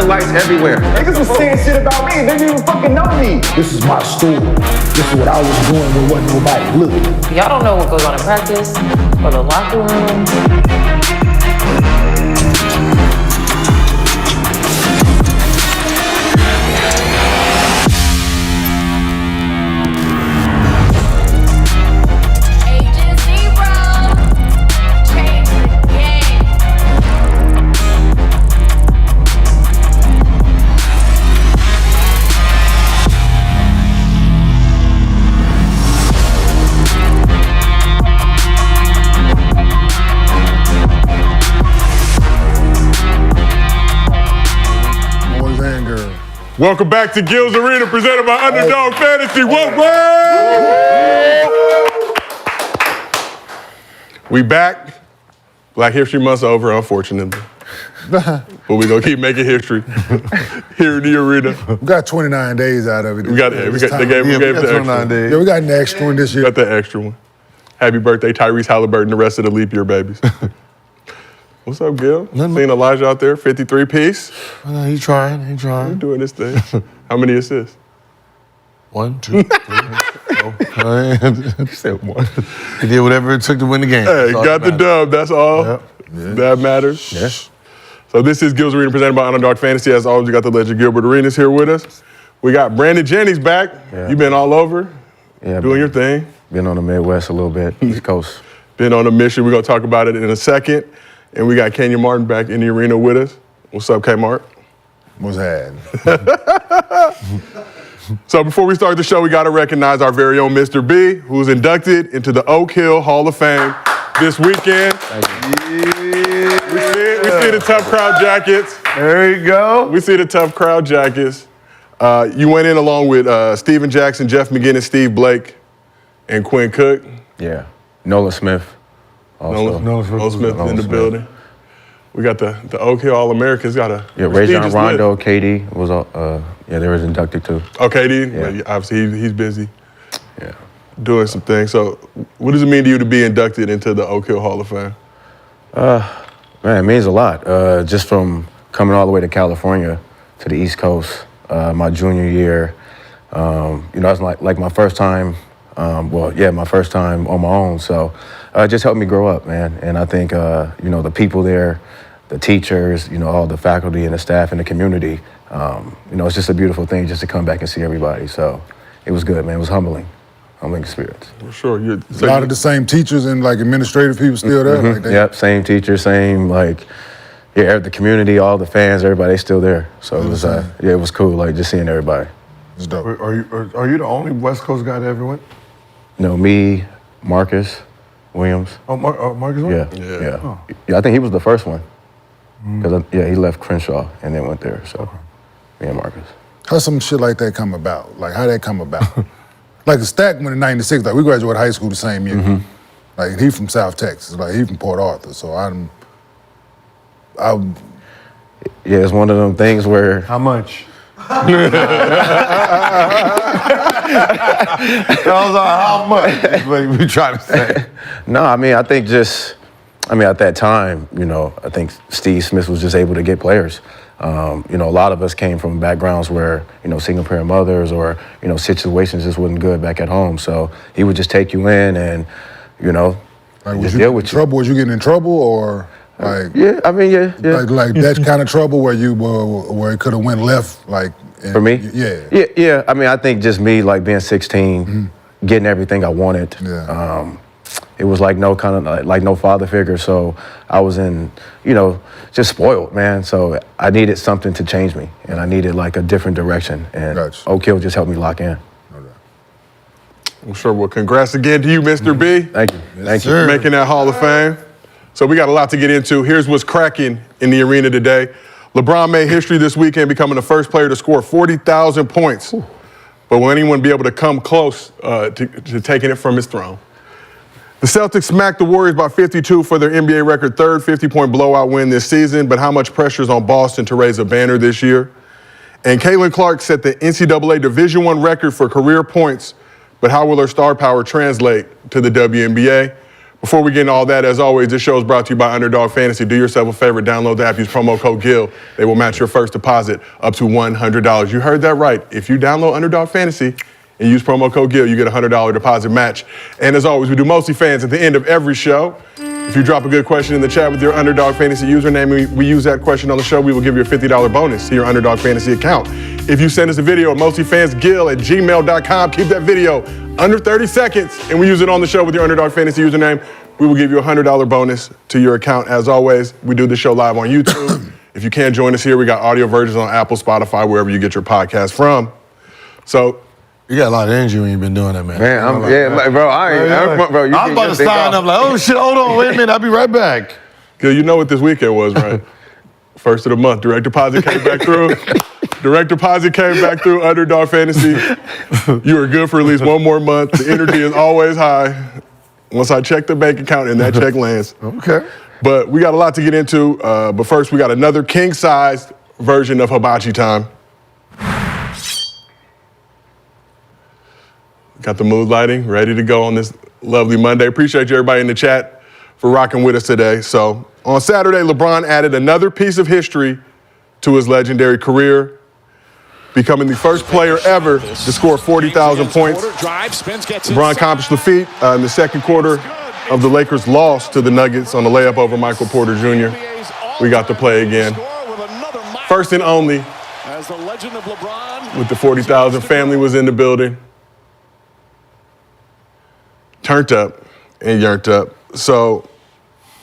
lights everywhere. Niggas was saying shit about me. They didn't even fucking know me. This is my story. This is what I was doing when wasn't nobody looking. Y'all don't know what goes on in practice or the locker room. Welcome back to Gil's Arena, presented by Underdog Fantasy. Whoa, whoa! We back. Black History Month's over, unfortunately. But we're going to keep making history here in the arena. We got 29 days out of it. They gave the extra. Days. Yeah, we got an extra one this year. Got the extra one. Happy birthday, Tyrese Halliburton, the rest of the leap year babies. What's up, Gil? Seen Elijah out there, 53-piece. He trying. He's doing this thing. How many assists? 1, 2, 3, 4. He said 1. He did whatever it took to win the game. Hey, got the dub, that's all. Yep. That matters. Yes. So this is Gil's Arena, presented by Underdog Fantasy. As always, we got the legend Gilbert Arenas here with us. We got Brandon Jennings back. Yeah. You've been all over, doing your thing. Been on the Midwest a little bit, East Coast. Been on a mission. We're going to talk about it in a second. And we got Kenyon Martin back in the arena with us. What's up, K-Mart? What's happening? So before we start the show, we got to recognize our very own Mr. B, who's inducted into the Oak Hill Hall of Fame this weekend. We see the tough crowd jackets. There you go. We see the tough crowd jackets. You went in along with Steven Jackson, Jeff McGinnis, Steve Blake, and Quinn Cook. Yeah. Nolan Smith. Nolan Smith in the building. We got the Oak Hill All-Americans. Got a Rajon Rondo, KD was they was inducted too. Oh, KD? Yeah. Obviously, he's busy. Yeah. Doing some things. So, what does it mean to you to be inducted into the Oak Hill Hall of Fame? Man, it means a lot. Just from coming all the way to California to the East Coast, my junior year. It's like my first time. My first time on my own. So it just helped me grow up, man. And I think, the people there, the teachers, all the faculty and the staff and the community, it's just a beautiful thing just to come back and see everybody. So it was good, man. It was humbling experience. For sure. A lot of the same teachers and administrative people still there? Mm-hmm. Yep, same teachers, same the community, all the fans, everybody still there. So it was, it was cool, just seeing everybody. It's dope. Are you the only West Coast guy that ever went? No, me, Marcus Williams. Oh, Marcus Williams? Yeah. Oh. Yeah, I think he was the first one. Because he left Crenshaw and then went there. So, me and Marcus. How some shit like that come about? How that come about? The Stack went in '96. We graduated high school the same year. Mm-hmm. He from South Texas. He from Port Arthur. So Yeah, it's one of them things where. How much? How much is what we trying to say? No, I think at that time, I think Steve Smith was just able to get players. A lot of us came from backgrounds where, single parent mothers or, situations just wasn't good back at home. So he would just take you in and, just deal with you. Was you getting in trouble or? Yeah. That kind of trouble where it could have went left, For me? Yeah. Yeah. I think just me, being 16, getting everything I wanted. Yeah. It was no father figure, so I was just spoiled, man. So I needed something to change me, and I needed a different direction. And Oak Hill just helped me lock in. I'm sure. Well, congrats again to you, Mr. B. Thank you. Thank you. For making that Hall of Fame. So we got a lot to get into. Here's what's cracking in the arena today. LeBron made history this weekend, becoming the first player to score 40,000 points. But will anyone be able to come close to taking it from his throne? The Celtics smacked the Warriors by 52 for their NBA record third 50-point blowout win this season, but how much pressure is on Boston to raise a banner this year? And Caitlin Clark set the NCAA Division I record for career points, but how will her star power translate to the WNBA? Before we get into all that, as always, this show is brought to you by Underdog Fantasy. Do yourself a favor, download the app, use promo code GIL. They will match your first deposit up to $100. You heard that right. If you download Underdog Fantasy and use promo code GIL, you get a $100 deposit match. And as always, we do Mostly Fans at the end of every show. If you drop a good question in the chat with your Underdog Fantasy username, we use that question on the show, we will give you a $50 bonus to your Underdog Fantasy account. If you send us a video at mostlyfansgil@gmail.com, keep that video under 30 seconds, and we use it on the show with your Underdog Fantasy username, we will give you a $100 bonus to your account. As always, we do the show live on YouTube. If you can't join us here, we got audio versions on Apple, Spotify, wherever you get your podcast from. So, You got a lot of energy when you've been doing that, man. Man, bro, bro. I'm about to sign up like, oh shit, hold on, wait a minute, I'll be right back. Gil, you know what this weekend was, right? First of the month, direct deposit came back through. Direct deposit came back through Underdog Fantasy. You are good for at least one more month. The energy is always high. Once I check the bank account and that check lands. Okay. But we got a lot to get into. But first, we got another king-sized version of hibachi time. Got the mood lighting ready to go on this lovely Monday. Appreciate you, everybody in the chat, for rocking with us today. So on Saturday, LeBron added another piece of history to his legendary career, becoming the first player ever to score 40,000 points. LeBron accomplished the feat in the second quarter of the Lakers' loss to the Nuggets on the layup over Michael Porter Jr. We got to play again. First and only, with the 40,000 family was in the building. Turned up and yearned up. So,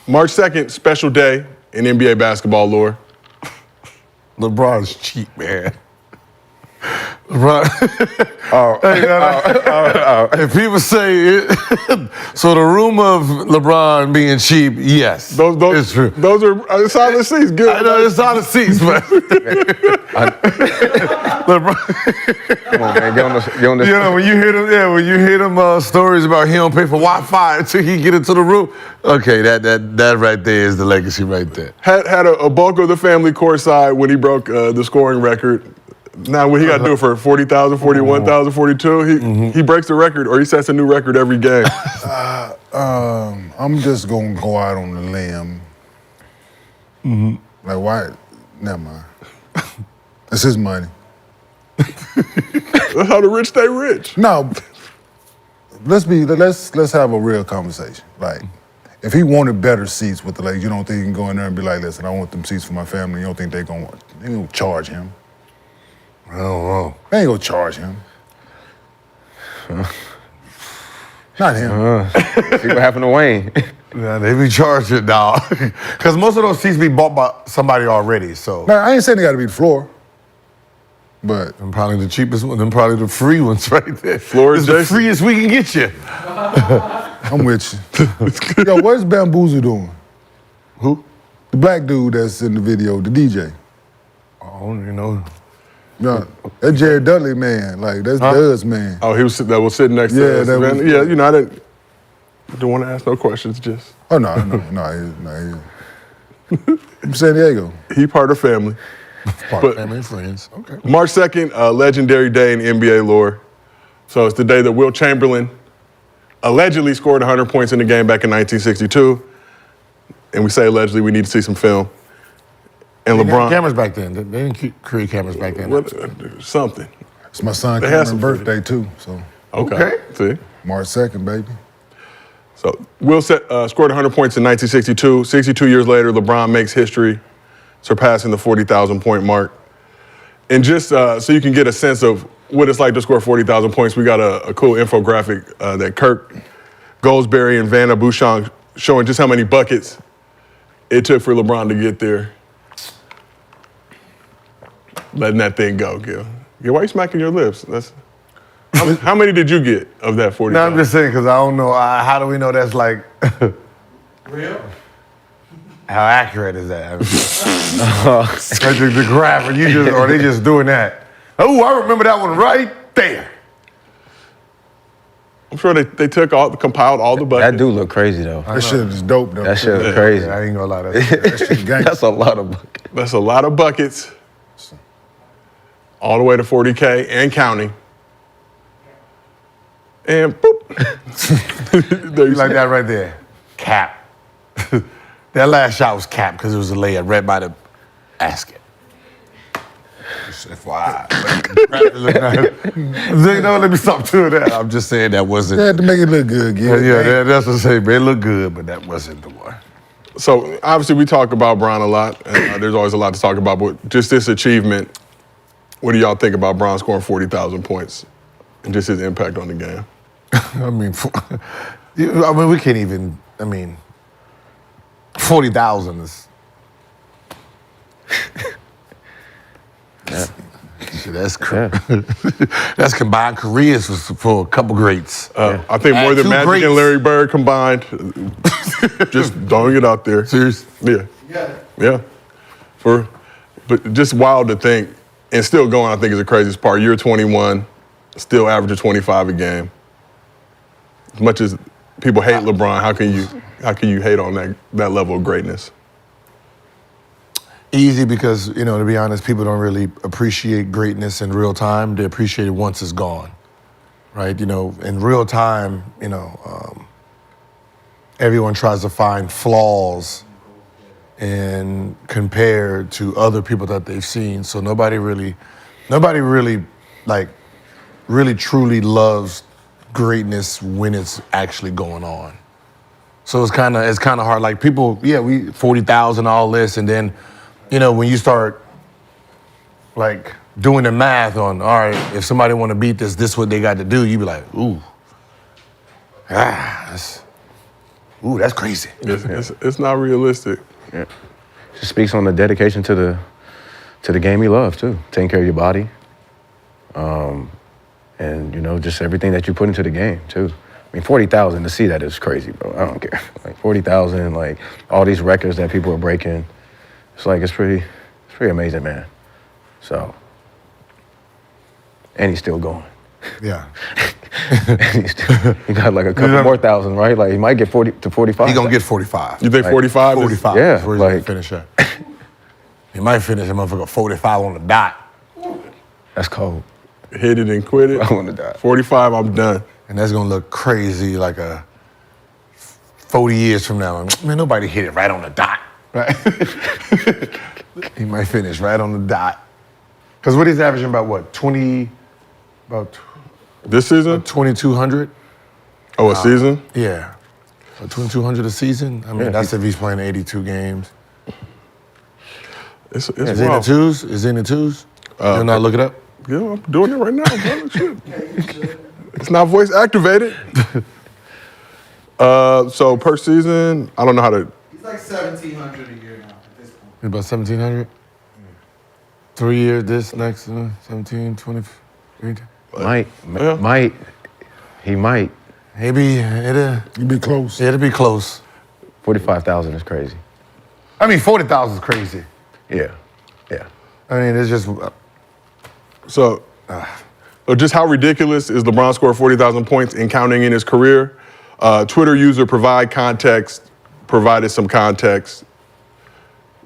March 2nd, special day in NBA basketball lore. LeBron's cheap, man. LeBron. If people say it, so the rumor of LeBron being cheap, yes, it's true. Those are solid seats. Good. I know it's solid seats, but LeBron. Come on, man, get on the You know, when you hear them stories about he don't pay for Wi-Fi until he get into the room. Okay, that right there is the legacy right there. Had a bulk of the family courtside when he broke the scoring record. Now, what he got to do for 40,000, 41,000, 42, he breaks the record or he sets a new record every game. I'm just gonna go out on a limb. Like, why? Never mind. It's his money. That's how the rich stay rich. No, let's have a real conversation. Like, if he wanted better seats with the Lakers, you don't think he can go in there and be like, listen, I want them seats for my family. You don't think they gonna charge him? I don't know. They ain't gonna charge him. Not him. See what happened to Wayne. Yeah, they be charging, dog. Because most of those seats be bought by somebody already, so. Now, I ain't saying they gotta be the floor, but. And probably the cheapest one, then probably the free ones right there. Floor is the freest we can get you. I'm with you. Yo, what's Bamboozle doing? Who? The black dude that's in the video, the DJ. I don't even know. No, that Jared Dudley man, like that's Duz man. Oh, that was sitting next to us. Yeah, you know, I didn't want to ask no questions, just. Oh, no. From San Diego. He part of family. Part of family and friends. Okay. March 2nd, a legendary day in NBA lore. So it's the day that Wilt Chamberlain allegedly scored 100 points in the game back in 1962. And we say allegedly, we need to see some film. And They didn't LeBron. have cameras back then. They didn't create cameras back then. Something. It's my son They had Cameron's some birthday too, so. Okay. See? March 2nd, baby. So Will scored 100 points in 1962. 62 years later, LeBron makes history, surpassing the 40,000 point mark. And just so you can get a sense of what it's like to score 40,000 points, we got a cool infographic that Kirk Goldsberry and Vanna Bouchon showing just how many buckets it took for LeBron to get there. Letting that thing go, Gil. Gil, why are you smacking your lips? How many did you get of that 40? No, I'm just saying because I don't know. How do we know that's like real? How accurate is that? Like the graph, and or they just doing that? Oh, I remember that one right there. I'm sure they compiled all the buckets. That do look crazy though. That shit is dope though. That shit is crazy. I ain't gonna lie. That's a lot of buckets. That's a lot of buckets. All the way to 40K and counting. And boop. You like that right there. cap. That last shot was cap because it was a layup right by the basket. Just FYI. Let me stop doing that. I'm just saying that wasn't. They had to make it look good. That's what I'm saying. It looked good, but that wasn't the one. So obviously we talk about Bron a lot, and there's always a lot to talk about, but just this achievement, what do y'all think about Bron scoring 40,000 points and just his impact on the game? I mean, we can't even, 40,000 is... That's that's combined careers for a couple greats. I think more than Magic and Larry Bird combined. Just throwing it out there. Seriously? Yeah. But just wild to think, and still going, I think is the craziest part. You're 21, still averaging 25 a game. As much as people hate LeBron, how can you hate on that level of greatness? Easy because, to be honest, people don't really appreciate greatness in real time. They appreciate it once it's gone, right? In real time, everyone tries to find flaws and compare to other people that they've seen. So nobody really truly loves greatness when it's actually going on. So it's kind of hard. Like people, we 40,000, all this, and then, when you start like doing the math on, all right, if somebody want to beat this is what they got to do, you be like, that's crazy. It's not realistic. Yeah. Just speaks on the dedication to the game you love too. Taking care of your body. And just everything that you put into the game too. 40,000 to see that is crazy, bro. I don't care. Like 40,000, like all these records that people are breaking. It's pretty amazing, man. So, and he's still going. Yeah. He got like a couple more thousand, right? Like he might get 40 to 45. He gonna get 45. You think 45? 45. Yeah, That's where he's gonna finish at. He might finish him motherfucker 45 on the dot. That's cold. Hit it and quit it. I want to die. 45, I'm done. And that's gonna look crazy like a 40 years from now. Man, nobody hit it right on the dot. Right? He might finish right on the dot. Because what he's averaging about 20, this season? 2,200. Oh, a season? Yeah. 2,200 a season? That's if he's playing 82 games. It's Is it in the twos? Is it in the twos? You'll not look it up? Yeah, I'm doing it right now, bro. Shit. It's not voice activated. So per season, I don't know how to. He's like 1,700 a year now at this point. About 1,700? 3 years, this, next, 17, 20. He might. Maybe it'll be close. It'll be close. 45,000 is crazy. 40,000 is crazy. Yeah. It's just... So just how ridiculous is LeBron scored 40,000 points and counting in his career? Twitter user provided some context.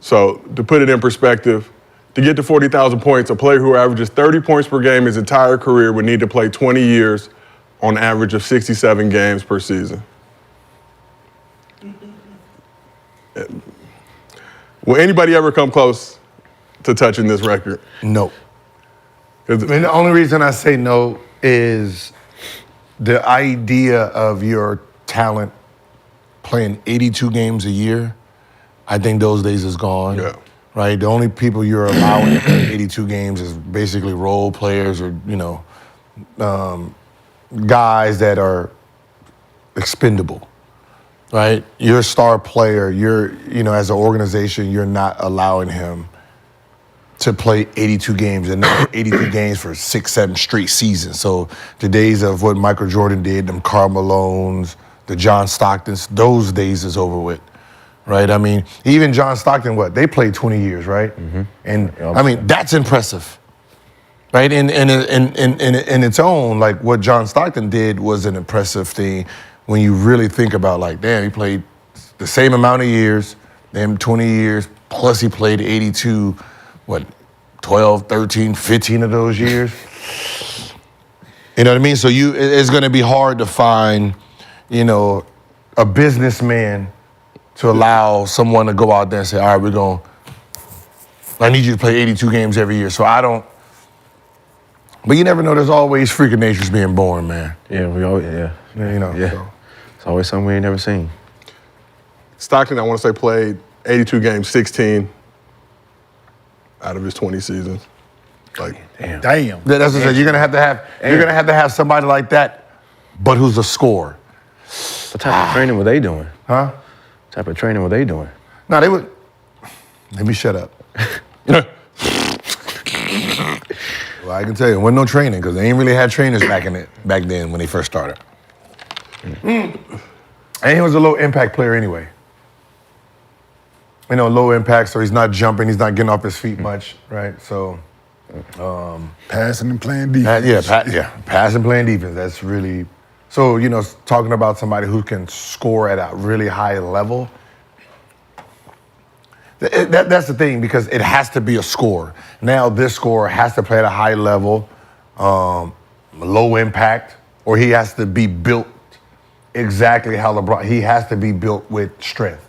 So to put it in perspective, to get to 40,000 points, a player who averages 30 points per game his entire career would need to play 20 years on average of 67 games per season. Will anybody ever come close to touching this record? No. The only reason I say no is the idea of your talent playing 82 games a year. I think those days is gone. Yeah. Right? The only people you're allowing to play 82 games is basically role players or, guys that are expendable. Right? You're a star player. You're, as an organization, you're not allowing him to play 82 games and not 82 games for 6-7 straight seasons. So the days of what Michael Jordan did, them Karl Malones, the John Stocktons, those days is over with, right? Even John Stockton, they played 20 years, right? Mm-hmm. And that's impressive, right? In its own, like what John Stockton did was an impressive thing when you really think about damn, he played the same amount of years, damn 20 years, plus he played 82, 12, 13, 15 of those years? You know what I mean? So it's going to be hard to find, a businessman to allow someone to go out there and say, all right, I need you to play 82 games every year. So I don't, but you never know, there's always freaking natures being born, man. Yeah, You know, Yeah. so. It's always something we ain't never seen. Stockton, I want to say, played 82 games, 16 out of his 20 seasons. Like, Damn. That's what I said. You're gonna have to have somebody like that, but who's a scorer. What type of training were they doing? Huh? What type of training were they doing? No, they would. Let me shut up. Well, I can tell you, there wasn't no training because they ain't really had trainers back then when they first started. And he was a low impact player anyway. You know, low impact, so he's not jumping, he's not getting off his feet much, right? So, Passing and playing defense. passing, playing defense. That's really. So, you know, talking about somebody who can score at a really high level. That's the thing, because it has to be a scorer. Now this scorer has to play at a high level, low impact, or he has to be built exactly how LeBron. He has to be built with strength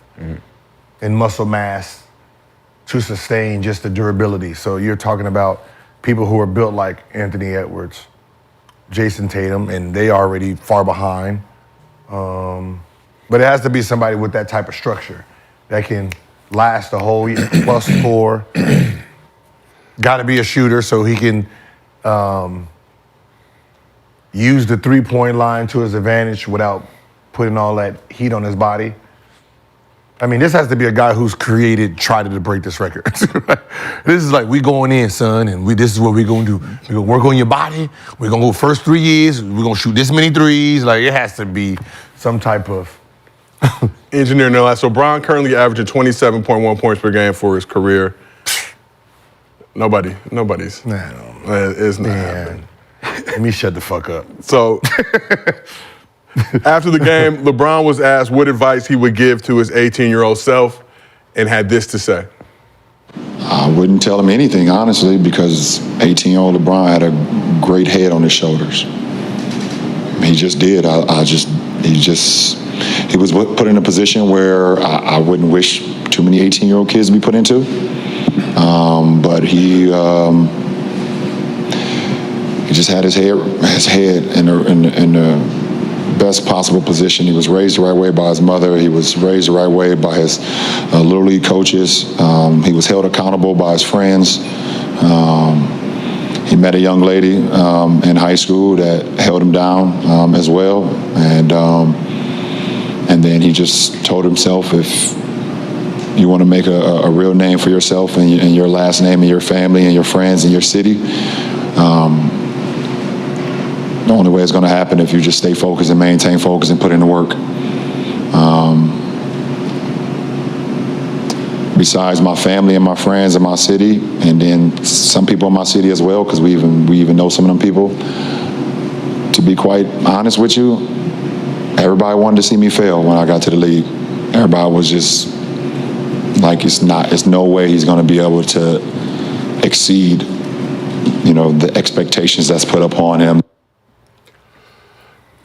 and muscle mass to sustain just the durability. So you're talking about people who are built like Anthony Edwards, Jason Tatum, and they are already far behind. But it has to be somebody with that type of structure that can last a whole year, plus score. Got to be a shooter so he can use the three-point line to his advantage without putting all that heat on his body. I mean, this has to be a guy who's tried to break this record. This is like, we going in, son, and this is what we're going to do. We're going to work on your body. We're going to go first 3 years. We're going to shoot this many threes. Like, it has to be some type of... engineer no less. So Bron currently averaging 27.1 points per game for his career. Nobody's. It's not happening. Let me shut the fuck up. So after the game, LeBron was asked what advice he would give to his 18-year-old self and had this to say. I wouldn't tell him anything, honestly, because 18-year-old LeBron had a great head on his shoulders. He just did. He was put in a position where I wouldn't wish too many 18-year-old kids to be put into. But he just had his head in the best possible position. He was raised the right way by his mother. He was raised the right way by his little league coaches. He was held accountable by his friends. He met a young lady in high school that held him down as well, and then he just told himself, if you want to make a real name for yourself and your last name and your family and your friends and your city, the only way it's going to happen if you just stay focused and maintain focus and put in the work. Besides my family and my friends and my city, and then some people in my city as well, because we even know some of them people. To be quite honest with you, everybody wanted to see me fail when I got to the league. Everybody was just like, it's no way he's going to be able to exceed, the expectations that's put upon him.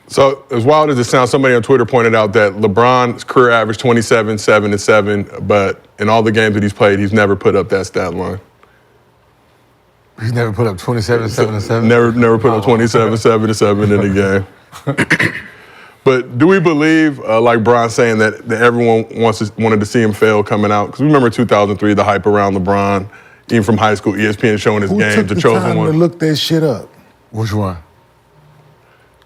So as wild as it sounds, somebody on Twitter pointed out that LeBron's career average 27, 7, and 7, but in all the games that he's played, he's never put up that stat line. He's never put up 27, 7, and 7? Never put up 27, 7, and 7 in a game. But do we believe, like Bron saying, that everyone wanted to see him fail coming out? Because we remember 2003, the hype around LeBron, even from high school, ESPN showing his games, the chosen time one. to look that shit up? Which one?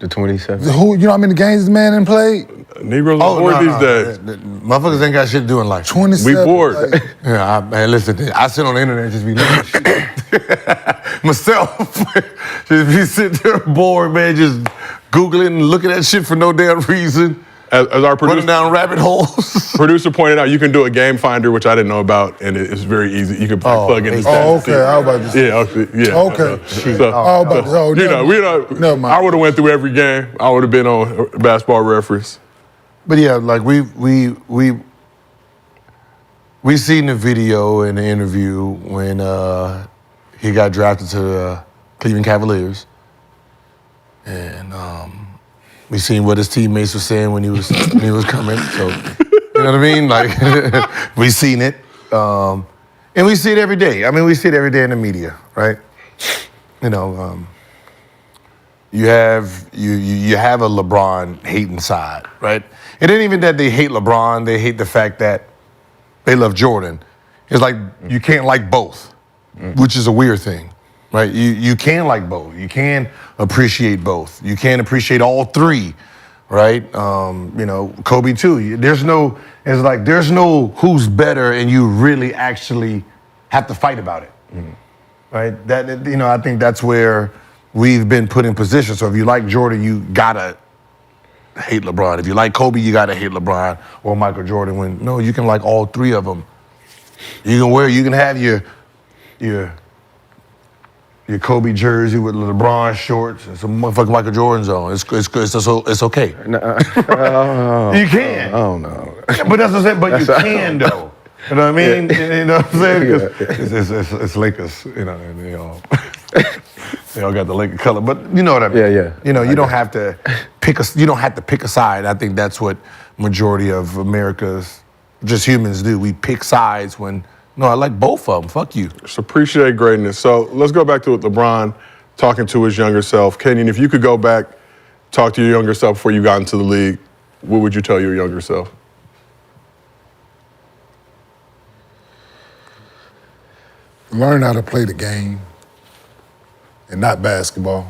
The 27. Who? You know how many games this man done played? Negroes are bored these days. Motherfuckers ain't got shit to do in life. 27. We bored. Like, Man, listen, I sit on the internet and just be looking at shit. Myself. Just be sitting there bored, man, just Googling and looking at shit for no damn reason. As our running down rabbit holes. Producer pointed out, you can do a game finder, which I didn't know about, and it's very easy. You can plug in the stats. Oh, okay. I was about to say. Yeah. Never mind. I would have went through every game. I would have been on Basketball Reference. But yeah, like we seen the video and the interview when he got drafted to the Cleveland Cavaliers, and We seen what his teammates were saying when he was coming. So, you know what I mean? Like, we seen it. And we see it every day. I mean, we see it every day in the media, right? You know, you have a LeBron hating side, right? It ain't even that they hate LeBron, they hate the fact that they love Jordan. It's like you can't like both, which is a weird thing, right? You can like both. You can appreciate both. You can appreciate all three, right? You know, Kobe too. There's no who's better, and you really actually have to fight about it, right? That, you know, I think that's where we've been put in position. So if you like Jordan, you gotta hate LeBron. If you like Kobe, you gotta hate LeBron or Michael Jordan. When no, you can like all three of them. You can have your Kobe jersey with LeBron shorts and some motherfucking Michael Jordan's on. It's okay. You can. Oh no. But that's what I'm saying. But you can though. You know what I mean? Yeah. You know what I'm saying? Because it's Lakers. You know, and they all got the Laker color. But you know what I mean? Yeah. You know, you don't have to pick a side. I think that's what majority of America's just humans do. We pick sides when, no, I like both of them. Fuck you. Just appreciate greatness. So let's go back to LeBron talking to his younger self. Kenyon, if you could go back, talk to your younger self before you got into the league, what would you tell your younger self? Learn how to play the game and not basketball.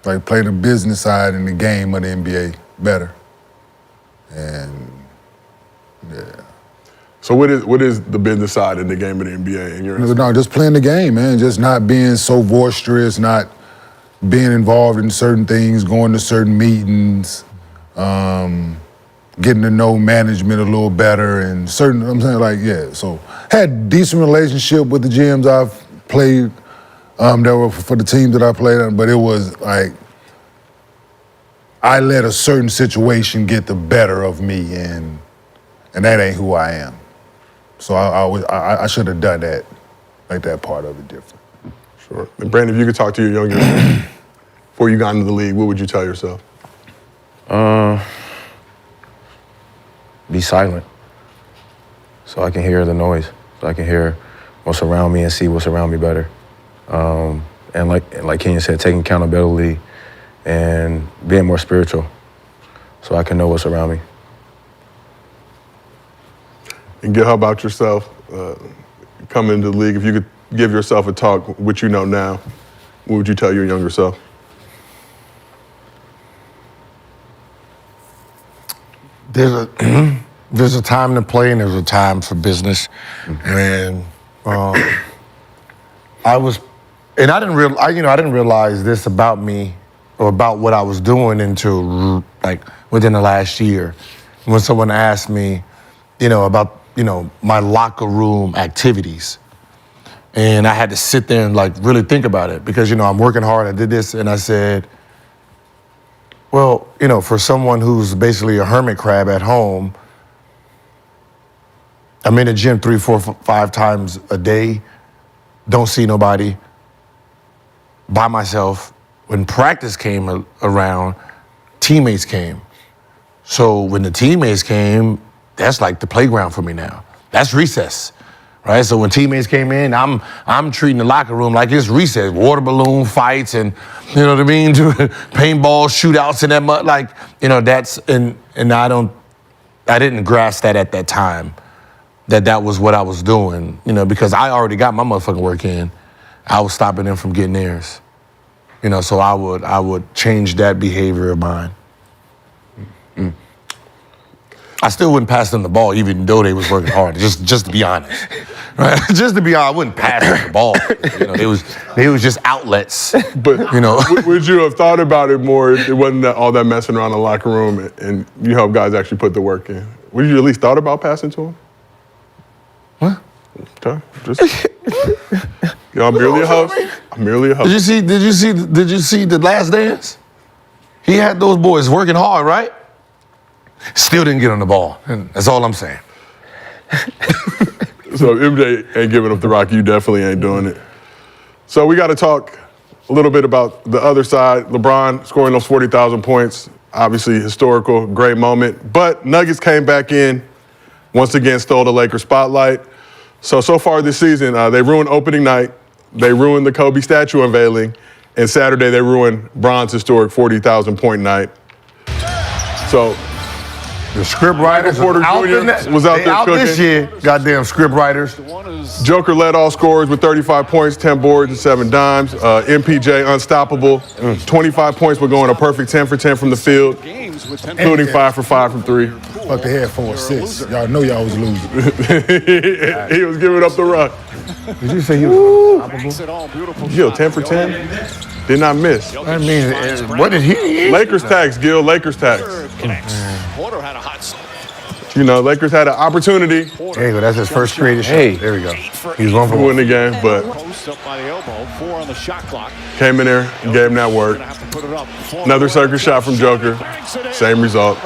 Like play the business side in the game of the NBA better. And yeah. So what is the business side in the game of the NBA in your No, just playing the game, man. Just not being so boisterous, not being involved in certain things, going to certain meetings, getting to know management a little better and certain, I'm saying like, yeah. So had decent relationship with the GMs I've played that were for the teams that I played on, but it was like, I let a certain situation get the better of me and that ain't who I am. So I should have done that, like that part of it different. Sure. And Brandon, if you could talk to your younger self before you got into the league, what would you tell yourself? Be silent, so I can hear the noise, so I can hear what's around me and see what's around me better. And like Kenyon said, taking accountability and being more spiritual, so I can know what's around me. And how about yourself coming into the league? If you could give yourself a talk, what you know now, what would you tell your younger self? There's a time to play and there's a time for business, and I didn't realize this about me or about what I was doing until like within the last year, when someone asked me, about my locker room activities, and I had to sit there and like really think about it because I'm working hard. I did this, and I said, well, for someone who's basically a hermit crab at home, I'm in the gym 3, 4, 5 times a day, don't see nobody, by myself. When practice came around, teammates came. So when the teammates came, that's like the playground for me now. That's recess, right? So when teammates came in, I'm treating the locker room like it's recess, water balloon fights and, you know what I mean, paintball shootouts and that much, like, that's, and I didn't grasp that at that time, that was what I was doing, because I already got my motherfucking work in. I was stopping them from getting theirs. So I would change that behavior of mine. I still wouldn't pass them the ball, even though they was working hard. Just to be honest, right? Just to be honest, I wouldn't pass them the ball. They was just outlets. But would you have thought about it more if it wasn't all that messing around in the locker room and you help guys actually put the work in? Would you at least thought about passing to them? What? Okay, just. I'm merely a host. I'm merely a host. Did you see the Last Dance? He had those boys working hard, right? Still didn't get on the ball. And that's all I'm saying. So if MJ ain't giving up the rock, you definitely ain't doing it. So we got to talk a little bit about the other side. LeBron scoring those 40,000 points, obviously historical, great moment. But Nuggets came back in, once again stole the Lakers spotlight. So far this season, they ruined opening night. They ruined the Kobe statue unveiling. And Saturday, they ruined Bron's historic 40,000 point night. So the script writers Porter out Jr. was out there out cooking. this year. Goddamn script writers. Joker led all scorers with 35 points, 10 boards, and 7 dimes. MPJ unstoppable. 25 points, but going a perfect 10 for 10 from the field, including 5 for 5 from 3. Fuck the head 4 assists. Y'all know y'all was losing. He was giving up the run. Did you say he was unstoppable? Gil, 10 for 10? Did not miss. I mean, what did he? Lakers tax, Gil, Lakers tax. You know, Lakers had an opportunity. There you go. That's his first creative shot. Hey. There we go. He's 1 for to 1. win the game, but came in there and gave him that work. Another circus shot from Joker. Same result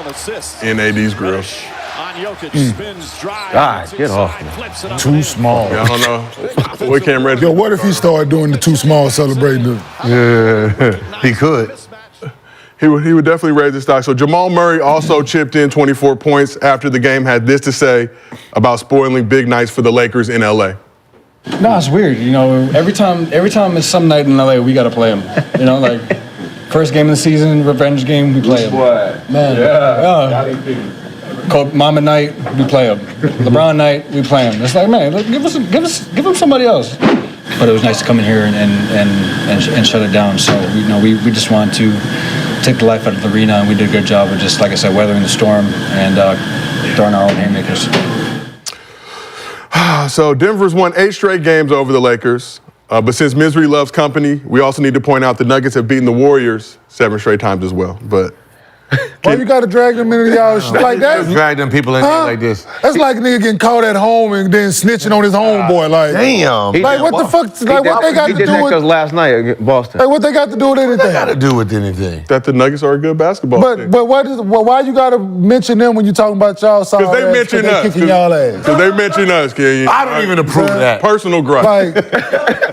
in AD's grill. God, get off me. Too small. I don't know. We can't ready. Yo, what if he started doing the too small celebrating? Yeah, he could. He would definitely raise his stock. So Jamal Murray also chipped in 24 points after the game, had this to say about spoiling big nights for the Lakers in LA. No, it's weird. You know, every time it's some night in LA, we got to play them. You know, like first game of the season, revenge game, we play them. Man, Mama night, we play them. LeBron night, we play them. It's like, man, give him somebody else. But it was nice to come in here and shut it down. So we just wanted to take the life out of the arena, and we did a good job of just, like I said, weathering the storm and throwing our own haymakers. So Denver's won 8 straight games over the Lakers. But since misery loves company, we also need to point out the Nuggets have beaten the Warriors 7 straight times as well. But Why you gotta drag them into y'all shit like that? Drag them people in there like this. That's like a nigga getting caught at home and then snitching on his homeboy. Like, Damn. like what the fuck? Like what they got to He did do that with? because last night against Boston. Like what they got to do with anything? Got to do with anything. that the Nuggets are a good basketball team. But why you gotta mention them when you talking about y'all? Because they mention us. kicking y'all ass. Because they mention us, Kenyon. I don't even approve of that. Personal gripe. Like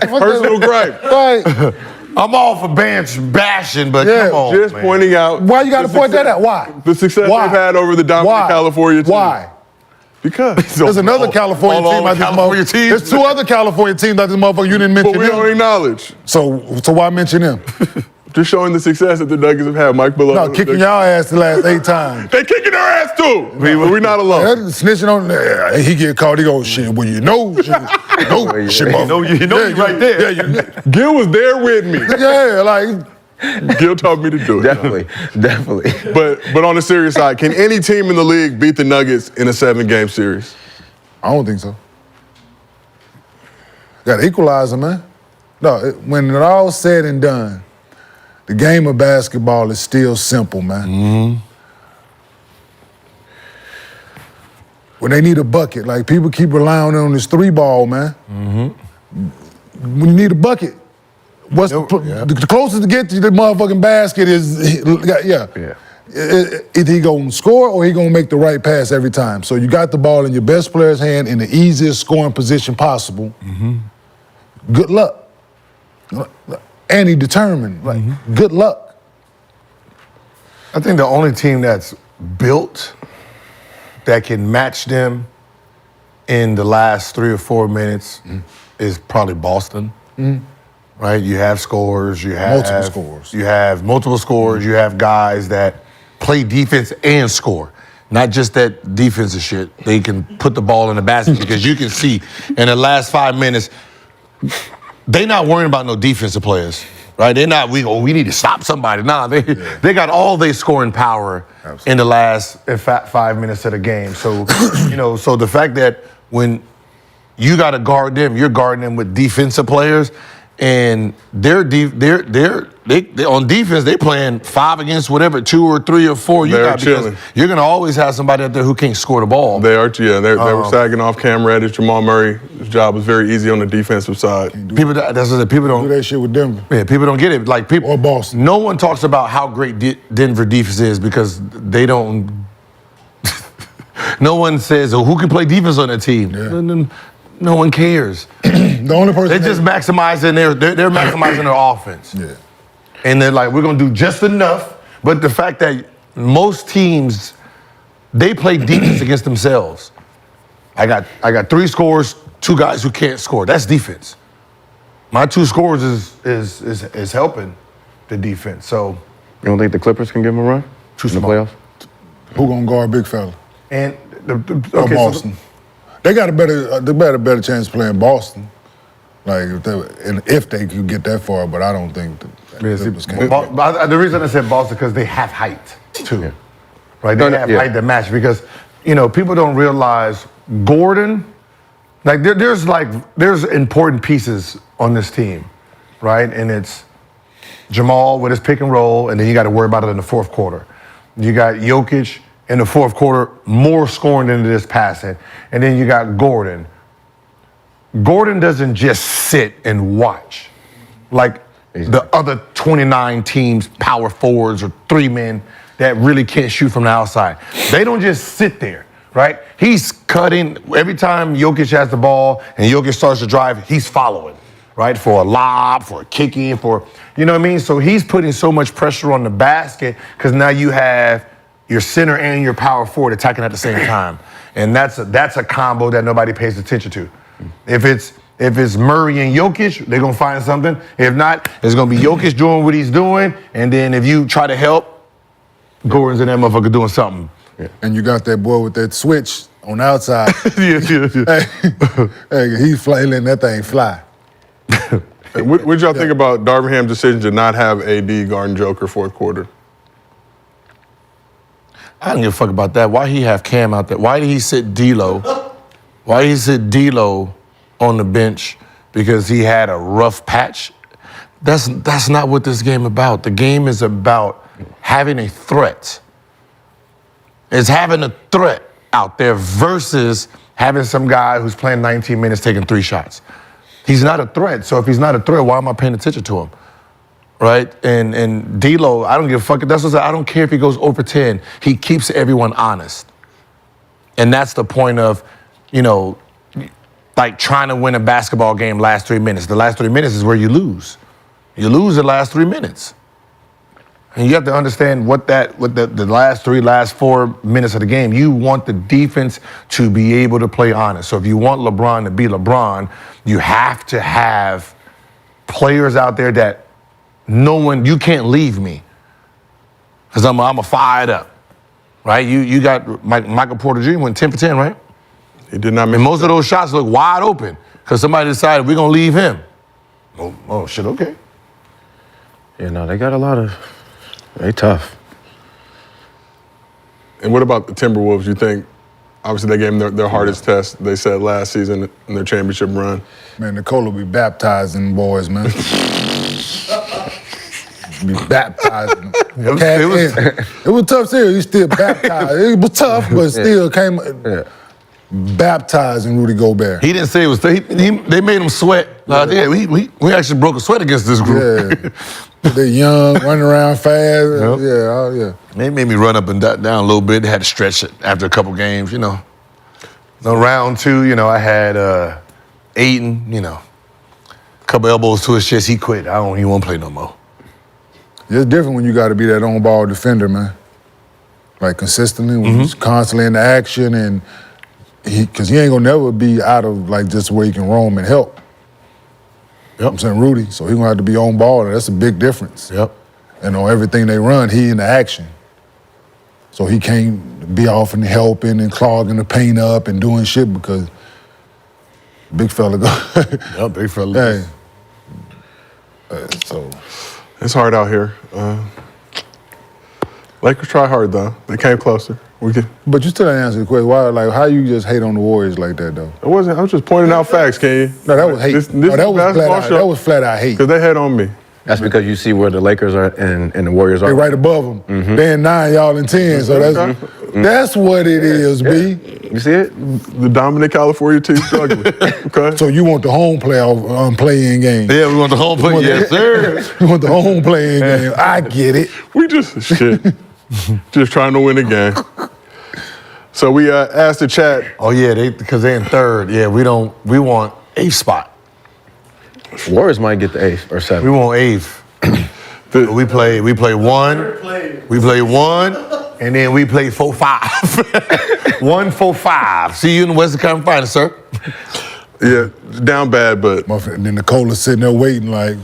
Personal gripe. Like I'm all for bashing, but Yeah, come on, Just man. pointing out. why you gotta the point that success- out? Why? The success Why? they've had over the dominant Why? California team. Why? Because. There's another California all team out this California motherfucker. teams? There's 2 other California teams out this motherfucker. You didn't But mention we don't them. acknowledge. So why mention them? Just showing the success that the Nuggets have had. Mike Below. No, kicking y'all ass the last 8 times. They kicking their ass too. We're not alone. That snitching on there. He get caught. He goes, shit. Well, you know, shit, you right there. Yeah, Gil was there with me. yeah, like Gil taught me to do it. Definitely. But on the serious side, can any team in the league beat the Nuggets in a 7-game series? I don't think so. Got to equalize them, man. No, when it all said and done, the game of basketball is still simple, man. Mm-hmm. When they need a bucket, like people keep relying on this 3-ball, man. Mm-hmm. When you need a bucket, the closest to get to the motherfucking basket is, either he gonna score or he gonna make the right pass every time. So you got the ball in your best player's hand in the easiest scoring position possible. Mm-hmm. Good luck. And he determined, like, good luck. I think the only team that's built that can match them in the last 3 or 4 minutes is probably Boston. Right? You have scorers, you have Multiple scorers. You have multiple scorers, you have guys that play defense and score. Not just that defensive shit. They can put the ball in the basket because you can see in the last 5 minutes, they not worrying about no defensive players, right? They're not, we need to stop somebody. Nah, they got all their scoring power in the last 5 minutes of the game. So, so the fact that when you got to guard them, you're guarding them with defensive players, and they're on defense, they playing 5 against whatever, 2 or 3 or 4 you They're got, because chilling. you're gonna always have somebody out there who can't score the ball. They are, they were sagging off Cam Reddish. Jamal Murray's job was very easy on the defensive side. People don't Do that shit with Denver. Yeah, people don't get it. Like people Or Boston. No one talks about how great Denver defense is because they don't. No one says, "Oh, who can play defense on that team?" no one cares. The only person They're just maximizing they're maximizing their offense. Yeah. And they're like, we're gonna do just enough. But the fact that most teams, they play defense against themselves. I got 3 scorers, 2 guys who can't score. That's defense. My 2 scores is helping the defense. So You don't think the Clippers can give them a run in the playoffs? Who gonna guard big fella? And Or Boston. They got a better chance of playing Boston. Like if they could get that far, but I don't think the Clippers can. The reason I said Boston because they have height too, right? They have height to match because people don't realize Gordon. Like there's important pieces on this team, right? And it's Jamal with his pick and roll, and then you got to worry about it in the fourth quarter. You got Jokic in the fourth quarter, more scoring than it is passing, and then you got Gordon. Gordon doesn't just sit and watch like the other 29 teams, power forwards or 3 men that really can't shoot from the outside. They don't just sit there, right? He's cutting. Every time Jokic has the ball and Jokic starts to drive, he's following, right? For a lob, for a kicking, for, you know what I mean? So he's putting so much pressure on the basket because now you have your center and your power forward attacking at the same time. And that's a combo that nobody pays attention to. If it's Murray and Jokic, they're going to find something. If not, it's going to be Jokic doing what he's doing. And then if you try to help, Gordon's and that motherfucker doing something. Yeah. And you got that boy with that switch on the outside. Hey, he's letting that thing fly. What did y'all think about Darvingham's decision to not have AD guarding Joker fourth quarter? I don't give a fuck about that. Why he have Cam out there? Why did he sit D'Lo? Why did he sit D'Lo on the bench? Because he had a rough patch? That's not what this game about. The game is about having a threat. It's having a threat out there versus having some guy who's playing 19 minutes taking 3 shots. He's not a threat. So if he's not a threat, why am I paying attention to him? Right? And D'Lo, I don't give a fuck. That's what I don't care if he goes over 10. He keeps everyone honest. And that's the point of, like trying to win a basketball game last 3 minutes. The last 3 minutes is where you lose. You lose the last 3 minutes. And you have to understand what the last 4 minutes of the game, you want the defense to be able to play honest. So if you want LeBron to be LeBron, you have to have players out there that you can't leave me. Because I'm a fired up, right? You got Michael Porter Jr. went 10 for 10, right? He did not. And most of those shots look wide open because somebody decided we're going to leave him. Oh, shit, okay. Yeah, no, they got a lot of, they tough. And what about the Timberwolves? You think, obviously they gave them their hardest test, they said last season in their championship run. Man, Nicole will be baptizing boys, man. Be baptizing. It was tough still. He still baptized. It was tough, but still came baptizing Rudy Gobert. He didn't say it was. They made him sweat. We actually broke a sweat against this group. Yeah. They're young, running around fast. Yeah. They made me run up and down a little bit. They had to stretch it after a couple games, So round 2, I had Ayton, a couple elbows to his chest. He quit. He won't play no more. It's different when you got to be that on-ball defender, man. Like consistently, when he's constantly in the action, and because he ain't gonna never be out of like just where he can roam and help. I'm saying Rudy, so he gonna have to be on ball, and that's a big difference. And on everything they run, he in the action. So he can't be off and helping and clogging the paint up and doing shit because big fella go. Big fella. So it's hard out here. Lakers try hard though. They came closer. But you still didn't answer the question. Why? Like, how you just hate on the Warriors like that though? It wasn't. I was just pointing out facts, can you? No, that was hate. That was flat out hate. Because they hate on me. That's because you see where the Lakers are and the Warriors are. They right above them. They in 9, y'all in 10. So that's what it is, B. You see it? The dominant California team struggling. Okay. So you want the home playoff play-in game? Yeah, we want the home play. Yes, sir. You want the home play-in game? I get it. We just trying to win a game. So we asked the chat. Oh yeah, because they're in third. Yeah, we want 8th spot. Warriors might get the 8th or 7th. We want 8th. we play 1. We play 1, and then we play 4-5. 1, 4, 5. See you in the Western Conference Finals, sir. Yeah, down bad, but. And then Nicola's sitting there waiting like.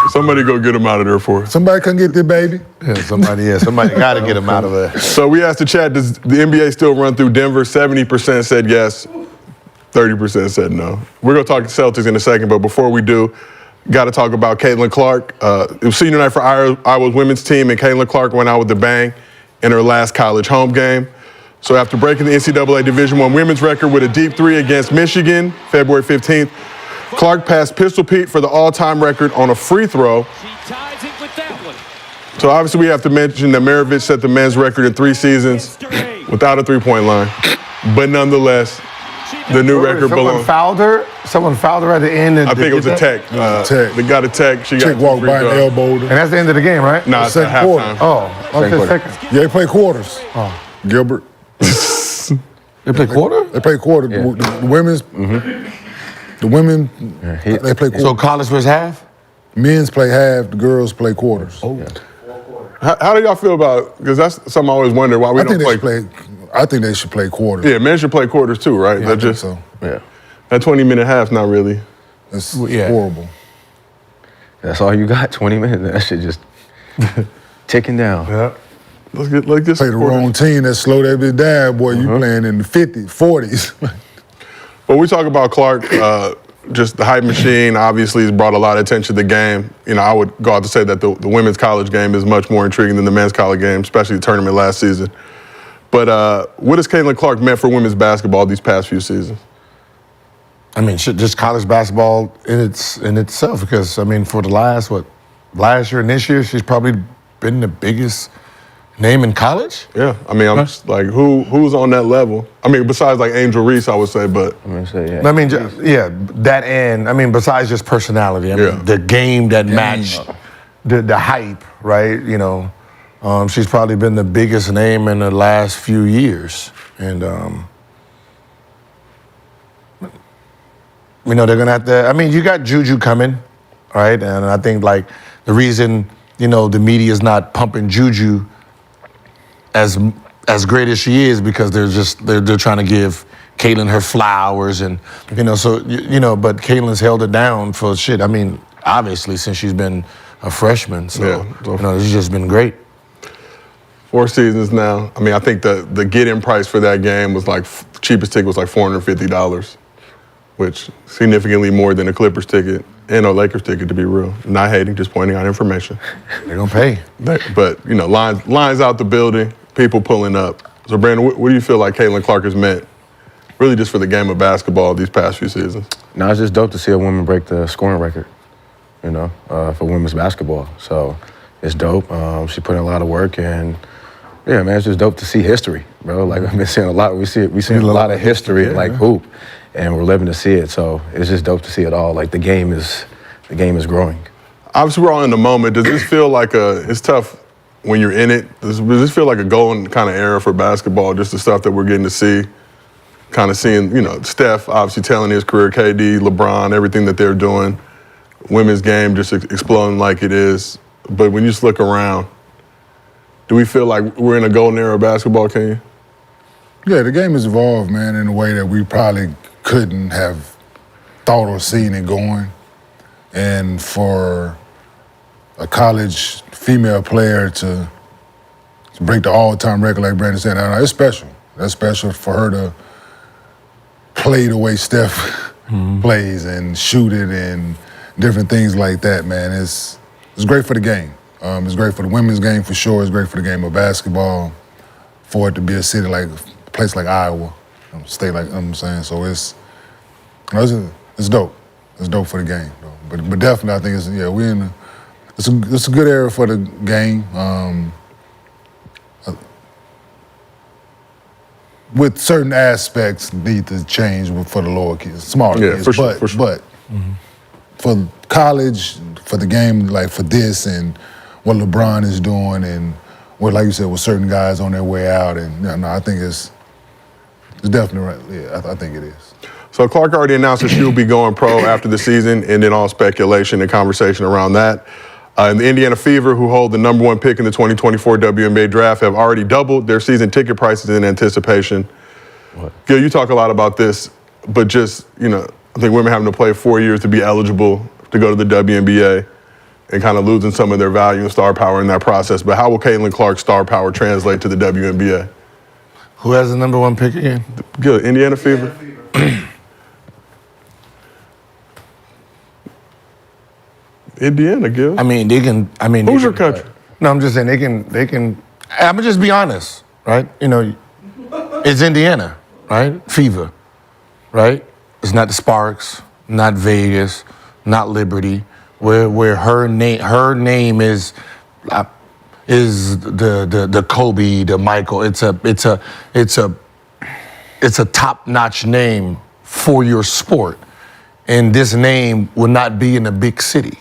Somebody go get him out of there for us. Somebody come get this baby. Yeah, somebody got to get him out of there. So we asked the chat, does the NBA still run through Denver? 70% said yes, 30% said no. We're going to talk to Celtics in a second, but before we do, got to talk about Caitlin Clark. It was senior night for Iowa's women's team, and Caitlin Clark went out with a bang in her last college home game. So after breaking the NCAA Division I women's record with a deep 3 against Michigan, February 15th, Clark passed Pistol Pete for the all-time record on a free throw. She ties it with that one. So obviously we have to mention that Maravich set the men's record in 3 seasons without a three-point line. But nonetheless, the new record belongs. Someone fouled her at the end. I think it was a tech. They got a tech. She Chick walked by and elbowed her. And that's the end of the game, right? Nah, it's at halftime. Oh, second. Yeah, they play quarters. Oh. Gilbert. They play quarter? They play quarter. Yeah. The women's. The women, they play quarters. So college was half? Men's play half, the girls play quarters. Oh. Yeah. How do y'all feel about, because that's something I always wonder, why we don't play. I think they should play quarters. Yeah, men should play quarters too, right? Yeah, I think so. Yeah. That 20-minute half's not really. It's horrible. That's all you got, 20 minutes. That shit just ticking down. Yeah. Let's get this. Play the wrong team that slow that bit down, boy. You playing in the 50s, 40s. Well, we talk about Clark, just the hype machine, obviously, has brought a lot of attention to the game. You know, I would go out to say that the women's college game is much more intriguing than the men's college game, especially the tournament last season. But what has Caitlin Clark meant for women's basketball these past few seasons? I mean, just college basketball in itself, because, I mean, for the last year and this year, she's probably been the biggest name in college? Yeah, I mean, I'm just like, who's on that level? I mean, besides like Angel Reese, I would say, but. I'm gonna say, yeah. I mean, that and, I mean, besides just personality, I mean, the game that matched the hype, right? You know, she's probably been the biggest name in the last few years. And, you know, they're gonna have to, I mean, you got Juju coming, right? And I think, like, the reason, you know, the media is not pumping Juju as great as she is, because they're trying to give Caitlin her flowers, and you know, so you know, but Caitlin's held it down for shit. I mean, obviously since she's been a freshman, so you know, it's just been great. 4 seasons now. I mean, I think the get-in price for that game was like, cheapest ticket was like $450, which significantly more than a Clippers ticket and a Lakers ticket, to be real. Not hating, just pointing out information. They're gonna pay. But you know, lines out the building, people pulling up. So Brandon, what do you feel like Caitlin Clark has meant, really just for the game of basketball these past few seasons? No, it's just dope to see a woman break the scoring record, you know, for women's basketball. So it's dope. She put in a lot of work, and yeah, man, it's just dope to see history, bro. Like, I've been seeing a lot. We see a lot of history, like hoop, and we're living to see it. So it's just dope to see it all. Like, the game is growing. Obviously, we're all in the moment. Does this feel like it's tough when you're in it? Does this feel like a golden kind of era for basketball, just the stuff that we're getting to see? Kind of seeing, you know, Steph obviously telling his career, KD, LeBron, everything that they're doing. Women's game just exploding like it is. But when you just look around, do we feel like we're in a golden era of basketball, can you? Yeah, the game has evolved, man, in a way that we probably couldn't have thought or seen it going. And for a college female player to break the all-time record, like Brandon said, it's special. That's special for her to play the way Steph plays and shoot it and different things like that, man. It's great for the game. It's great for the women's game for sure. It's great for the game of basketball. For it to be a city like a place like Iowa, state like, you know what I'm saying. So it's dope. It's dope for the game. But definitely, I think it's a good era for the game. With certain aspects need to change for the lower kids, smaller kids. For sure. But for college, for the game, like for this and what LeBron is doing and like you said, with certain guys on their way out, and no, I think it's definitely right. Yeah, I think it is. So Clark already announced that she'll be going pro after the season, and then all speculation and conversation around that. And the Indiana Fever, who hold the #1 pick in the 2024 WNBA draft, have already doubled their season ticket prices in anticipation. Gil, you talk a lot about this, but just, I think women having to play 4 years to be eligible to go to the WNBA and kind of losing some of their value and star power in that process. But how will Caitlin Clark's star power translate to the WNBA? Who has the #1 pick again? Good, Indiana Fever. Indiana, Gil. I mean, they can. Who's your country? No, I'm just saying they can. I'm gonna just be honest, right? It's Indiana, right? Fever, right? It's not the Sparks, not Vegas, not Liberty, where her name is the Kobe, the Michael. It's a top-notch name for your sport, and this name will not be in a big city.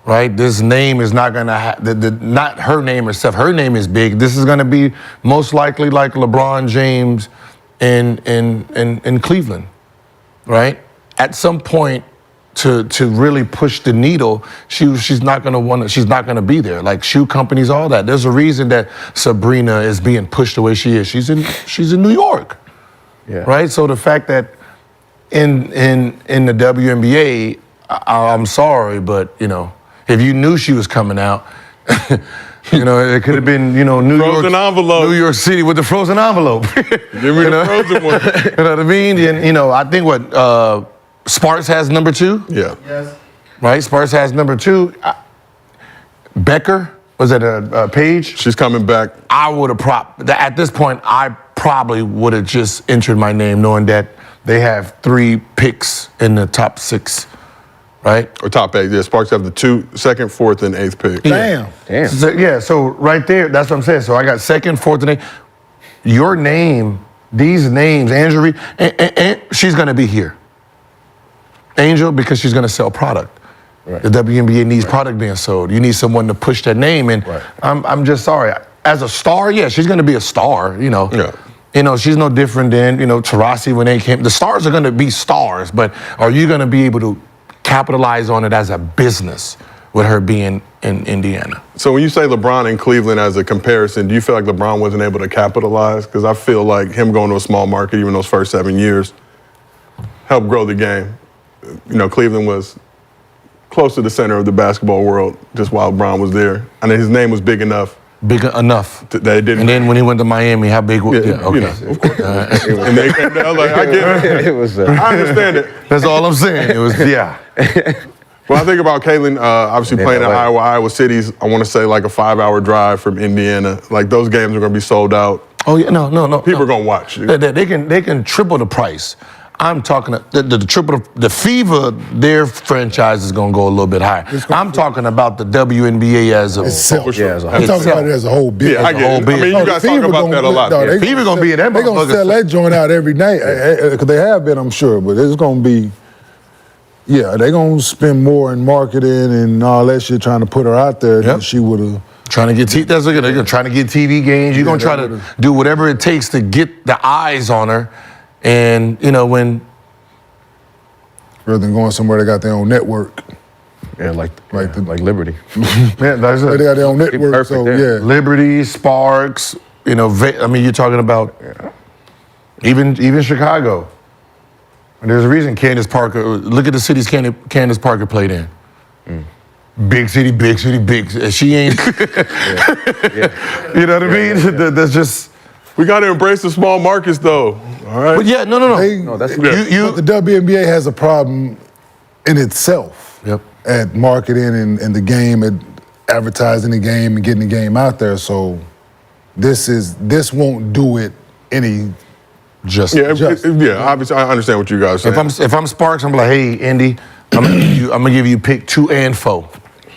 Right, this name is not gonna have not her name herself. Her name is big. This is gonna be most likely like LeBron James in Cleveland, right? At some point, to really push the needle, she's not gonna be there. Like shoe companies, all that. There's a reason that Sabrina is being pushed the way she is. She's in New York, right? So the fact that in the WNBA, I'm sorry, but if you knew she was coming out, it could have been, New York City with the frozen envelope. Give me the frozen one. You know what I mean? And, I think Sparks has #2? Yeah. Yes. Right? Sparks has #2. Becker, was it a Page? She's coming back. At this point, I probably would have just entered my name knowing that they have 3 picks in the top 6. Right? Or top 8. Yeah, Sparks have the 2nd, 4th, and 8th pick. Damn. So right there, that's what I'm saying. So I got 2nd, 4th, and 8th. Your name, these names, Angel Reed, and she's going to be here. Angel, because she's going to sell product. Right. The WNBA needs product being sold. You need someone to push that name, and I'm just sorry. As a star, yeah, she's going to be a star, Yeah. She's no different than, Taurasi when they came. The stars are going to be stars, but are you going to be able to capitalize on it as a business with her being in Indiana? So when you say LeBron in Cleveland as a comparison, do you feel like LeBron wasn't able to capitalize? Because I feel like him going to a small market, even those first 7 years, helped grow the game. Cleveland was close to the center of the basketball world just while LeBron was there. I mean, his name was big enough. Big enough. That it didn't. And then when he went to Miami, how big was it? Okay. Of course. And they came to LA. I get it. It was. I understand it. That's all I'm saying. It was, yeah. When I think about Caitlin, obviously playing in Iowa City's, I want to say like a 5-hour drive from Indiana. Like those games are going to be sold out. Oh yeah, no. People are going to watch. They can triple the price. I'm talking the triple. The Fever, their franchise is going to go a little bit higher. I'm talking about the WNBA as a Itself. Sure. I'm talking about it as a whole business. Yeah, I get it. I mean, you guys talk about that a lot. Fever going to be in that. They're going to sell that joint out every night. Because they have been, I'm sure. But it's going to be, they're going to spend more in marketing and all that shit trying to put her out there than she would have. Trying to get they're trying to get TV games. You're going to try to do whatever it takes to get the eyes on her. And, when... Rather than going somewhere they got their own network. Yeah, like Liberty. Yeah, that's it. They got their own network, perfect, so yeah. Liberty, Sparks, you're talking about even Chicago. And there's a reason Candace Parker, look at the cities Candace Parker played in. Big city, big. She ain't... You know what I mean? That's just... We got to embrace the small markets, though. All right. But yeah, no. But the WNBA has a problem in itself at marketing and the game, at advertising the game and getting the game out there. So this won't do it any justice. Obviously, I understand what you guys are saying. If I'm Sparks, I'm like, hey, Indy, I'm gonna give you pick 2 and 4.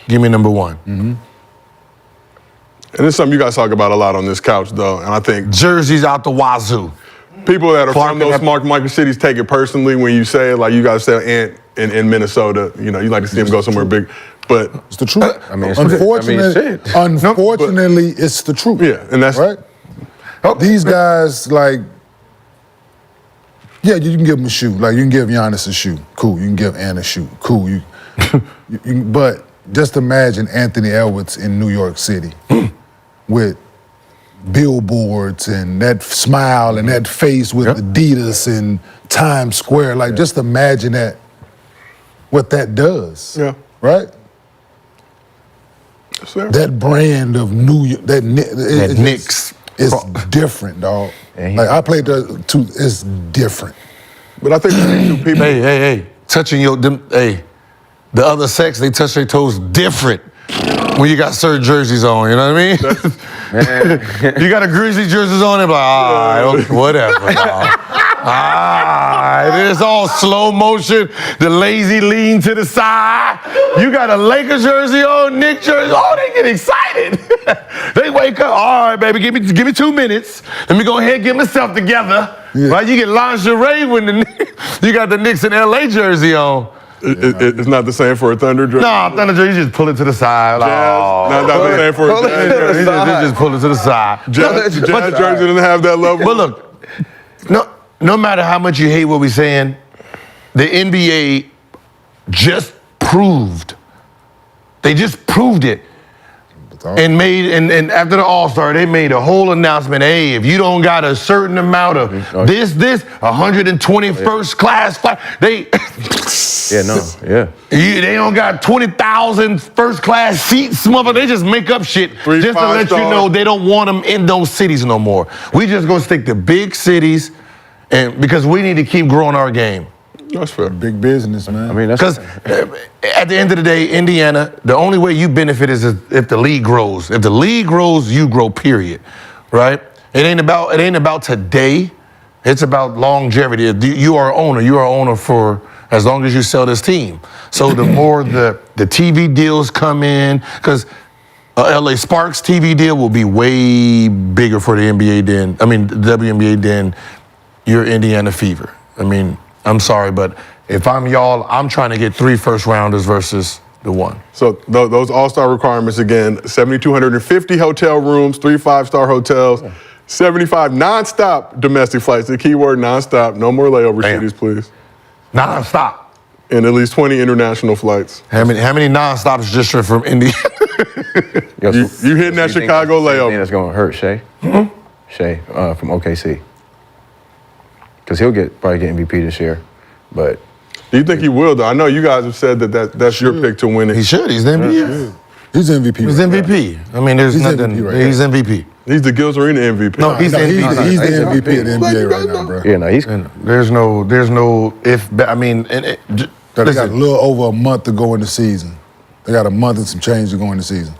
Give me #1. Mm-hmm. And it's something you guys talk about a lot on this couch, though. And I think jerseys out the wazoo. People that are Clark from those smart market cities take it personally when you say it, like you guys say Ant in Minnesota. You know, you like to see him go somewhere big, but It's the truth. I mean, Unfortunately, it's the truth. yeah, and that's Right? These guys, like, yeah, you can give them a shoe. Like, you can give Giannis a shoe. Cool. You can give Ant a shoe. Cool. But just imagine Anthony Edwards in New York City with billboards and that smile and that face with Adidas and Times Square. Like, just imagine that, what that does. Yeah. Right? Sure. That brand of New York, that Knicks. It's different, dog. Like, I played the two, it's different. But I think the two people. Hey, touching the other sex, they touch their toes different when you got certain jerseys on, you know what I mean? You got a Grizzly jerseys on, they're like, all right, okay, whatever, dog. It's all slow motion, the lazy lean to the side. You got a Lakers jersey on, Knicks jersey. Oh, they get excited. They wake up, all right, baby, give me 2 minutes. Let me go ahead and get myself together. Yeah. Right? You get lingerie when you got the Knicks and LA jersey on. It's not the same for a Thunder jersey. No, Thunder jersey, you just pull it to the side. Not the same for a Jazz jersey. You just pull it to the side. Jazz jersey doesn't have that level. But look, no matter how much you hate what we're saying, the NBA just proved. They just proved it. And after the All-Star, they made a whole announcement. Hey, if you don't got a certain amount of this, 121st class flight, they they don't got 20,000 first class seats, mother. They just make up shit just to let you know they don't want them in those cities no more. We just gonna stick to big cities, and because we need to keep growing our game. That's fair. Big business, man. I mean, because at the end of the day, Indiana, the only way you benefit is if the league grows. If the league grows, you grow. Period. Right? It ain't about today. It's about longevity. You are an owner. You are an owner for as long as you sell this team. So the more the TV deals come in, because LA Sparks TV deal will be way bigger for the NBA the WNBA than your Indiana Fever. I mean, I'm sorry, but if I'm y'all, I'm trying to get 3 first-rounders versus the 1. So those all-star requirements, again, 7,250 hotel rooms, 3 5-star hotels, 75 nonstop domestic flights. The key word, nonstop. No more layover cities, please. Nonstop. And at least 20 international flights. How many nonstops just from India? you hitting that Chicago layover. That's going to hurt Shea. Shea from OKC. Because he'll probably get MVP this year, but do you think he will? Though I know you guys have said that's your pick to win it. He should. He's the MVP. He's MVP. He's MVP. I mean, there's nothing. He's MVP. He's the Gills Arena MVP. No, he's the MVP. He's the MVP of the NBA right now, bro. Yeah, no, he's. There's no if. I mean, they got a little over a month to go in the season. They got a month and some change to go in the season.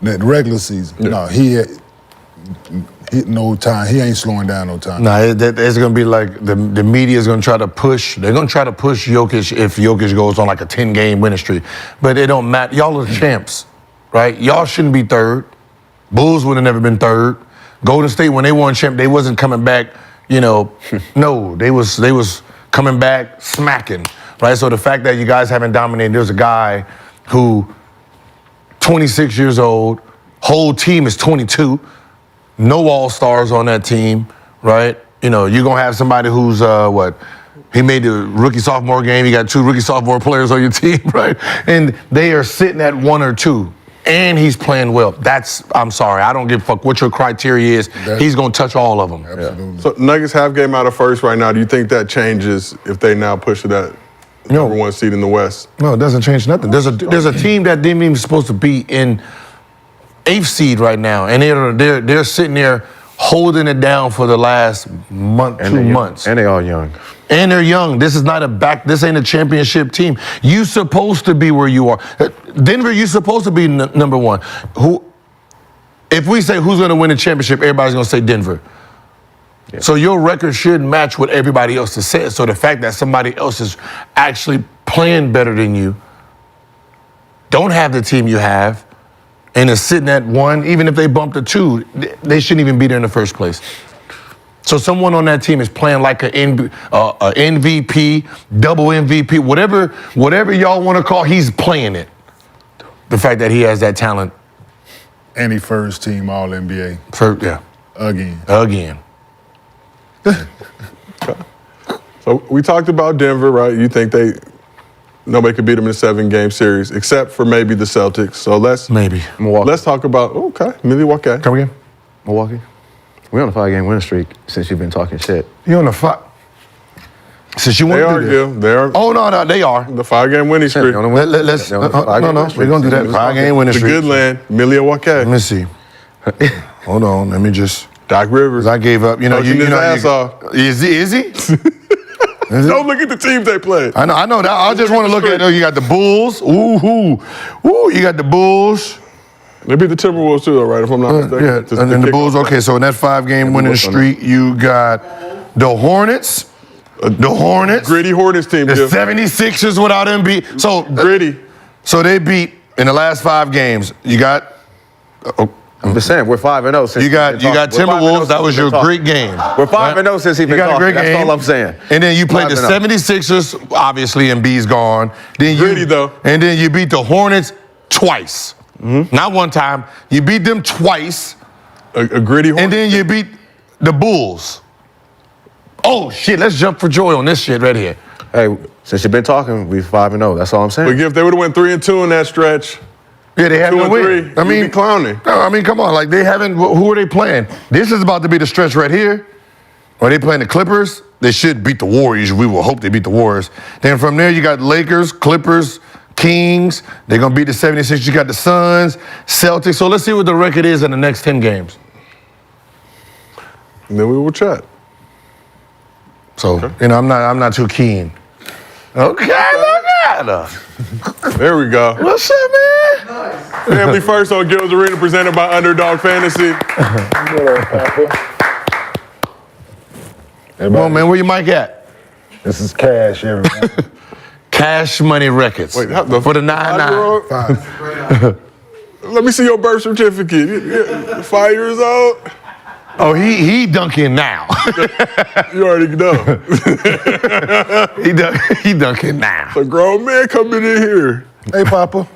The regular season. Yeah. No, he no time. He ain't slowing down no time. No, it's gonna be like the media is gonna try to push. They're gonna try to push Jokic if Jokic goes on like a 10-game winning streak. But it don't matter. Y'all are the champs, right? Y'all shouldn't be third. Bulls would have never been third. Golden State, when they won champ, they wasn't coming back. No, they was coming back smacking, right? So the fact that you guys haven't dominated, there's a guy who, 26 years old, whole team is 22. No all-stars on that team, right? You're going to have somebody who's, he made the rookie-sophomore game. You got 2 rookie-sophomore players on your team, right? And they are sitting at 1 or 2. And he's playing well. I'm sorry, I don't give a fuck what your criteria is. He's going to touch all of them. Absolutely. Yeah. So Nuggets half game out of first right now. Do you think that changes if they now push to that number 1 seed in the West? No, it doesn't change nothing. There's a team that didn't even supposed to be in 8th seed right now, and they're sitting there holding it down for the last month, 2 months. And they all young. And they're young. This ain't a championship team. You supposed to be where you are. Denver, you supposed to be number 1. If we say who's gonna win the championship, everybody's gonna say Denver. Yeah. So your record should match what everybody else has said. So the fact that somebody else is actually playing better than you, don't have the team you have, and is sitting at 1, even if they bump to 2, they shouldn't even be there in the first place. So someone on that team is playing like a MVP, double MVP, whatever y'all want to call, he's playing it. The fact that he has that talent. And he first team All NBA. Yeah. Again. So we talked about Denver, right? You think nobody could beat them in a 7-game series, except for maybe the Celtics. So Milwaukee. Let's talk about Milwaukee. Come again? Milwaukee. We're on a 5-game winning streak since you've been talking shit. You on the 5? Since you want to do this. They are. Oh, no, they are. The 5-game winning streak. Let's, we're going to do that. 5-game winning streak. streak. The good land, Milwaukee. Let me see. Hold on, let me just. Doc Rivers. I gave up. Coaching his ass off. Is he? Don't look at the teams they play. I know that. I just want to look at you got the Bulls. Ooh, you got the Bulls. They beat the Timberwolves too, though, right? If I'm not mistaken. Yeah, and then the Bulls. Okay, so in that 5-game winning streak, you got the Hornets. Gritty Hornets team. The 76ers without Embiid. So gritty. So they beat in the last 5 games. You got. I'm just saying, we're 5-0 since you got Timberwolves. That was your great game. We're 5-0 since he's been talking. That's all I'm saying. And then you played the 76ers. Obviously, Embiid's gone. Gritty though. And then you beat the Hornets twice. Mm-hmm. Not one time. You beat them twice. A gritty Hornets. And then you beat the Bulls. Oh shit! Let's jump for joy on this shit right here. Hey, since you've been talking, we're 5-0. That's all I'm saying. But if they would have went 3-2 in that stretch. Yeah, they haven't win. I mean, clowning. No, I mean, come on. Like, they haven't. Who are they playing? This is about to be the stretch right here. Are they playing the Clippers? They should beat the Warriors. We will hope they beat the Warriors. Then from there, you got Lakers, Clippers, Kings. They're going to beat the 76ers. You got the Suns, Celtics. So let's see what the record is in the next 10 games. And then we will chat. So, I'm not too keen. Okay, look at her. There we go. What's up, man? Nice. Family First on Gills Arena, presented by Underdog Fantasy. Come on, man. Where your mic at? This is Cash, everybody. Cash Money Records. Wait, for the 9-9. Let me see your birth certificate. 5 years old. Oh, he dunking now. You already know. he dunking now. A grown man coming in here. Hey, Papa.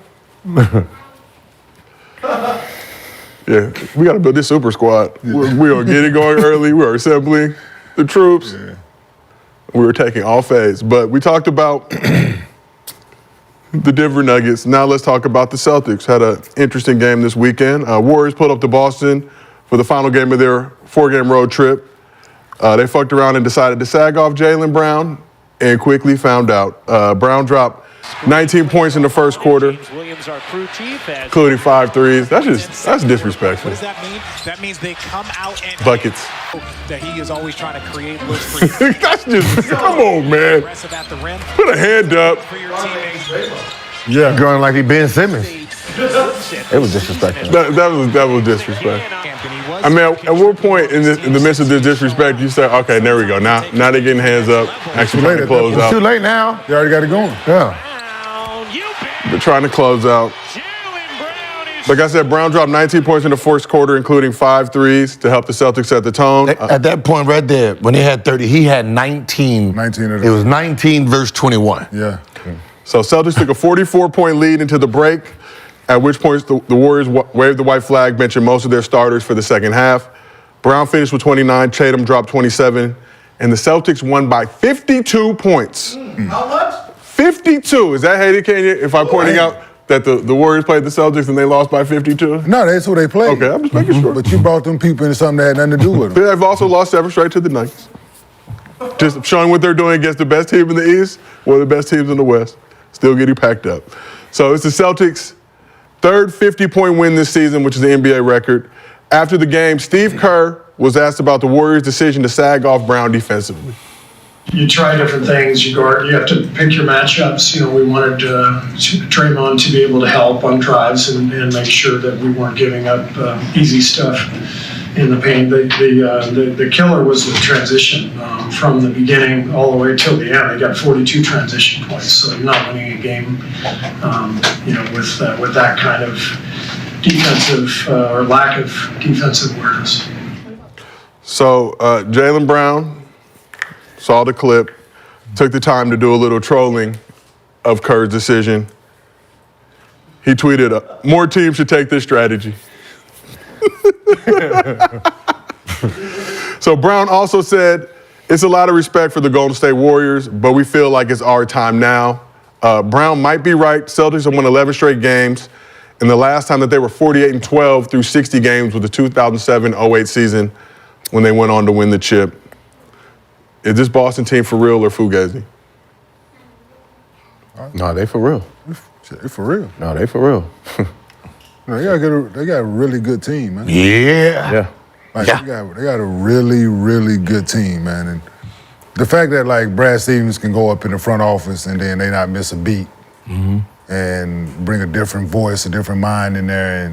Yeah, we got to build this super squad. Yeah. We are getting going early. We are assembling the troops. Yeah. We were taking all phase. But we talked about the Denver Nuggets. Now let's talk about the Celtics. Had an interesting game this weekend. Warriors pulled up to Boston for the final game of their 4-game road trip. They fucked around and decided to sag off Jaylen Brown and quickly found out. Brown dropped 19 points in the first quarter, including 5 threes. That's disrespectful. What does that mean? That means they come out and buckets. That he is always trying to create looks for you. That's just, come on, man. Put a hand up. Yeah, going like he Ben Simmons. It was disrespectful. That was disrespectful. I mean, at what point in the midst of this disrespect, you say, okay, there we go. Now they're getting hands up, actually trying to close out. It's too late now. You already got it going. Yeah. They're trying to close out. Like I said, Brown dropped 19 points in the first quarter, including 5 threes to help the Celtics set the tone. At that point right there, when he had 30, he had 19. 19 of them. It was 19 versus 21. Yeah. So Celtics took a 44-point lead into the break, at which point the Warriors waved the white flag, benching most of their starters for the second half. Brown finished with 29, Chatham dropped 27, and the Celtics won by 52 points. How much? 52. Is that hated, Kenya, if I'm pointing out that the Warriors played the Celtics and they lost by 52? No, that's who they played. Okay, I'm just making sure. But you brought them people into something that had nothing to do with them. They've also lost 7 straight to the Nuggets. Just showing what they're doing against the best team in the East, one of the best teams in the West. Still getting packed up. So it's the Celtics' third 50-point win this season, which is the NBA record. After the game, Steve Kerr was asked about the Warriors' decision to sag off Brown defensively. You try different things. You have to pick your matchups. You know, we wanted Draymond to be able to help on drives and make sure that we weren't giving up easy stuff in the paint. The killer was the transition from the beginning all the way till the end. They got 42 transition points, so you're not winning a game, with that kind of defensive or lack of defensive awareness. So Jaylen Brown saw the clip, took the time to do a little trolling of Kerr's decision. He tweeted, more teams should take this strategy. So Brown also said, it's a lot of respect for the Golden State Warriors, but we feel like it's our time now. Brown might be right. Celtics have won 11 straight games. And the last time that they were 48-12 through 60 games was the 2007-08 season when they went on to win the chip. Is this Boston team for real or fugazi? No, they for real. They for real. No, they for real. They got a really good team, man. Yeah. Like, they got a really, really good team, man. And the fact that, like, Brad Stevens can go up in the front office and then they not miss a beat and bring a different voice, a different mind in there.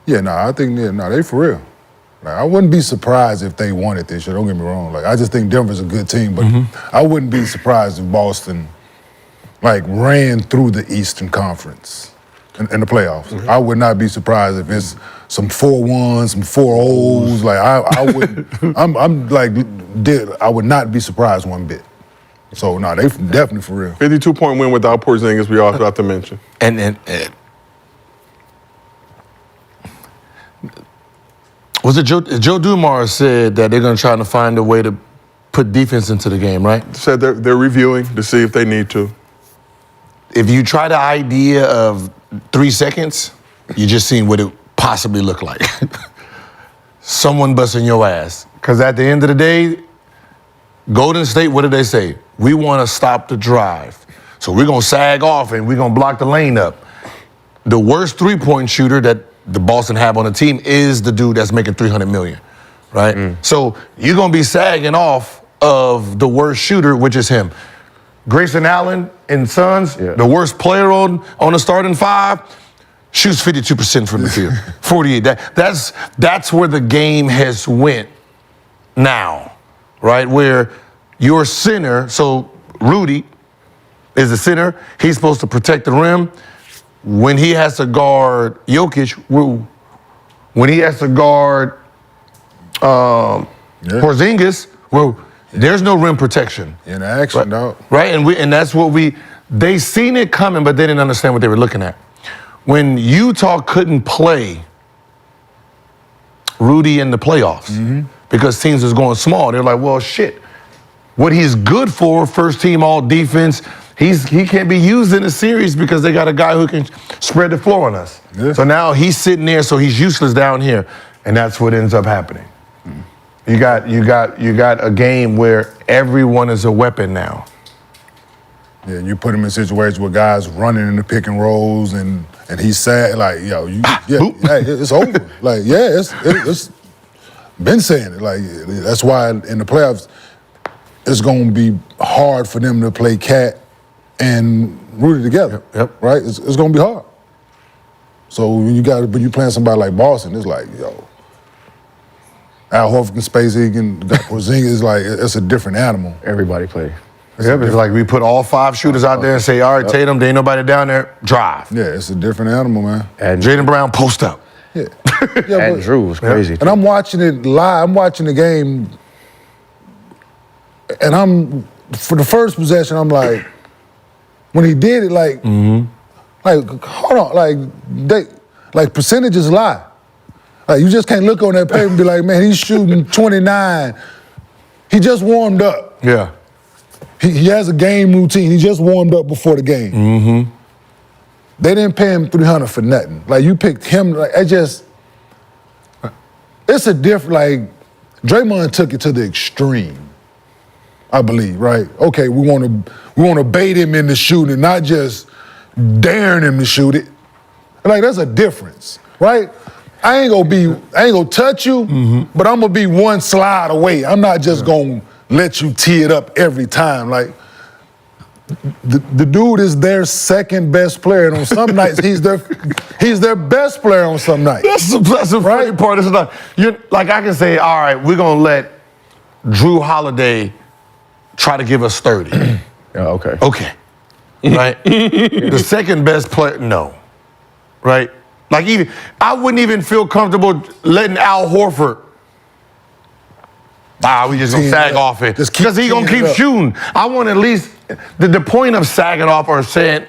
And, I think, they for real. Like, I wouldn't be surprised if they won it this year. Don't get me wrong. Like, I just think Denver's a good team, but I wouldn't be surprised if Boston, like, ran through the Eastern Conference in the playoffs. I would not be surprised if it's some 4-1s, some 4-0s. Like, I wouldn't. I would not be surprised one bit. So, no, they definitely for real. 52-point win without Porzingis, we also have to mention. And was it Joe Dumars said that they're going to try to find a way to put defense into the game, right? Said they're reviewing to see if they need to. If you try the idea of 3 seconds, you're just seeing what it possibly look like. Someone busting your ass. Because at the end of the day, Golden State, what did they say? We want to stop the drive. So we're going to sag off and we're going to block the lane up. The worst three-point shooter that the Boston have on the team is the dude that's making $300 million, right? So you're going to be sagging off of the worst shooter, which is him. Grayson Allen in Suns, the worst player on the starting five, shoots 52% from the field, 48. That's where the game has went now, right? Where your center, so Rudy is the center. He's supposed to protect the rim. When he has to guard Jokic, when he has to guard Porzingis, there's no rim protection. In action, dog. Right, and that's what they seen it coming, but they didn't understand what they were looking at. When Utah couldn't play Rudy in the playoffs because teams was going small, they're like, well, shit. What he's good for, first team all defense, he can't be used in a series because they got a guy who can spread the floor on us. So now he's sitting there, so he's useless down here, and that's what ends up happening. You got a game where everyone is a weapon now. Yeah, you put him in situations where guys running in the pick and rolls, and he's sad, like, it's over. Like, it's been saying it. Like, that's why in the playoffs, it's going to be hard for them to play Cat and Rudy together. Right? It's going to be hard. So when you playing somebody like Boston, it's like, Al Horford can space, he can got Porzingis, like, it's a different animal. Everybody play. It's like we put all 5 shooters out there and say, all right, Tatum, there ain't nobody down there, drive. Yeah, it's a different animal, man. And Jaylen Brown, post up. And Drew was crazy. And I'm watching it live. I'm watching the game, and for the first possession, I'm like, when he did it, like, hold on, like percentages lie. Like, you just can't look on that paper and be like, man, he's shooting 29. He just warmed up. Yeah. He has a game routine. He just warmed up before the game. They didn't pay him $300 for nothing. Like, you picked him. Like, it's a different. Like, Draymond took it to the extreme, I believe. Right? Okay, we want to bait him into shooting, not just daring him to shoot it. Like, there's a difference, right? I ain't gonna touch you, but I'm gonna be one slide away. I'm not just gonna let you tee it up every time. Like, the dude is their second best player, and on some nights he's their best player on some nights. That's the funny part. It's like I can say, all right, we're gonna let Drew Holiday try to give us 30. Okay. Right? The second best player, no. Right? Like, I wouldn't even feel comfortable letting Al Horford we just gonna sag off it. Just keep Because he gonna teeing keep it up. shooting. I want at least, the point of sagging off or saying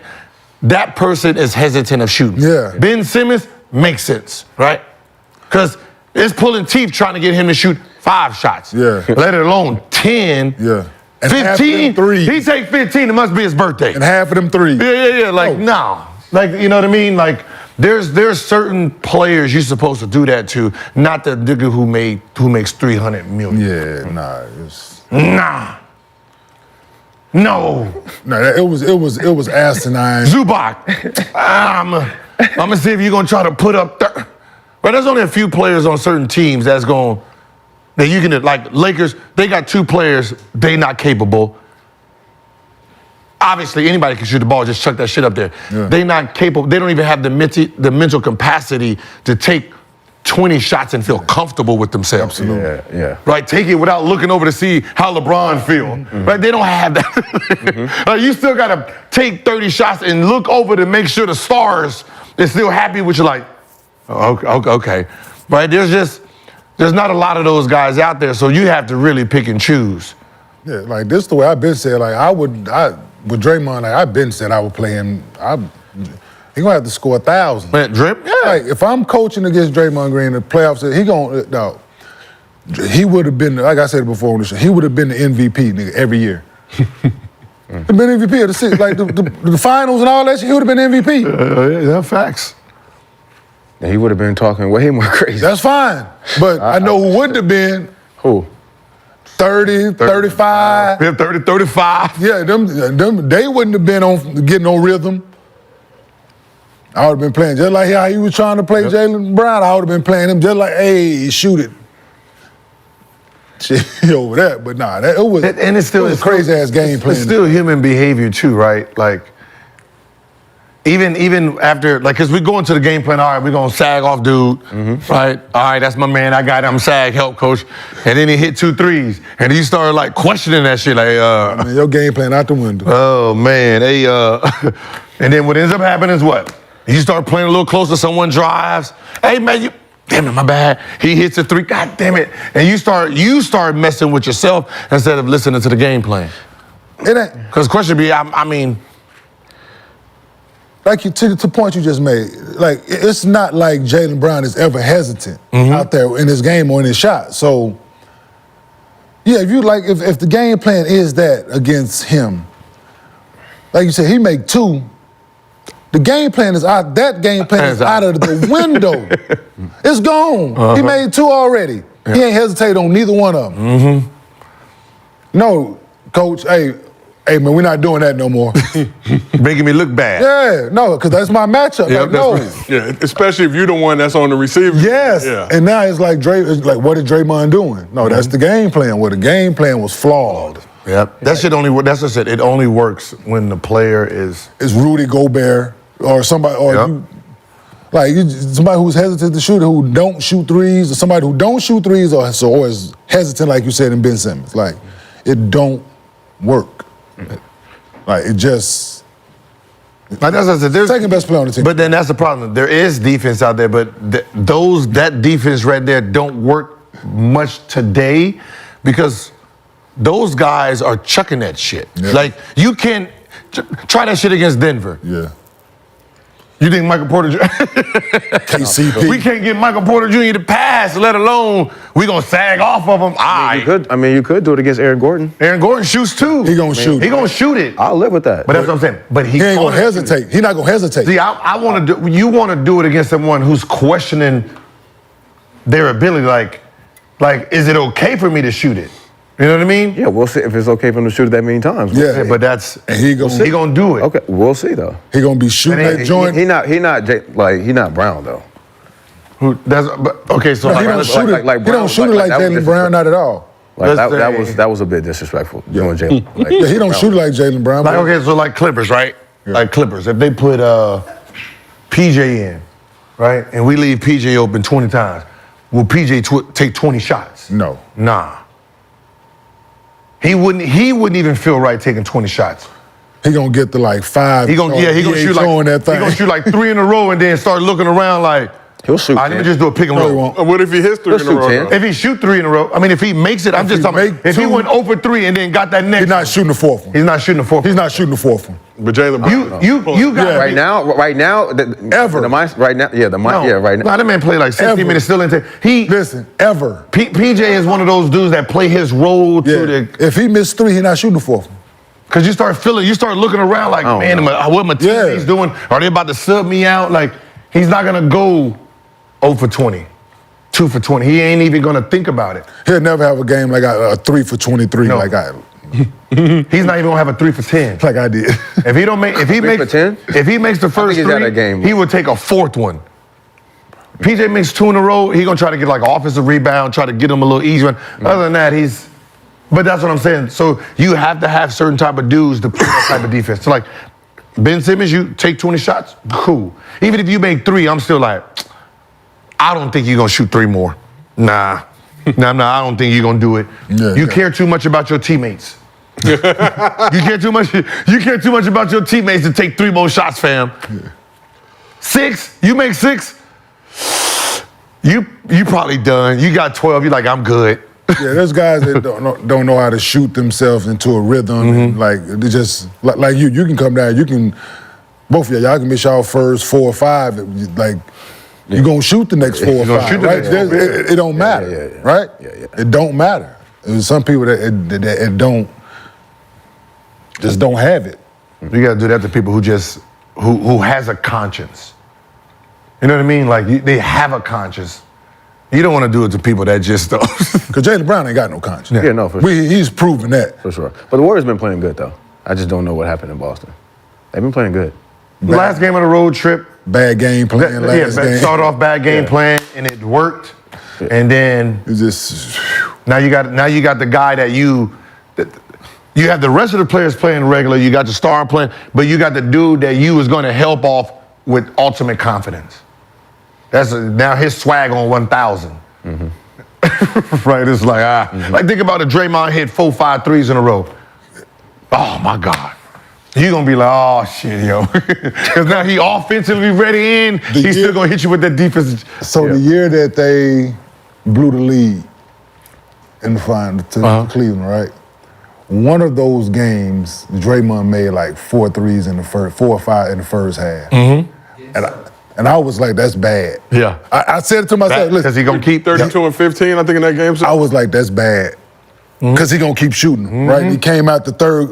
that person is hesitant of shooting. Yeah. Ben Simmons makes sense, right? Because it's pulling teeth trying to get him to shoot 5 shots. Yeah. Let it alone 10. Yeah. And half of 15. them threes. He take 15, it must be his birthday. And half of them threes. Yeah. Like, no. Like, you know what I mean? Like, there's certain players you're supposed to do that to, not the nigga who makes $300 million. Yeah, nah. Nah. No. No, it was asinine. Zubac. I'm gonna see if you're gonna try to put up. But there's only a few players on certain teams that you can, like Lakers. They got 2 players. They not capable. Obviously, anybody can shoot the ball. Just chuck that shit up there. Yeah. They not capable. They don't even have the mental capacity to take 20 shots and feel comfortable with themselves. Absolutely. Yeah. Right, take it without looking over to see how LeBron feel. Right, they don't have that. Like, you still gotta take 30 shots and look over to make sure the stars is still happy with you. Like, okay. Right, there's not a lot of those guys out there, so you have to really pick and choose. Yeah, like this the way I've been said. Like with Draymond, like I've been said I would play him. He gonna have to score 1,000. Man, Drip, yeah. Like if I'm coaching against Draymond Green in the playoffs, he would have been, like I said before on the show, he would have been the MVP nigga every year. He'd been MVP of the season, like the finals and all that shit. He would have been MVP. Yeah, facts. And he would have been talking way more crazy. That's fine, but I know who wouldn't have been. Who? 30, 35. Yeah, 30, 35. Yeah, them they wouldn't have been getting on rhythm. I would have been playing just like how he was trying to play Jaylen Brown. I would have been playing him just like, hey, shoot it. Shit over that, but nah, it was a crazy ass game plan. It's still human behavior too, right? Like, even after, like, cause we go into the game plan, all right, we're gonna sag off dude, right? All right, that's my man, I got him, sag, help coach. And then he hit 2 threes. And he started like questioning that shit, like, Man, your game plan out the window. Oh man, and then what ends up happening is what? You start playing a little closer, someone drives. Hey man, damn it, my bad. He hits a 3, god damn it. And you start messing with yourself instead of listening to the game plan. It ain't. Because the question be, I mean, like to the point you just made, like it's not like Jaylen Brown is ever hesitant out there in his game or in his shot. So, yeah, if the game plan is that against him, like you said, he make 2. The game plan is out. That game plan is out of the window. It's gone. He made 2 already. Yeah. He ain't hesitate on neither one of them. No, coach. Hey, man, we're not doing that no more. Making me look bad. Yeah, no, because that's my matchup. Yeah, like, no. Yeah, especially if you're the one that's on the receiver. Yes. Yeah. And now it's like what is Draymond doing? No, that's the game plan. Well, the game plan was flawed. Yep. That shit only. That's what I said. It only works when the player is Rudy Gobert or somebody, or somebody who's hesitant to shoot, who don't shoot threes, or somebody who don't shoot threes, or is hesitant, like you said, in Ben Simmons. Like, it don't work. Like, it just. Like that's what I said, there's second best player on the team. But then that's the problem. There is defense out there, but that defense right there don't work much today because those guys are chucking that shit. Yeah. Like, you can't try that shit against Denver. Yeah. You think Michael Porter KCP. We can't get Michael Porter Jr. to pass, let alone we gonna sag off of him. You could do it against Aaron Gordon. Aaron Gordon shoots too. He gonna shoot. He gonna shoot it. I'll live with that. But that's what I'm saying. But he ain't gonna hesitate. He not gonna hesitate. See, I want to do. You want to do it against someone who's questioning their ability. Like, is it okay for me to shoot it? You know what I mean? Yeah, we'll see if it's okay for him to shoot it that many times. Yeah, but that's he gonna do it. Okay, we'll see though. He gonna be shooting that joint. He not Brown though. Okay, so he don't shoot it like Jaylen Brown, not at all. Like that was a bit disrespectful. Doing Jaylen. Yeah, he don't shoot it like Jaylen Brown. Like, okay, so like Clippers, right? Yeah. Like Clippers, if they put PJ in, right, and we leave PJ open 20 times, will PJ take 20 shots? No. Nah. He wouldn't even feel right taking 20 shots. He gonna get to like 5. He gonna shoot like that thing. He gonna shoot like 3 in a row and then start looking around like, He'll shoot. Let me just do a pick and No, he roll. won't. What if he hits 3 in a row? shoot 10. If he shoot 3 in a row, I mean, if he makes it, I'm just talking. If he went 0 for 3 and then got that next, He's not shooting the fourth one. he's not shooting the fourth. He's not shooting the fourth one. But Jalen Brown. You got Right now, Ever. right now, right now. No, that man played like 60 Ever. minutes still into. Listen, ever. PJ is one of those dudes that play his role to the. If he missed 3, he's not shooting the fourth one. Because you start looking around like, Oh, man, what my teammates doing? Are they about to sub me out? Like, he's not gonna go 0 for 20, 2 for 20. He ain't even gonna think about it. He'll never have a game like a 3 for 23 No. like I. He's not even gonna have a 3 for 10. Like I did. If he don't make, if he 3 makes, for 10? if he makes the first he's had 3, a game. he would take a 4th one. PJ makes 2 in a row. He gonna try to get like offensive rebound, try to get him a little easy one. Other than that, But that's what I'm saying. So you have to have certain type of dudes to play that type of defense. So like Ben Simmons, you take 20 shots, cool. Even if you make 3, I'm still like, I don't think you're gonna shoot 3 more. Nah, I don't think you're gonna do it. You care too much about your teammates. You care too much about your teammates to take 3 more shots, fam. 6, you make 6, you probably done. You got 12, you're like, I'm good. Yeah, there's guys that don't know how to shoot themselves into a rhythm. And like they just like you can come down. You can both of y'all can miss y'all first 4 or 5. Like you gonna shoot the next 4 or 5, right? It don't matter, right? It don't matter. There's some people that it don't have it. You gotta do that to people who has a conscience. You know what I mean? Like they have a conscience. You don't want to do it to people that just don't. Because Jalen Brown ain't got no conscience. Yeah, no, for sure. He's proven that. For sure. But the Warriors been playing good, though. I just don't know what happened in Boston. They've been playing good. Last game of the road trip. Bad game plan. Start off bad game plan, and it worked. And then it's just now you got the guy that you have the rest of the players playing regular. You got the star playing, but you got the dude that you was going to help off with ultimate confidence. That's now his swag on 1,000. Right? It's like, like think about it. Draymond hit 4, 5 threes in a row. Oh my God. You're gonna be like, oh shit, yo. Because now he offensively ready in, he's still gonna hit you with that defense. So the year that they blew the lead in the final to Cleveland, right? One of those games, Draymond made like 4 threes in the first, 4 or 5 in the first half. And I was like, that's bad. Yeah. I said it to myself, listen. Because he gonna keep 32 and 15, I think, in that game. I was like, that's bad. Because he gonna keep shooting, right? He came out the third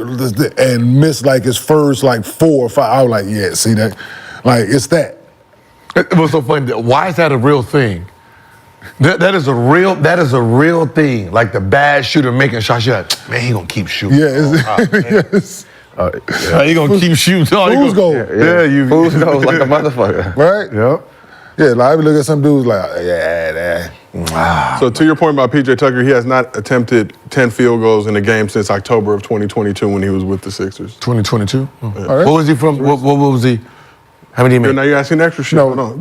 and missed like his first like 4 or 5. I was like, yeah, see that? Like, it's that. It was so funny. Why is that a real thing? That is a real thing. Like the bad shooter making shots. You're like, man, he gonna keep shooting. Yeah, yes. He gonna keep shooting. Fool's goal. Fool's goal like a motherfucker. Right? Yep. Yeah, like I look at some dudes like, So to your point about PJ Tucker, he has not attempted 10 field goals in a game since October of 2022 when he was with the Sixers. 2022? Oh. Right. What was he from? What was he? How many he made? Now you're asking extra shit. No.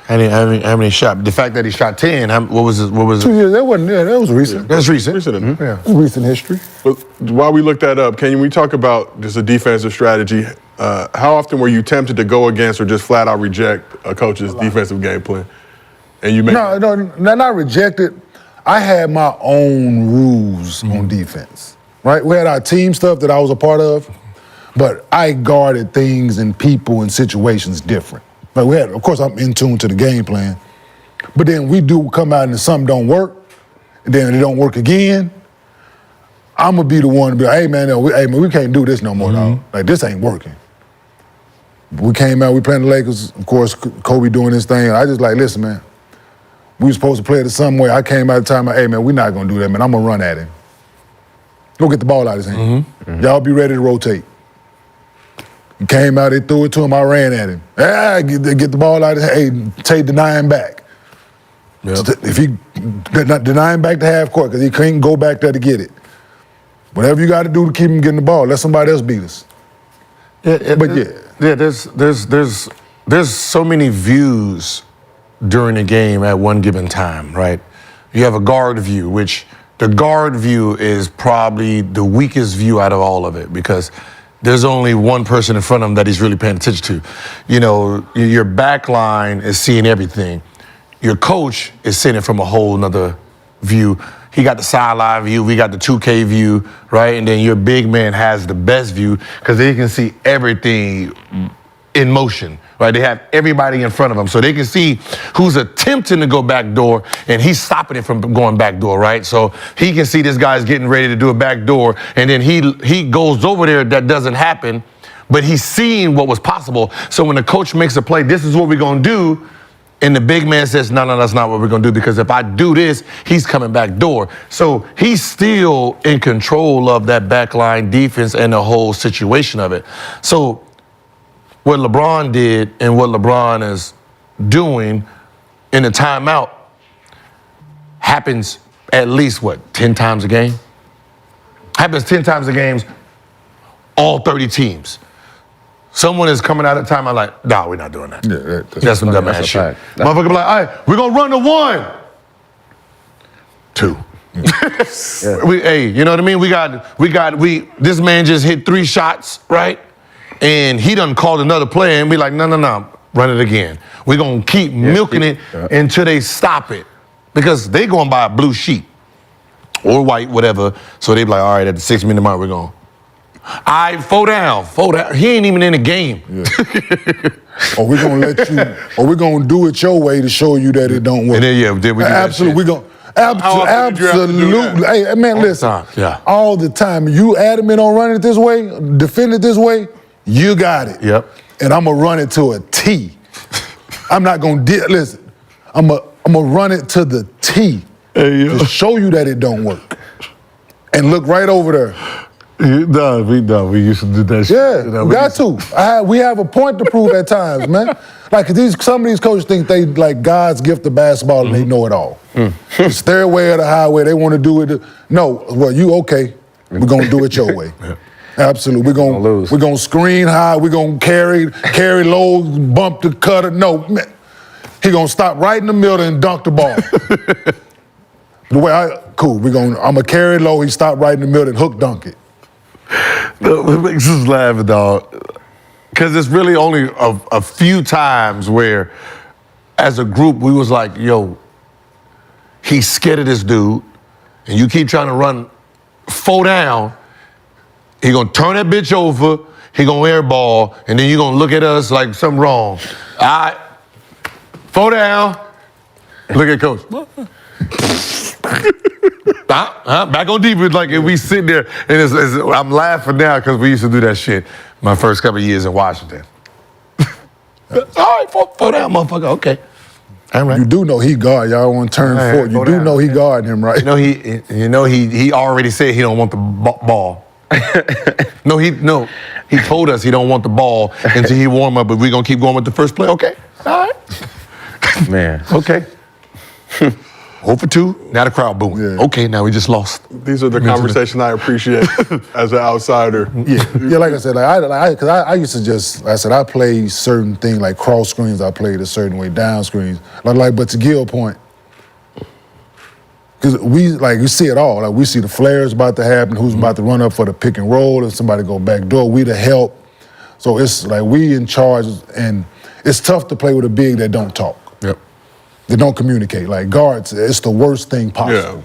How many shot? The fact that he shot 10, what was it? 2 years, that was recent. That's recent. Yeah. Recent history. But while we look that up, can we talk about just a defensive strategy? How often were you tempted to go against or just flat out reject a coach's defensive game plan? And you No, not rejected. I had my own rules on defense, right? We had our team stuff that I was a part of, but I guarded things and people and situations different. Like we had, of course, I'm in tune to the game plan, but then we do come out and something don't work, and then it don't work again. I'm gonna be the one to be like, hey man, we can't do this no more, dog. Like this ain't working. We came out, we playing the Lakers, of course, Kobe doing his thing. I just like, listen, man, we were supposed to play it some way. I came out of time, like, hey man, we're not gonna do that, man. I'm gonna run at him. Go get the ball out of his hand. Y'all be ready to rotate. He came out, they threw it to him, I ran at him. Get the ball out of his hand. Hey, Tate deny him back. Yep. If he deny him back to half court, because he couldn't go back there to get it. Whatever you got to do to keep him getting the ball, let somebody else beat us. There's so many views during a game at one given time, right? You have a guard view, which the guard view is probably the weakest view out of all of it because there's only one person in front of him that he's really paying attention to. You know, your back line is seeing everything. Your coach is seeing it from a whole nother view. He got the sideline view, we got the 2K view, right? And then your big man has the best view because they can see everything in motion, right? They have everybody in front of them, so they can see who's attempting to go back door, and he's stopping it from going back door, right? So he can see this guy's getting ready to do a back door, and then he goes over there, that doesn't happen, but he's seeing what was possible. So when the coach makes a play, this is what we're gonna do, and the big man says, no, that's not what we're gonna do, because if I do this, he's coming back door. So he's still in control of that backline defense and the whole situation of it. So what LeBron did and what LeBron is doing in the timeout happens at least, 10 times a game? Happens 10 times a game, all 30 teams. Someone is coming out of timeout like, nah, we're not doing that. Yeah, that's some dumb ass shit. Motherfucker be like, all right, we're gonna run to 1. 2. Hey, you know what I mean? This man just hit 3 shots, right? And he done called another play and be like, no, run it again. We're gonna keep milking it until they stop it. Because they going by a blue sheet or white, whatever. So they be like, all right, at the 6-minute mark, we're going, all right, 4 down. He ain't even in the game. Yeah. Or we're gonna do it your way to show you that it don't work. And then, then we do absolutely, we're gonna absolutely. Hey, man, listen. Yeah. All the time. You adamant on running it this way, defend it this way, you got it. Yep. And I'm gonna run it to a T. I'm not gonna listen. I'm gonna run it to the T to show you that it don't work. And look right over there. We used to do that shit. Yeah, we got to. We have a point to prove at times, man. Like some of these coaches think they like God's gift of basketball and they know it all. It's their way or the highway. They want to do it. No, well, you okay? We're gonna do it your way. Absolutely. We're gonna screen high. We're gonna carry low, bump the cutter. No, man. He gonna stop right in the middle and dunk the ball. The way I'm gonna carry low. He stop right in the middle and hook dunk it. It makes us laugh, dog. Because it's really only a few times where, as a group, we was like, yo, he's scared of this dude, and you keep trying to run 4 down, he gonna turn that bitch over, he gonna airball, and then you gonna look at us like something wrong. All right, 4 down, look at coach. Back on defense, like if we sit there, and I'm laughing now because we used to do that shit my first couple of years in Washington. All right, 4 down, motherfucker, okay. Right. You do know he guard. Y'all want to turn forward. You do know he guarding him, right? He already said he don't want the ball. He told us he don't want the ball until he warm up, but we're gonna keep going with the first play. Okay, all right. Man. Okay. 0 for 2, now the crowd booing. Yeah. Okay, now we just lost. These are the conversations I appreciate as an outsider. Yeah, like I said, because I used to I played certain things like cross screens, I played a certain way, down screens. But to Gil's point, because you see it all. Like we see the flares about to happen, who's about to run up for the pick and roll, and somebody go back door, we the help. So it's like we in charge, and it's tough to play with a big that don't talk. Yep. They don't communicate. Like guards, it's the worst thing possible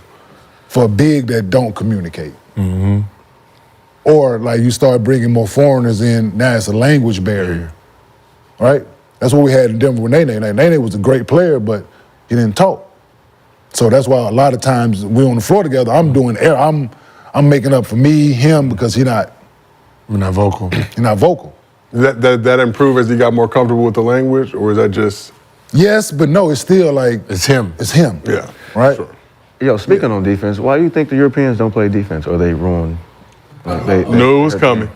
for a big that don't communicate. Mm-hmm. Or like you start bringing more foreigners in, now it's a language barrier, right? That's what we had in Denver with Nene. Nene was a great player, but he didn't talk. So that's why a lot of times we're on the floor together, I'm making up for me, him, because we're not vocal. He's not vocal. That improved as he got more comfortable with the language, or is that just... Yes, but no, it's still like... It's him. It's him. Yeah. Right? Sure. Yo, speaking on defense, why do you think the Europeans don't play defense, or they ruin? No, it was coming.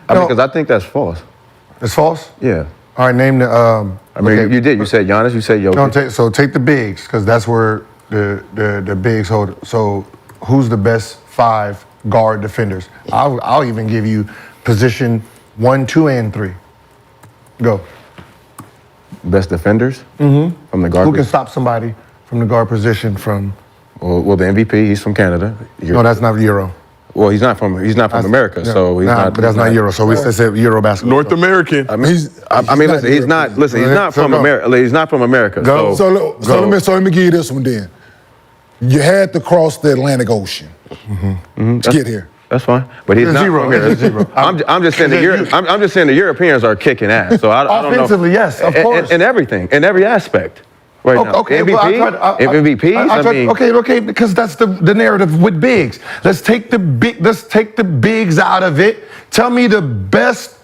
Because I think that's false. It's false? Yeah. All right, name the... you did. You said Giannis, you said Jokic. So take the bigs, because that's where the bigs hold it. So who's the best 5 guard defenders? I'll even give you position 1, 2, and 3. Go. Best defenders? Mm-hmm. From the guard Who can stop somebody from the guard position from... Well, the MVP, he's from Canada. No, that's not Euro. Well, he's not from America, so he's not. But that's not Euro. So we said Euro basketball. North American. I mean, he's not from America. He's not from America. So let me give you this one then. You had to cross the Atlantic Ocean to get here. That's fine, but he's not from here. I'm just saying the Europeans are kicking ass. So I don't know. Offensively, yes, of course. In everything, in every aspect. Right now. Okay, MVPs. Okay, because that's the narrative with bigs. Let's take the bigs out of it. Tell me the best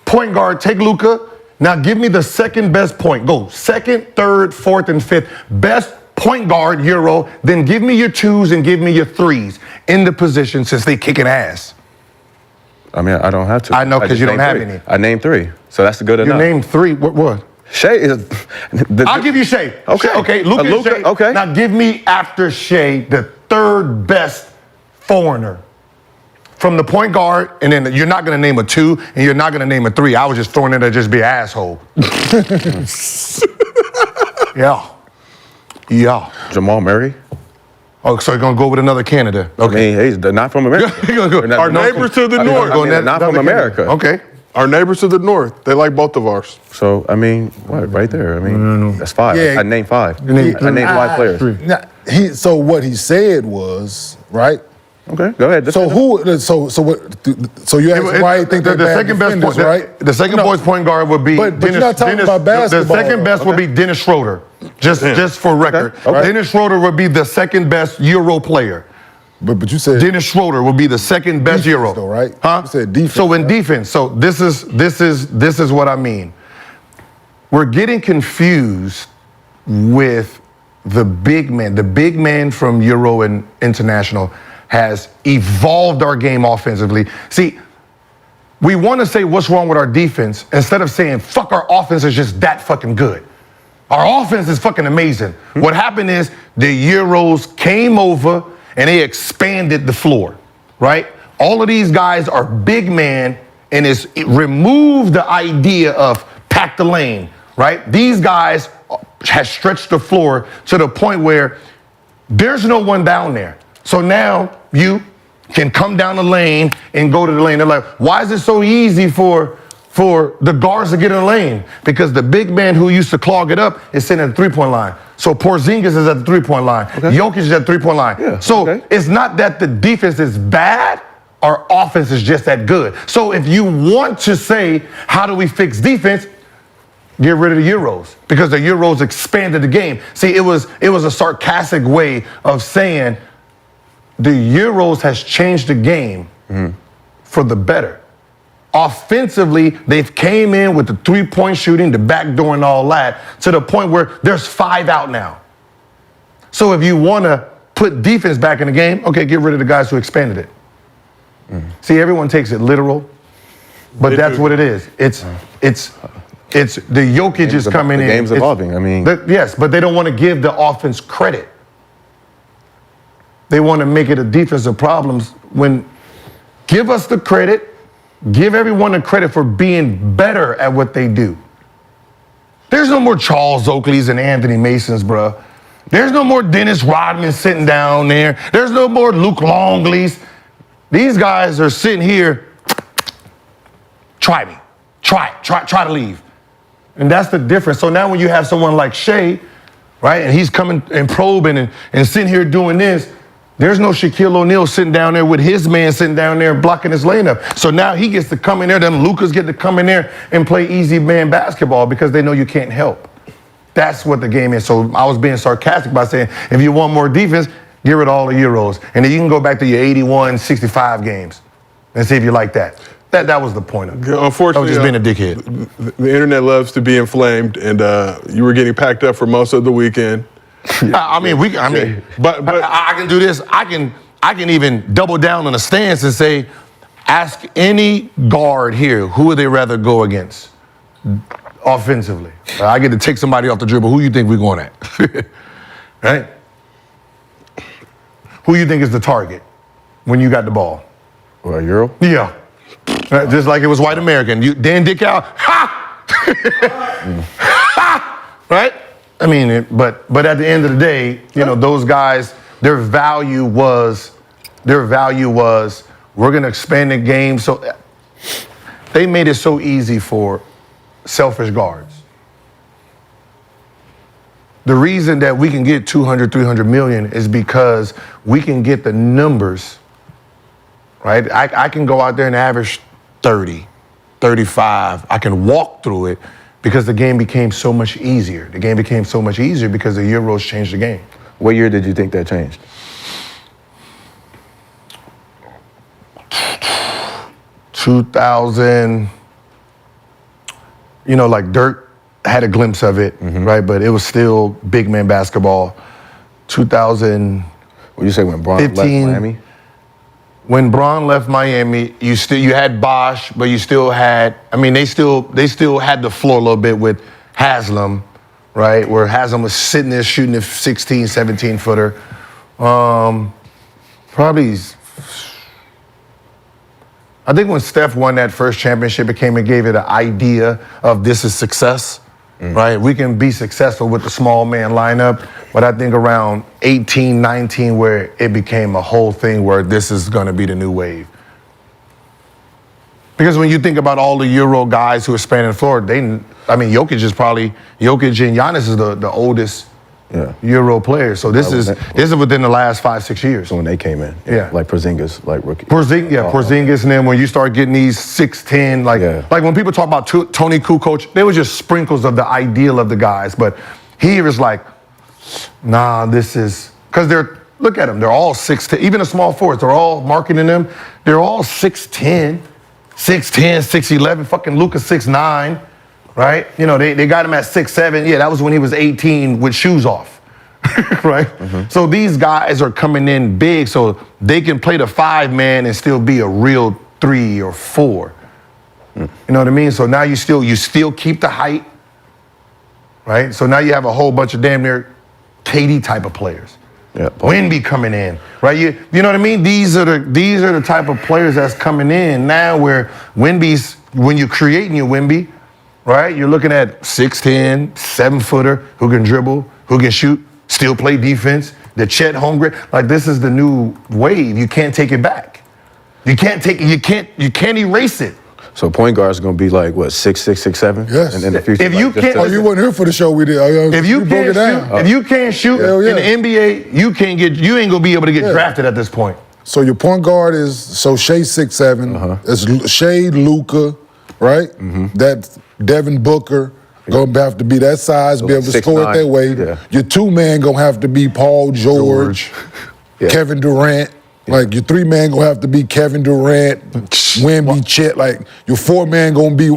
point guard. Take Luka. Now give me the second best point. Go second, third, fourth, and fifth best point guard Euro. Then give me your twos and give me your threes in the position since they kicking ass. I mean, I don't have to. I know because you don't have any. I named 3, so that's good enough. You named 3. What? Shea is. I'll give you Shea. Okay. Okay. Luka and Shea. Okay. Now give me after Shea the third best foreigner from the point guard, and then you're not gonna name a 2 and you're not gonna name a 3. I was just throwing it to just be an asshole. Yeah. Jamal Murray. Oh, so you're gonna go with another candidate? Okay. I mean, they're not from America. Our neighbors to the north. They're not from America. Okay. Our neighbors to the north. They like both of ours. So I mean, what? Right there. I mean, that's 5. Yeah. I named 5. I named 5 players. So what he said was, right? Okay, go ahead. So you asked why you think the second best point, right? The second best point guard would be But you're not talking about basketball. The second best would be Dennis Schroeder. Just for record. Okay. Dennis Schroeder would be the second best Euro player. But you said Dennis Schroeder would be the second best defense Euro. though, right? Huh? You said defense. So in defense, so this is what I mean. We're getting confused with the big man. The big man from Euro and International has evolved our game offensively. See, we want to say what's wrong with our defense instead of saying fuck our offense is just that fucking good. Our offense is fucking amazing. What happened is the Euros came over and they expanded the floor, right? All of these guys are big man and it removed the idea of pack the lane, right? These guys has stretched the floor to the point where there's no one down there. So now you can come down the lane and go to the lane. They're like, why is it so easy for the guards to get in the lane? Because the big man who used to clog it up is sitting at the 3-point line. So Porzingis is at the 3-point line. Okay. Jokic is at the 3-point line. Yeah, so it's not that the defense is bad, our offense is just that good. So if you want to say, how do we fix defense? Get rid of the Euros because the Euros expanded the game. See, it was a sarcastic way of saying the Euros has changed the game for the better. Offensively, they've came in with the 3-point shooting, the backdoor and all that, to the point where there's 5 out now. So if you want to put defense back in the game, okay, get rid of the guys who expanded it. See, everyone takes it literal, but that's what it is. It's the Jokic is coming in. The game's evolving. I mean, yes, but they don't want to give the offense credit. They want to make it a defensive problems when give us the credit, give everyone the credit for being better at what they do. There's no more Charles Oakleys and Anthony Masons, bro. There's no more Dennis Rodman sitting down there. There's no more Luke Longleys. These guys are sitting here, try me, try to leave. And that's the difference. So now when you have someone like Shea, right, and he's coming and probing and sitting here doing this, there's no Shaquille O'Neal sitting down there with his man sitting down there blocking his lane up. So now he gets to come in there, them Lucas get to come in there and play easy man basketball because they know you can't help. That's what the game is. So I was being sarcastic by saying, if you want more defense, get rid of all the Euros. And then you can go back to your 81-65 games and see if you like that. That was the point of it. Unfortunately, I was just being a dickhead. The internet loves to be inflamed, and you were getting packed up for most of the weekend. But I can do this. I can even double down on a stance and say, ask any guard here, who would they rather go against offensively? I get to take somebody off the dribble. Who you think we're going at? Right? Who you think is the target when you got the ball? Well, Euro? Yeah. Just like it was white American. Dan Dick out. Ha! Ha! Right? I mean, but at the end of the day, you know, those guys, their value was we're going to expand the game. So they made it so easy for selfish guards. The reason that we can get 200, 300 million is because we can get the numbers, right? I can go out there and average 30, 35. I can walk through it because the game became so much easier. The game became so much easier because the Euros changed the game. What year did you think that changed? 2000, you know, like Dirk had a glimpse of it, right? But it was still big man basketball. 2000. What you say when Bron left Miami? When Bron left Miami, you had Bosh, but you still had. I mean, they still had the floor a little bit with Haslam, right? Where Haslam was sitting there shooting a 16, 17 footer. Probably. I think when Steph won that first championship, it gave it an idea of this is success, right? We can be successful with the small man lineup, but I think around 18, 19, where it became a whole thing where this is going to be the new wave. Because when you think about all the Euro guys who are spanning the floor, Jokic and Giannis is the oldest Euro players. So this is within the last 5-6 years. So when they came in, like Porzingis, like rookie. Porzingis, and then when you start getting these 6'10", like when people talk about Tony Kukoc, they were just sprinkles of the ideal of the guys. But here is like, nah, this is because look at them, they're all 6'10", even the small forwards, they're all marketing them. They're all 6'10", 6'11", fucking Luka 6'9". Right? You know, they got him at 6'7". Yeah, that was when he was 18 with shoes off. Right? So these guys are coming in big so they can play the 5-man and still be a real 3 or 4. You know what I mean? So now you still keep the height. Right? So now you have a whole bunch of damn near KD type of players. Yeah. Wemby coming in. Right? You know what I mean? These are the type of players that's coming in now where Wemby's, when you're creating your Wemby, right? You're looking at 6'10", 7-footer who can dribble, who can shoot, still play defense. The Chet hungry. Like this is the new wave. You can't take it back. You can't erase it. So point guard's gonna be like what, 6'6", 6'7"? Yes. And in the future, If you can't, Oh, you wasn't here for the show we did. if you can't shoot in the NBA, you ain't gonna be able to get drafted at this point. So your point guard is Shea 6'7". It's Shea, Luka, right? That's Devin Booker gonna have to be that size, be able to score it that way. Yeah. Your 2-man gonna have to be Paul George. Kevin Durant. Like your 3-man gonna have to be Kevin Durant, Wemby, Chet. Like your 4-man gonna be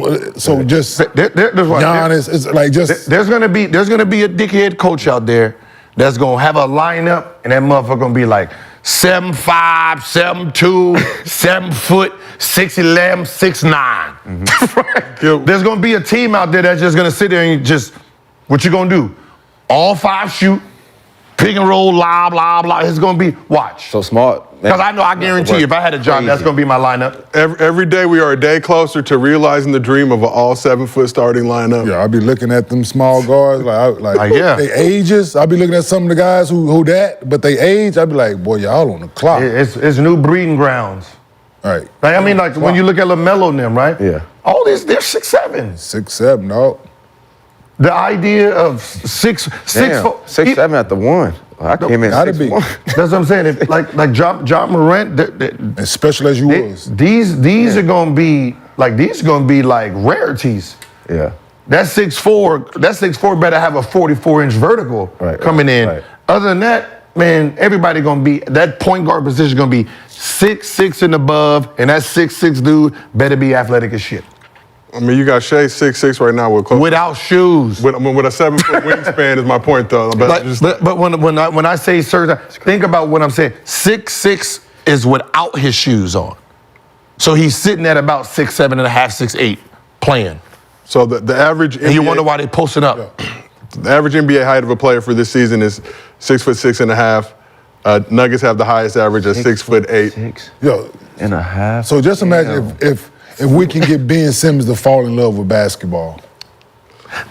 just Giannis. It's like just there's gonna be a dickhead coach out there that's gonna have a lineup and that motherfucker gonna be like 7'5", 7'2", 7 foot, 6'11", 6'9". There's gonna be a team out there that's just gonna sit there and just, what you gonna do? All 5 shoot, pick and roll, blah, blah, blah. It's gonna be, watch. So smart. Because I guarantee you, if I had a job, that's gonna be my lineup. Every day we are a day closer to realizing the dream of an all 7-foot starting lineup. Yeah, I'll be looking at them small guards, they ages. I'll be looking at some of the guys who but they age. I'll be like, boy, y'all on the clock. It's new breeding grounds. Right. Like, I mean, like when you look at LaMelo and them, right? Yeah. All these, they're 6'7". 6'7", no. The idea of 6'7" at the 1. I came in gotta be. 6'1". That's what I'm saying. Like John Morant, as special as you was. These are gonna be like rarities. Yeah. That 6'4", better have a 44-inch vertical coming in. Right. Other than that, man, everybody gonna be, that point guard position gonna be 6'6" and above, and that 6'6" dude better be athletic as shit. I mean, you got Shea 6'6" right now without shoes. With a 7-foot wingspan is my point, though. But when I say certain, think about what I'm saying. 6'6" is without his shoes on, so he's sitting at about 6'7" and a half, 6'8", playing. So the average, and you wonder why they posted up. The average NBA height of a player for this season is 6'6.5". Nuggets have the highest average at 6'8". 6.5. So just imagine if we can get Ben Simmons to fall in love with basketball.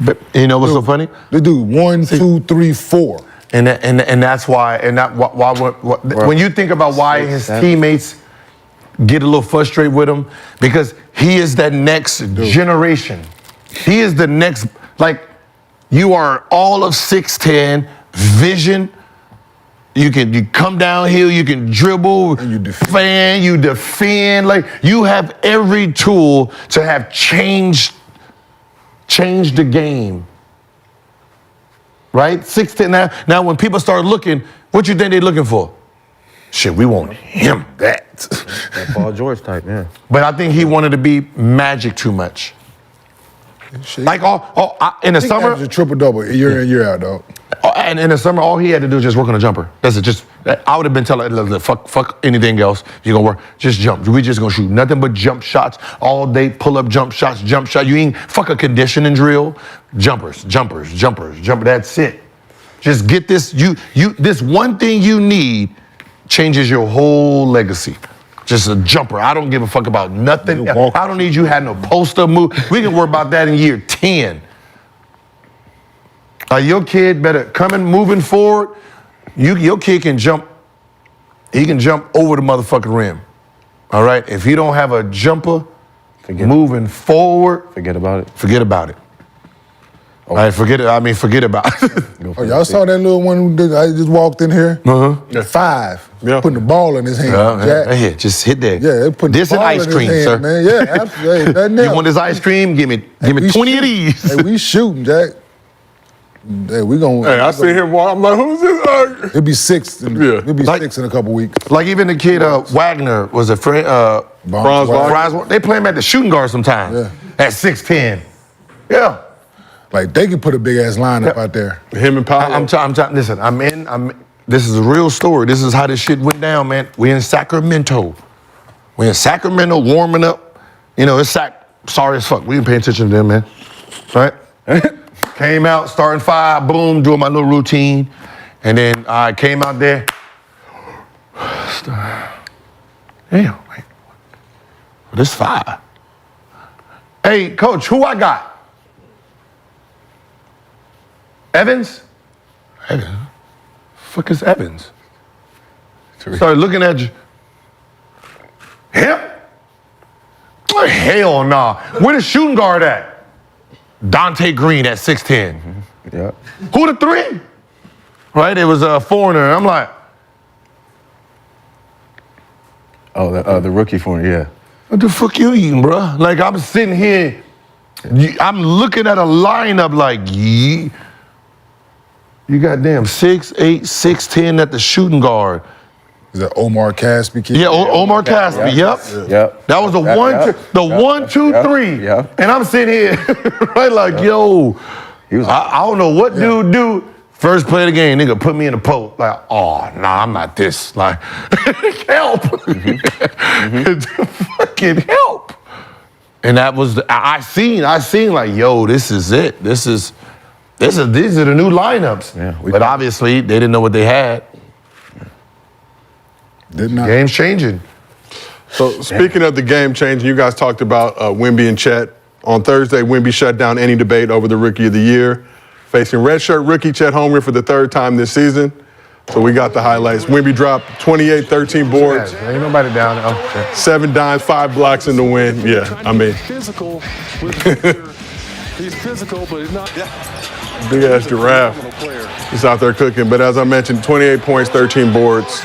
But you know what's so funny? They do 1, 2, 3, 4. And that's why. And that why when you think about why his teammates, get a little frustrated with him because he is that next generation. He is the next, like, you are all of 6'10", vision. You come downhill, you can dribble, and you defend. Like, you have every tool to have changed the game. Right? 6'10". Now when people start looking, what you think they're looking for? Shit, we want him that. That Paul George type, yeah. But I think he wanted to be Magic too much. Like in the summer, a triple-double year in, year out, dog. And in the summer, all he had to do was just work on a jumper. That's it. I would have been telling, look, fuck anything else. You're gonna work, just jump. We just gonna shoot nothing but jump shots all day. Pull up jump shots. You ain't fuck a conditioning drill. Jumpers. That's it. Just get this. This one thing you need changes your whole legacy. Just a jumper. I don't give a fuck about nothing. I don't need you having no poster move. We can worry about that in year 10. Your kid better moving forward. Your kid can jump. He can jump over the motherfucking rim. All right. If you don't have a jumper moving forward, forget about it. Forget about it. All right, forget about it. Oh, y'all saw that little one that I just walked in here? Uh-huh. 5. Putting the ball in his hand. Yeah, just hit that. Yeah, they put this the ball an ice in cream, his hand, sir. man. Yeah, absolutely. You want this ice cream? Give me 20 of these. Hey, we shooting, Jack. Hey, we gonna. Hey, I see him walk. I'm like, who's this? It'll be 6. It'll be 6 in a couple weeks. Like even the kid Wagner was a friend. Franz Wagner. They play him at the shooting guard sometimes. At 6'10". Yeah. Like they can put a big ass lineup out there. Him and Powell. Listen, this is a real story. This is how this shit went down, man. We in Sacramento. Warming up. You know, it's sorry as fuck. We didn't pay attention to them, man. Right? Came out, starting 5, boom, doing my little routine. And then I came out there. Damn, wait. This 5. Hey, coach, who I got? Evans? Fuck is Evans? Started looking at you. Him? Oh, hell nah. Where the shooting guard at? Dante Green at 6'10". Yeah. Who the 3? Right, it was a foreigner. I'm like, oh, the rookie foreigner, yeah. what the fuck you eating, bro? Like I'm sitting here, I'm looking at a lineup like, you goddamn 6'8", 6'10" at the shooting guard. Is that Omar Caspi kid? Yeah, Omar Caspi. Yep. That was the 1, 2, 3. Yep. And I'm sitting here, right, like, yo, I don't know what dude do. First play of the game, nigga, put me in the post. Like, oh, nah, I'm not this. Like, help. Fucking help. And that was, I seen like, yo, this is it. These are the new lineups. Yeah, but obviously, they didn't know what they had. Did not. Game's changing. So speaking of the game changing, you guys talked about Wemby and Chet. On Thursday, Wemby shut down any debate over the Rookie of the Year, facing redshirt rookie Chet Holmgren for the 3rd time this season. So we got the highlights. Wemby dropped 28, 13 boards. Ain't nobody down there. 7 dimes, 5 blocks in the win. Yeah, I mean. Physical. He's physical, but he's not. Big ass giraffe. He's out there cooking. But as I mentioned, 28 points, 13 boards,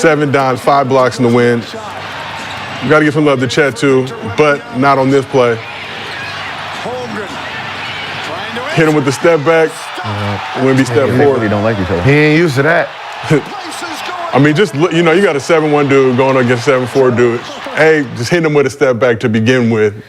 7 dimes, 5 blocks in the win. You got to give some love to Chet too, but not on this play. Hit him with the step back. Wemby step forward. They don't like each other. He ain't used to that. I mean, just look, you know, you got a 7'1" dude going against a 7'4" dude. Hey, just hit him with a step back to begin with.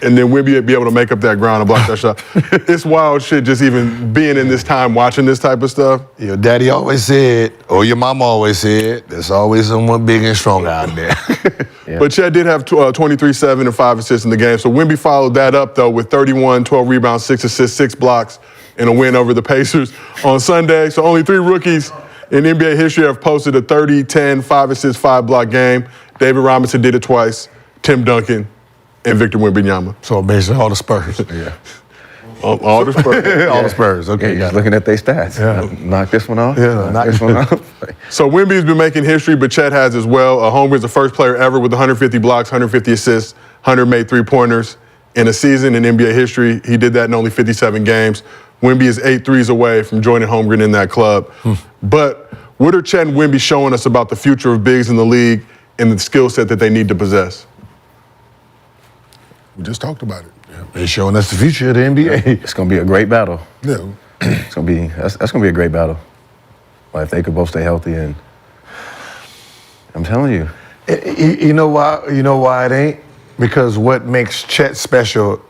And then we'll be able to make up that ground and block that shot. It's wild shit just even being in this time watching this type of stuff. Your daddy always said, or your mama always said, there's always someone big and strong out there. But Chet did have 23, 7, and 5 assists in the game. So Wemby followed that up, though, with 31, 12 rebounds, 6 assists, 6 blocks, and a win over the Pacers on Sunday. So only 3 rookies in NBA history have posted a 30, 10, 5 assists, 5 block game. David Robinson did it twice, Tim Duncan, and Victor Wembanyama. So basically all the Spurs. All the Spurs. All the Spurs. Okay, Yeah, just looking at their stats. Knock this one off. Yeah, knock this one off. So Wemby's been making history, but Chet has as well. Holmgren is the first player ever with 150 blocks, 150 assists, 100 made three-pointers in a season in NBA history. He did that in only 57 games. Wemby is 8 threes away from joining Holmgren in that club. But what are Chet and Wemby showing us about the future of bigs in the league and the skill set that they need to possess? We just talked about it. They're showing us the future of the NBA. It's going to be a great battle. Yeah. That's going to be a great battle. Like, if they could both stay healthy, and I'm telling you. You know why? You know why it ain't? Because what makes Chet special,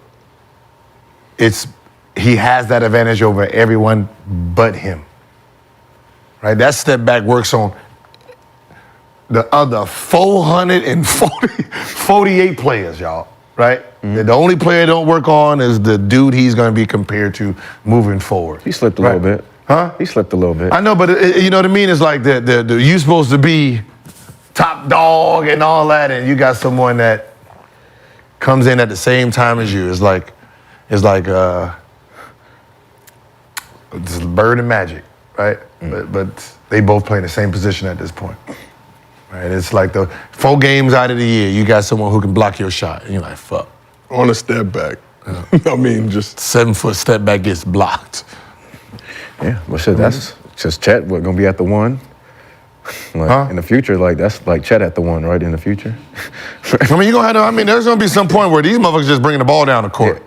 he has that advantage over everyone but him. Right? That step back works on the other 448 players, y'all. Right? The only player don't work on is the dude he's going to be compared to moving forward. He slipped a little bit. Huh? He slipped a little bit. I know, but you know what I mean? It's like you supposed to be top dog and all that, and you got someone that comes in at the same time as you. It's like it's bird and magic, right? But they both play in the same position at this point. Right? It's like the 4 games out of the year, you got someone who can block your shot, and you're like, fuck. On a step back. I mean, just 7-foot step back gets blocked. Yeah, well, shit, that's just Chet. We're gonna be at the 1. Like, in the future, like that's like Chet at the 1, right? In the future. I mean, there's gonna be some point where these motherfuckers just bringing the ball down the court.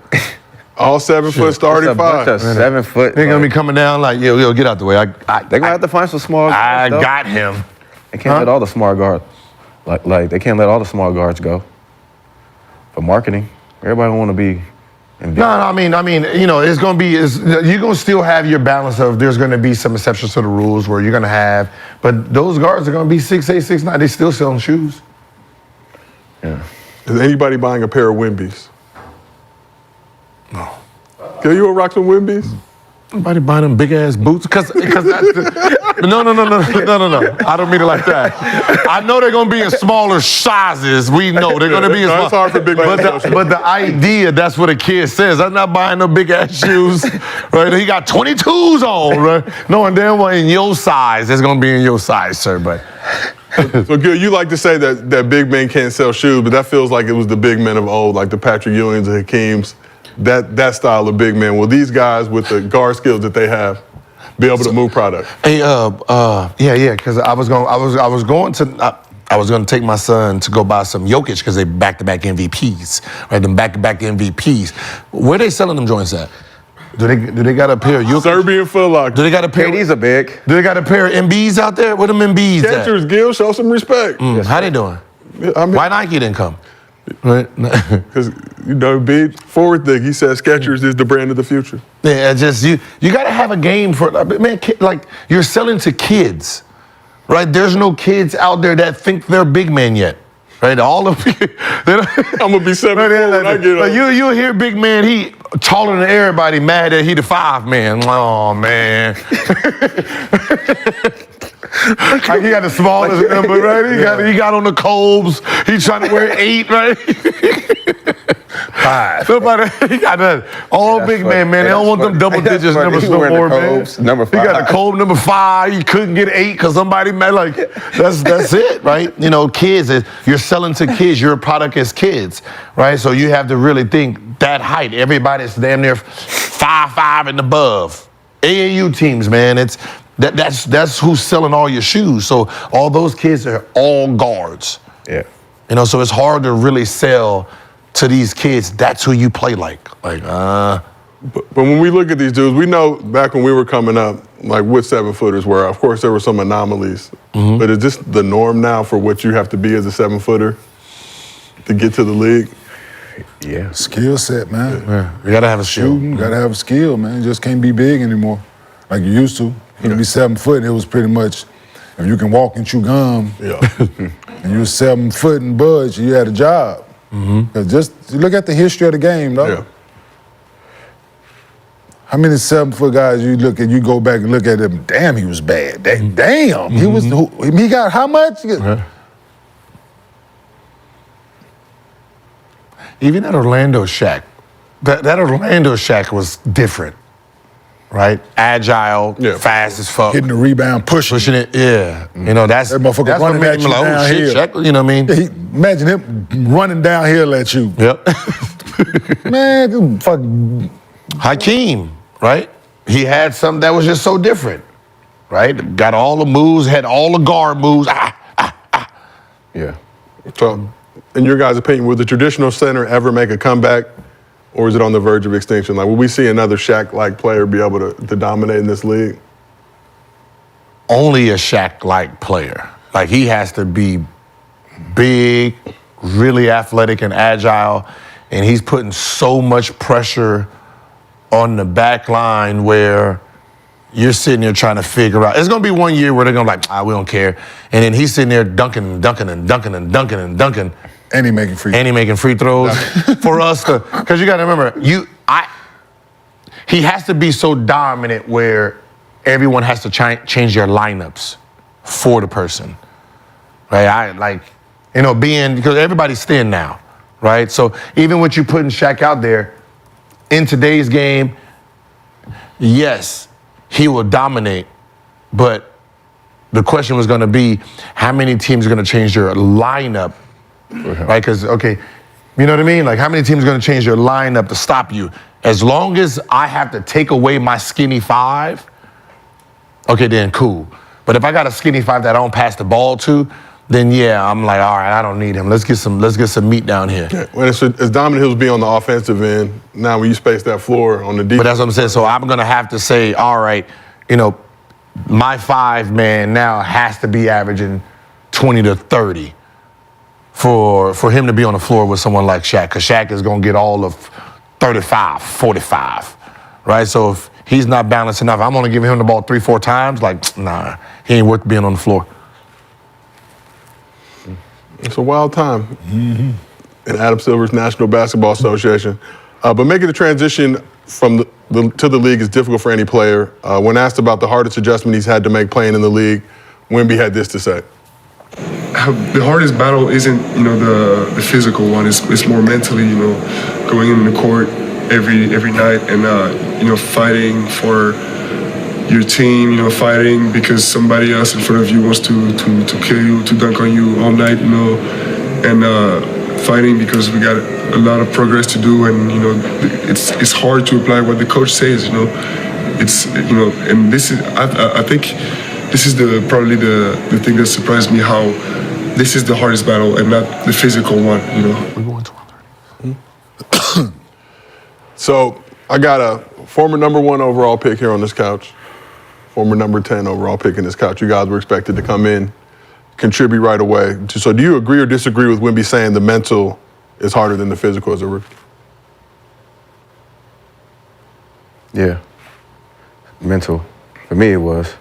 All 7-foot starting 5. 7 foot. They're gonna be coming down like, yo, get out the way. They're gonna have to find some small I guards. got him. They can't let all the small guards. Like they can't let all the small guards go. For marketing, everybody want to be. No, I mean, it's gonna be. You're gonna still have your balance of. There's gonna be some exceptions to the rules where you're gonna have, but those guards are gonna be 6'8", 6'9". They still selling shoes. Yeah. Is anybody buying a pair of Wemby's? No. Can you rock some Wemby's? Nobody buying them big ass boots because that's no. I don't mean it like that. I know they're gonna be in smaller sizes. We know they're gonna be in It's hard for big men. but the idea, that's what a kid says. I'm not buying no big ass shoes. Right? He got 22s on, right? Knowing damn well in your size, it's gonna be in your size, sir. But So, Gil, you like to say that big men can't sell shoes, but that feels like it was the big men of old, like the Patrick Ewings and Hakeems. That style of big man. Will these guys with the guard skills that they have be able to move product? Hey, because I was going to take my son to go buy some Jokic because they back-to-back MVPs, right? Them back-to-back MVPs. Where they selling them joints at? Do they got a pair of Jokic? Serbian Foot Locker. Do they got a pair? These are big. Do they got a pair of MBs out there? Where them MBs at? Catchers, Gil, show some respect. How they doing? I mean, Why Nike didn't come? Right? Because, big forward thing, he says Skechers is the brand of the future. Yeah, just you got to have a game for man. Like you're selling to kids, right? There's no kids out there that think they're big men yet, right? All of you. I'm gonna be 7 when I get up. You hear big man, he taller than everybody, mad that he the 5 man. Oh man. Like he got the smallest number, right? He got on the Colbs. He trying to wear 8, right? 5. Somebody, he got that. All That's big funny. man. They don't want them double digits numbers no more, man. Number 5. He got the Colb number 5. He couldn't get 8 because somebody made like that's it, right? Kids. You're selling to kids. Your product is kids, right? So you have to really think that height. Everybody's damn near 5'5" and above. AAU teams, man. That's who's selling all your shoes. So all those kids are all guards. Yeah. So it's hard to really sell to these kids. That's who you play like. But when we look at these dudes, we know back when we were coming up, like what 7-footers were. Of course, there were some anomalies. But is this the norm now for what you have to be as a 7-footer to get to the league? Yeah. Skill set, man. Yeah. You gotta have a skill. Shooting, gotta have a skill, man. You just can't be big anymore like you used to. You can be 7 foot, it was pretty much, if you can walk and chew gum, and you were 7 foot and budge, you had a job. Cause just look at the history of the game, though. Yeah. How many 7-foot guys you go back and look at him, damn, he was bad. Damn, he got how much? Even at Orlando, Shaq, That Orlando Shaq was different, right? Agile, fast as fuck. Hitting the rebound, pushing it, yeah. You know, that's that motherfucker that's what running made at him you like, oh shit, downhill. Shaq, you know what I mean? Yeah, imagine him running downhill at you. Yep. Man, fucking Hakeem, right? He had something that was just so different, right? Got all the moves, had all the guard moves. Yeah. So, in your guys' opinion, will the traditional center ever make a comeback, or is it on the verge of extinction? Like, will we see another Shaq-like player be able to dominate in this league? Only a Shaq-like player. Like, he has to be big, really athletic and agile, and he's putting so much pressure on the back line where you're sitting there trying to figure out. It's going to be 1 year where they're going to be like, we don't care. And then he's sitting there dunking and dunking and dunking and dunking and dunking. And he making free throws for us to, because you got to remember, he has to be so dominant where everyone has to change their lineups for the person, right? Because everybody's thin now, right? So even with you putting Shaq out there, in today's game, yes, he will dominate, but the question was going to be, how many teams are going to change their lineup, right? Because, okay, you know what I mean? Like, how many teams are going to change their lineup to stop you? As long as I have to take away my skinny five, okay, then cool. But if I got a skinny five that I don't pass the ball to, then yeah, I'm like, all right, I don't need him. Let's get some meat down here. Yeah. When it's as dominant he'll be on the offensive end, now when you space that floor on the defense. But that's what I'm saying. So I'm gonna have to say, all right, my 5-man now has to be averaging 20 to 30 for him to be on the floor with someone like Shaq, because Shaq is gonna get all of 35, 45, right? So if he's not balanced enough, I'm gonna give him the ball 3-4 times. Like, nah, he ain't worth being on the floor. It's a wild time in Adam Silver's National Basketball Association. But making the transition from to the league is difficult for any player. When asked about the hardest adjustment he's had to make playing in the league, Wemby had this to say. The hardest battle isn't, the physical one. It's more mentally, going in the court every night and, fighting for your team, fighting because somebody else in front of you wants to kill you, to dunk on you all night, and fighting because we got a lot of progress to do, and it's hard to apply what the coach says, It's and this is I think this is probably the thing that surprised me, how this is the hardest battle and not the physical one, We're going to So I got a former #1 overall pick here on this couch. Former number 10 overall pick in this couch. You guys were expected to come in, contribute right away. So do you agree or disagree with Wemby saying the mental is harder than the physical as a rookie? Yeah. Mental. For me, it was.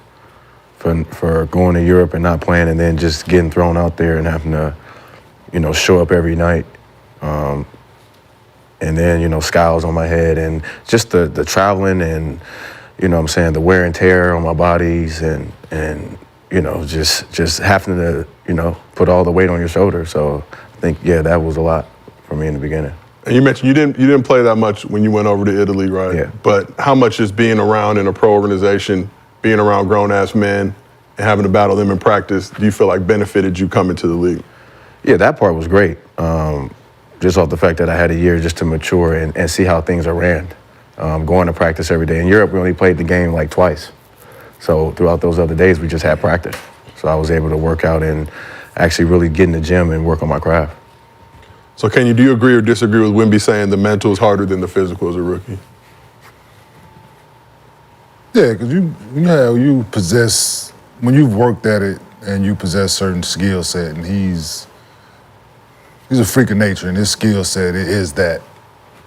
For going to Europe and not playing and then just getting thrown out there and having to, show up every night. And then, scowls on my head and just the traveling and, the wear and tear on my bodies and just having to, put all the weight on your shoulders. So I think, yeah, that was a lot for me in the beginning. And you mentioned you didn't play that much when you went over to Italy, right? Yeah. But how much is being around in a pro organization, being around grown-ass men and having to battle them in practice, do you feel like benefited you coming to the league? Yeah, that part was great. Just off the fact that I had a year just to mature and see how things are ran. Going to practice every day. In Europe, we only played the game like twice. So throughout those other days, we just had practice. So I was able to work out and actually really get in the gym and work on my craft. So do you agree or disagree with Wemby saying the mental is harder than the physical as a rookie? Yeah, because you possess, when you've worked at it and you possess certain skill set, and he's a freak of nature, and his skill set is that.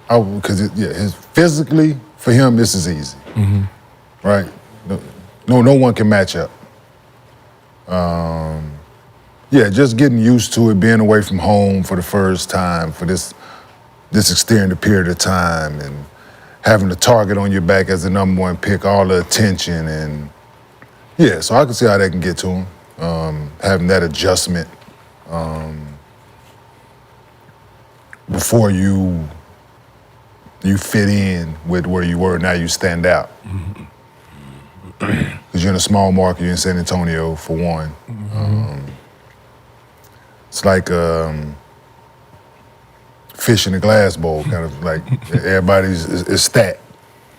His physically, for him, this is easy, right? No one can match up. Just getting used to it, being away from home for the first time for this extended period of time, and having the target on your back as the #1 pick, all the attention, and so I can see how that can get to him. Having that adjustment before you you fit in with where you were. Now you stand out. Because you're in a small market, you're in San Antonio, for one. It's like fish in a glass bowl, kind of like everybody's, it's that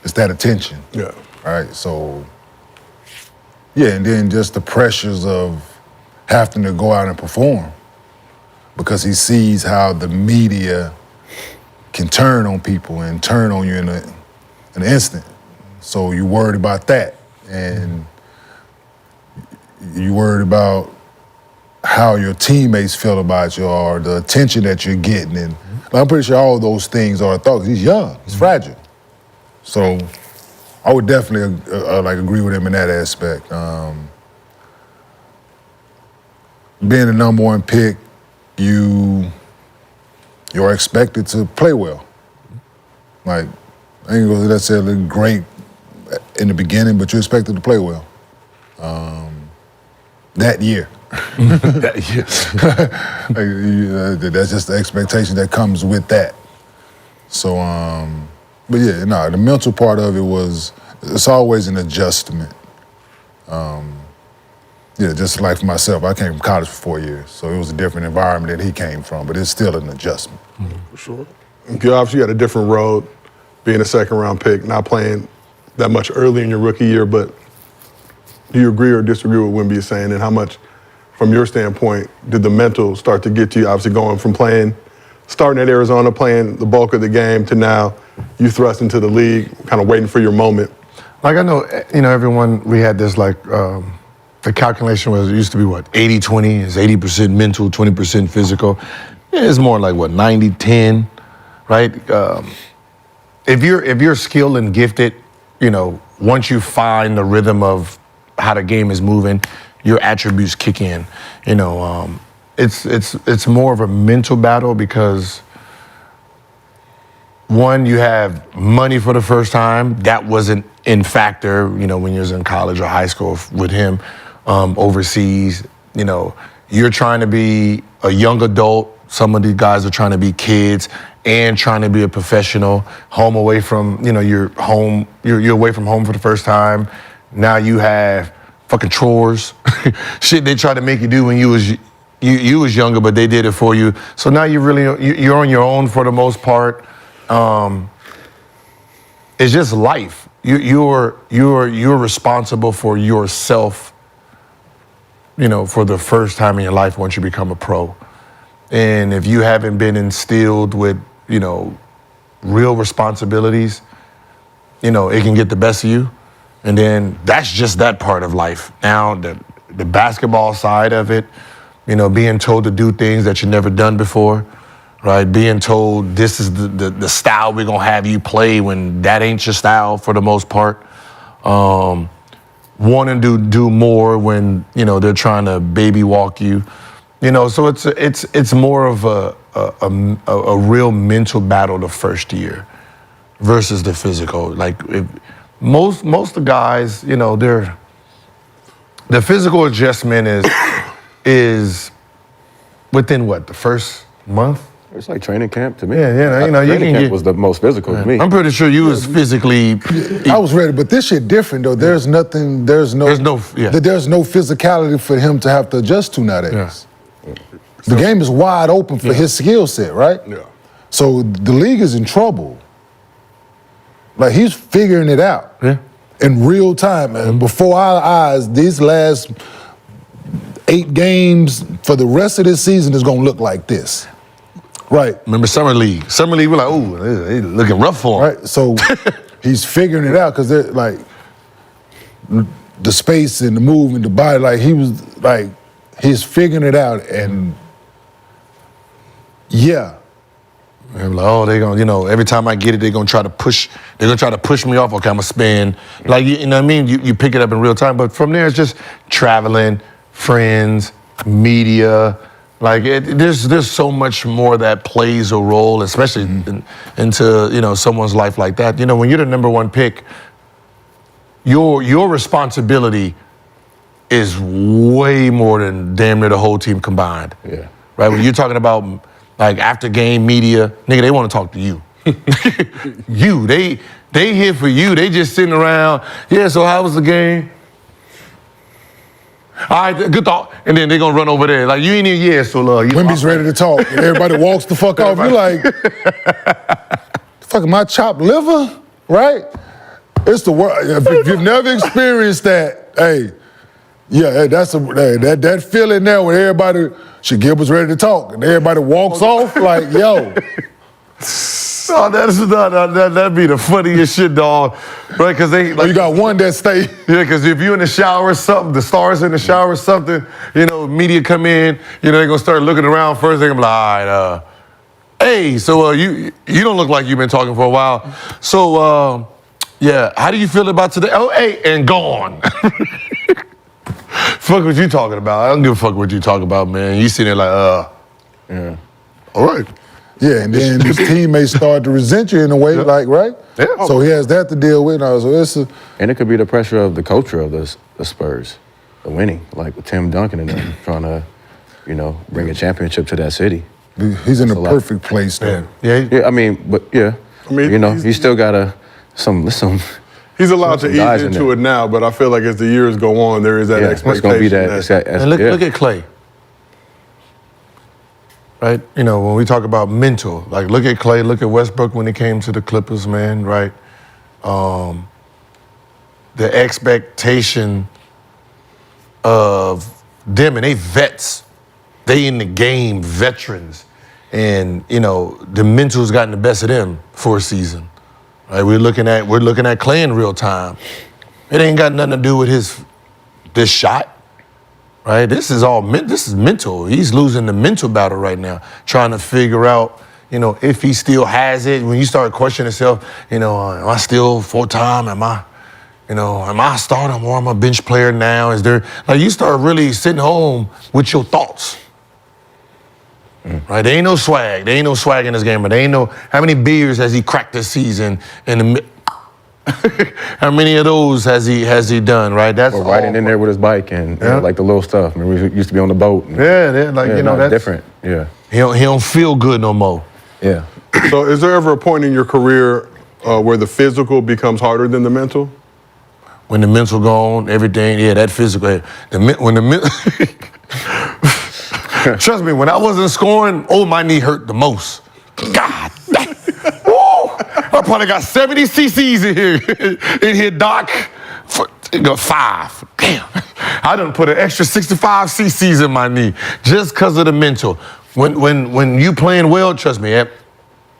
attention. Yeah. Right, so, yeah, and then just the pressures of having to go out and perform because he sees how the media can turn on people and turn on you in an instant. So you're worried about that. And you worried about how your teammates feel about you or the attention that you're getting. And I'm pretty sure all those things are a thought. He's young, he's fragile. So I would definitely agree with him in that aspect. Being the number one pick, you're expected to play well. Like, I ain't gonna necessarily great in the beginning, but you're expected to play well. That year. That's just the expectation that comes with that. So, but yeah, no, the mental part of it it's always an adjustment. Yeah, just like for myself, I came from college for 4 years, so it was a different environment that he came from, but it's still an adjustment. For sure. You obviously had a different road, being a second-round pick, not playing that much early in your rookie year, but do you agree or disagree with what Wemby is saying, and how much, from your standpoint, did the mental start to get to you, obviously going from starting at Arizona, playing the bulk of the game, to now you thrust into the league, kind of waiting for your moment? Like I know, everyone, we had this the calculation it used to be 80-20, is 80% mental, 20% physical. It's more like 90-10, right? If you're skilled and gifted, once you find the rhythm of how the game is moving, your attributes kick in. It's more of a mental battle because one, you have money for the first time. That wasn't in factor, when you was in college or high school with him. Overseas, you're trying to be a young adult. Some of these guys are trying to be kids and trying to be a professional. Home away from, you're away from home for the first time. Now you have fucking chores, shit they tried to make you do when you was younger, but they did it for you. So now you're on your own for the most part. It's just life. You're responsible for yourself, for the first time in your life once you become a pro. And if you haven't been instilled with, real responsibilities, it can get the best of you. And then that's just that part of life. Now, the basketball side of it, being told to do things that you've never done before, right? Being told this is the style we're going to have you play when that ain't your style for the most part. Wanting to do more when, they're trying to baby walk you. So it's more of a real mental battle the first year versus the physical. Like most of the guys, the physical adjustment is within the first month? It's like training camp to me. Yeah, training camp was the most physical to me. I'm pretty sure you was physically. I was ready, but this shit different though. There's no physicality for him to have to adjust to nowadays. Yeah. The game is wide open for his skill set, right? Yeah. So the league is in trouble. Like he's figuring it out in real time, man. Before our eyes, these last 8 games for the rest of this season is gonna look like this. Right. Remember Summer League? Summer League, we're like, ooh, they looking rough for him. Right. So he's figuring it out because they're like the space and the movement, the body. Like he's figuring it out, and I'm like, oh, they gonna, every time I get it, they're gonna try to push me off. Okay, I'm gonna spin. Like, you know what I mean? You pick it up in real time, but from there it's just traveling, friends, media. Like there's so much more that plays a role, especially into someone's life like that. When you're the number one pick, your responsibility is way more than damn near the whole team combined. Yeah. Right? When you're talking about like after game media, nigga, they want to talk to you. You, they here for you. They just sitting around. Yeah, so how was the game? All right, good thought. And then they're gonna run over there. Like, you ain't here, so Wemby's ready to talk. And everybody walks the fuck off. You're like, fucking my chopped liver, right? It's the world. If you've never experienced that, hey, yeah, that feeling there when everybody, Gilbert's ready to talk, and everybody walks off like, yo. Oh, that'd be the funniest shit, dog. Right? Because you got one that stay. Yeah, because if you're in the shower or something, the stars in the shower or something, media come in, they're gonna start looking around first. They're gonna be like, all right, hey, so you don't look like you've been talking for a while. So yeah, how do you feel about today? Oh, hey, and gone. Fuck what you talking about. I don't give a fuck what you talking about, man. You sitting there like, yeah. All right. Yeah, and then his teammates start to resent you in a way, like, right? Yeah. So he has that to deal with. And it could be the pressure of the culture of the Spurs, the winning, like with Tim Duncan and them trying to, bring a championship to that city. He's in a perfect place there. Yeah. I mean, he's still got some. He's allowed to guys ease in into there. it now, but I feel like as the years go on, there is that expectation. It's gonna be that. And look at Clay. Right? When we talk about mental, like look at Clay, look at Westbrook when he came to the Clippers, man, right? The expectation of them, and they vets. They in the game, veterans. And, the mental's gotten the best of them for a season. Right? We're looking at Clay in real time. It ain't got nothing to do with this shot. Right? This is mental. He's losing the mental battle right now, trying to figure out, if he still has it. When you start questioning yourself, am I still full-time? Am I a starter or am I a bench player now? You start really sitting home with your thoughts. Right? There ain't no swag. There ain't no swag in this game, but there ain't no, how many beers has he cracked this season how many of those has he done, right? That's or riding in there with his bike and like the little stuff. I mean, we used to be on the boat. And, that's different. Yeah. He don't feel good no more. Yeah. So is there ever a point in your career where the physical becomes harder than the mental? When the mental gone, everything, that physical. Trust me, when I wasn't scoring, my knee hurt the most. God damn. I probably got 70 cc's in here, Doc. 5. Damn. I done put an extra 65 cc's in my knee just because of the mental. When you playing well, trust me,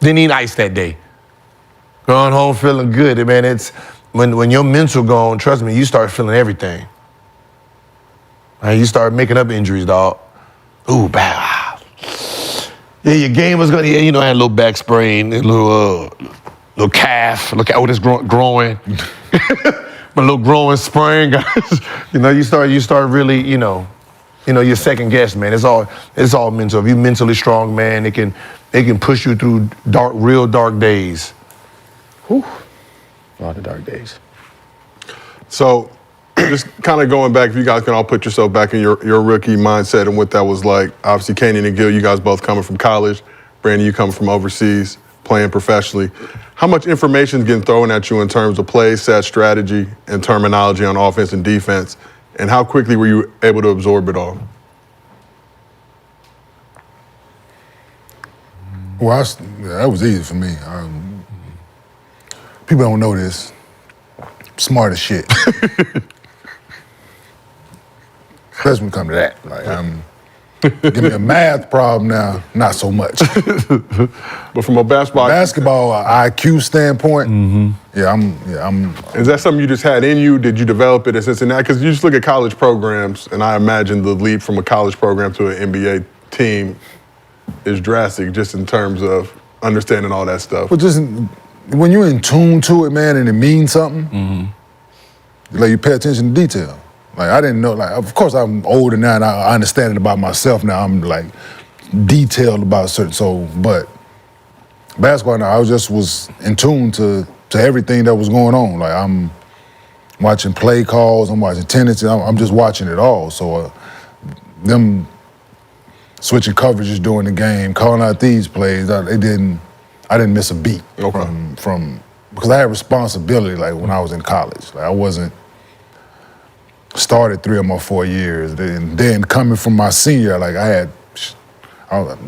they need ice that day. Going home feeling good, man. It's when your mental gone, trust me, you start feeling everything. And you start making up injuries, dog. Ooh, bad. Yeah, your game was gonna, had a little back sprain, a little calf. Look at what it's growing. My little growing sprain, guys. You start really, you're second guess, man. It's all mental. If you're mentally strong, man, it can push you through real dark days. Whew. A lot of dark days. So, just kind of going back, if you guys can all put yourself back in your rookie mindset and what that was like. Obviously, Kenyon and Gil, you guys both coming from college. Brandon, you coming from overseas, playing professionally. How much information is getting thrown at you in terms of play, set, strategy, and terminology on offense and defense? And how quickly were you able to absorb it all? Well, that was easy for me. People don't know this. Smart as shit. Especially when it comes to that. Like, give me a math problem now, not so much. But from a basketball IQ standpoint, I'm. Is that something you just had in you? Did you develop it at Cincinnati? Because you just look at college programs, and I imagine the leap from a college program to an NBA team is drastic, just in terms of understanding all that stuff. But just when you're in tune to it, man, and it means something, like you pay attention to detail. Like I didn't know, like of course I'm older now and I understand it about myself now. I'm like detailed about certain, but basketball now, I was in tune to everything that was going on. Like I'm watching play calls, I'm watching tendencies, I'm just watching it all. So them switching coverages during the game, calling out these plays, I didn't miss a beat from because I had responsibility like when I was in college. Like I wasn't started 3 of my 4 years. Then coming from my senior, like I had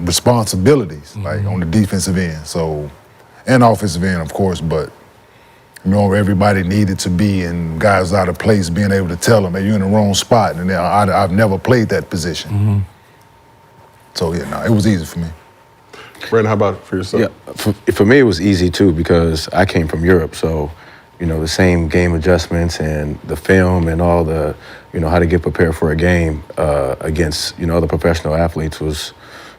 responsibilities like on the defensive end. So and offensive end, of course, but you know, everybody needed to be and guys out of place, being able to tell them, hey, you're in the wrong spot. And I've never played that position. So yeah, no, it was easy for me. Brandon, how about for yourself? Yeah, for me it was easy too because I came from Europe, so you know the same game adjustments and the film and all the, you know, how to get prepared for a game against, you know, other professional athletes was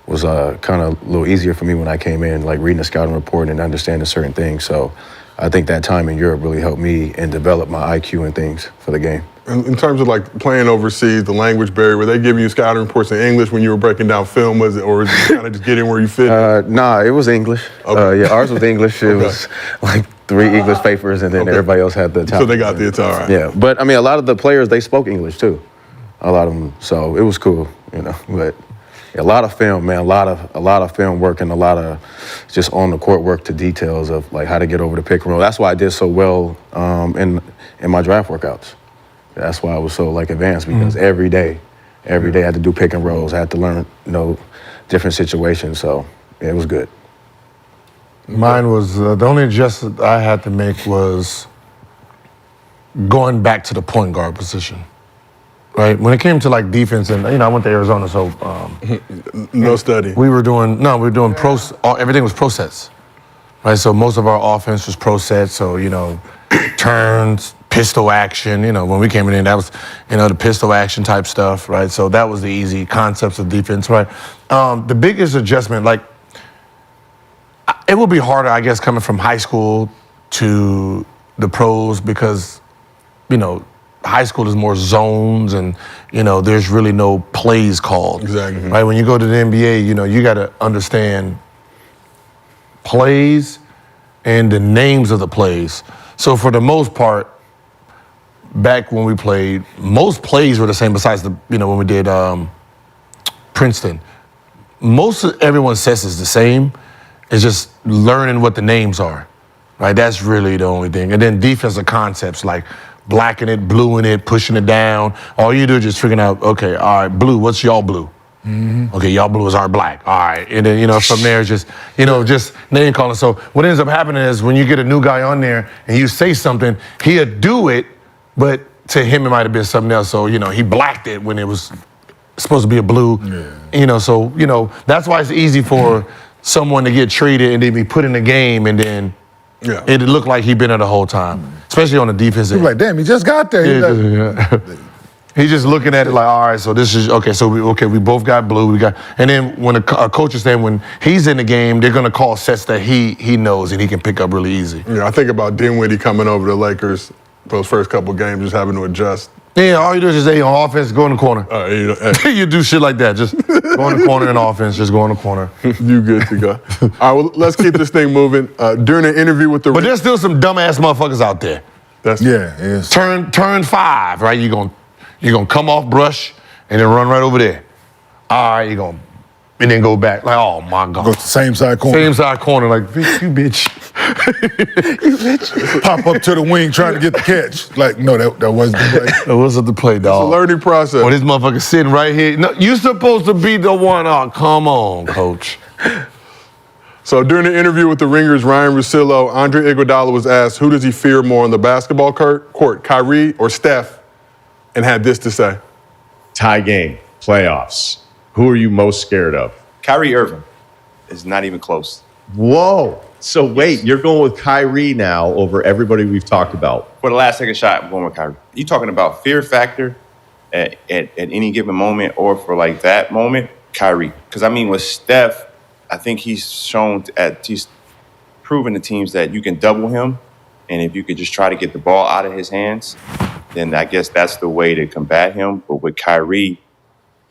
kind of a little easier for me when I came in, like reading the scouting report and understanding certain things. So I think that time in Europe really helped me and develop my IQ and things for the game. In terms of like playing overseas, the language barrier, were they giving you scouting reports in English when you were breaking down film, was it, or was it kind of just get in where you fit? Nah, it was English. Okay. Yeah, ours was English. It was like 3 English papers, and then everybody else had the top. So they got the all right. Yeah, but I mean, a lot of the players, they spoke English too. A lot of them, so it was cool, you know. But a lot of film, man, a lot of film work and a lot of just on the court work to details of like how to get over the pick and roll. That's why I did so well in my draft workouts. That's why I was so like advanced because every day I had to do pick and rolls. I had to learn, you know, different situations. So yeah, it was good. Mine was the only adjustment I had to make was going back to the point guard position. Right, when it came to like defense, and you know, I went to Arizona, so no study. We were doing everything was pro sets, right? So most of our offense was pro sets. So you know, turns, pistol action. You know, when we came in, that was, you know, the pistol action type stuff, right? So that was the easy concepts of defense, right? The biggest adjustment, like, it will be harder, I guess, coming from high school to the pros because, you know, high school is more zones and, you know, there's really no plays called. Exactly. Right? When you go to the NBA, you know, you got to understand plays and the names of the plays. So for the most part, back when we played, most plays were the same besides the, you know, when we did Princeton. Most of everyone's sets is the same. It's just learning what the names are, right? That's really the only thing. And then defensive concepts like blacking it, bluing it, pushing it down. All you do is just figuring out, okay, all right, blue, what's y'all blue? Okay, y'all blue is our black. All right. And then, you know, from there, just, you know, just name calling. So what ends up happening is when you get a new guy on there and you say something, he'll do it, but to him, it might have been something else. So, you know, he blacked it when it was supposed to be a blue. Yeah. You know, so, you know, that's why it's easy for someone to get traded and then be put in the game and then it looked like he'd been there the whole time, especially on the defense end. You're like, damn, he just got there. He's just looking at it like, all right, so this is, okay, so we both got blue, and then when a coach is saying when he's in the game, they're gonna call sets that he knows and he can pick up really easy. Yeah, I think about Dinwiddie coming over to the Lakers those first couple games, just having to adjust. Yeah, all you do is just say on offense, go in the corner. You do shit like that, just go in the corner in offense, just go in the corner. You good to go. All right, well, let's keep this thing moving. During an interview with the... But there's still some dumbass motherfuckers out there. That's Turn 5, right? You're gonna come off brush and then run right over there. All right, you're gonna, and then go back. Like, oh my God. Go to the same side corner. Same side corner, like, bitch, you bitch. You bitch. Pop up to the wing trying to get the catch. Like, no, that wasn't the play. That wasn't the play, dog. It's a learning process. Well, this motherfucker sitting right here. No, you supposed to be the one. Oh, come on, coach. So during the interview with the Ringers, Ryan Russillo, Andre Iguodala was asked, who does he fear more on the basketball court, Kyrie or Steph? And had this to say. Tie game, playoffs. Who are you most scared of? Kyrie Irving is not even close. Whoa. So wait, you're going with Kyrie now over everybody we've talked about. For the last second shot, I'm going with Kyrie. You talking about fear factor at any given moment or for like that moment, Kyrie. Because I mean with Steph, I think he's proven to teams that you can double him. And if you could just try to get the ball out of his hands, then I guess that's the way to combat him. But with Kyrie,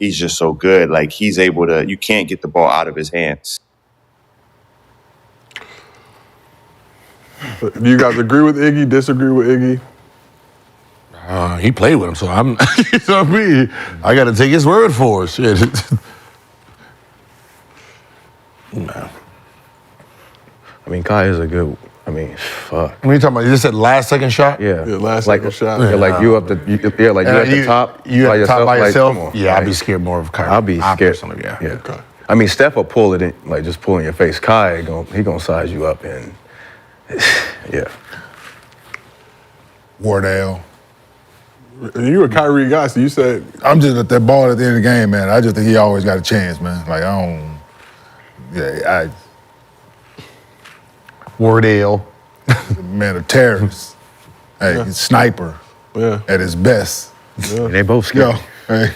he's just so good. Like, he's able to, you can't get the ball out of his hands. Do you guys agree with Iggy, disagree with Iggy? He played with him, so I'm, you know what I mean? I got to take his word for it. Shit. No. I mean, Kai is a good. I mean, fuck. When you talking about, you just said last second shot? Yeah. Last second shot. Yeah, like you up the. You at the top. You at the top by yourself? Come on, Yeah, I'd be like, scared more of Kyrie. I'll be scared. Personally, yeah. Okay. I mean, Steph will pull it in, like just pull in your face. Kai, he gonna size you up and yeah. Wardell. You a Kyrie guy, so you said. I'm just at that ball at the end of the game, man. I just think he always got a chance, man. Like, I don't. Yeah, Wardell. Man, a terrorist. Hey, he's sniper. Yeah. At his best. Yeah. They both scary. Hey.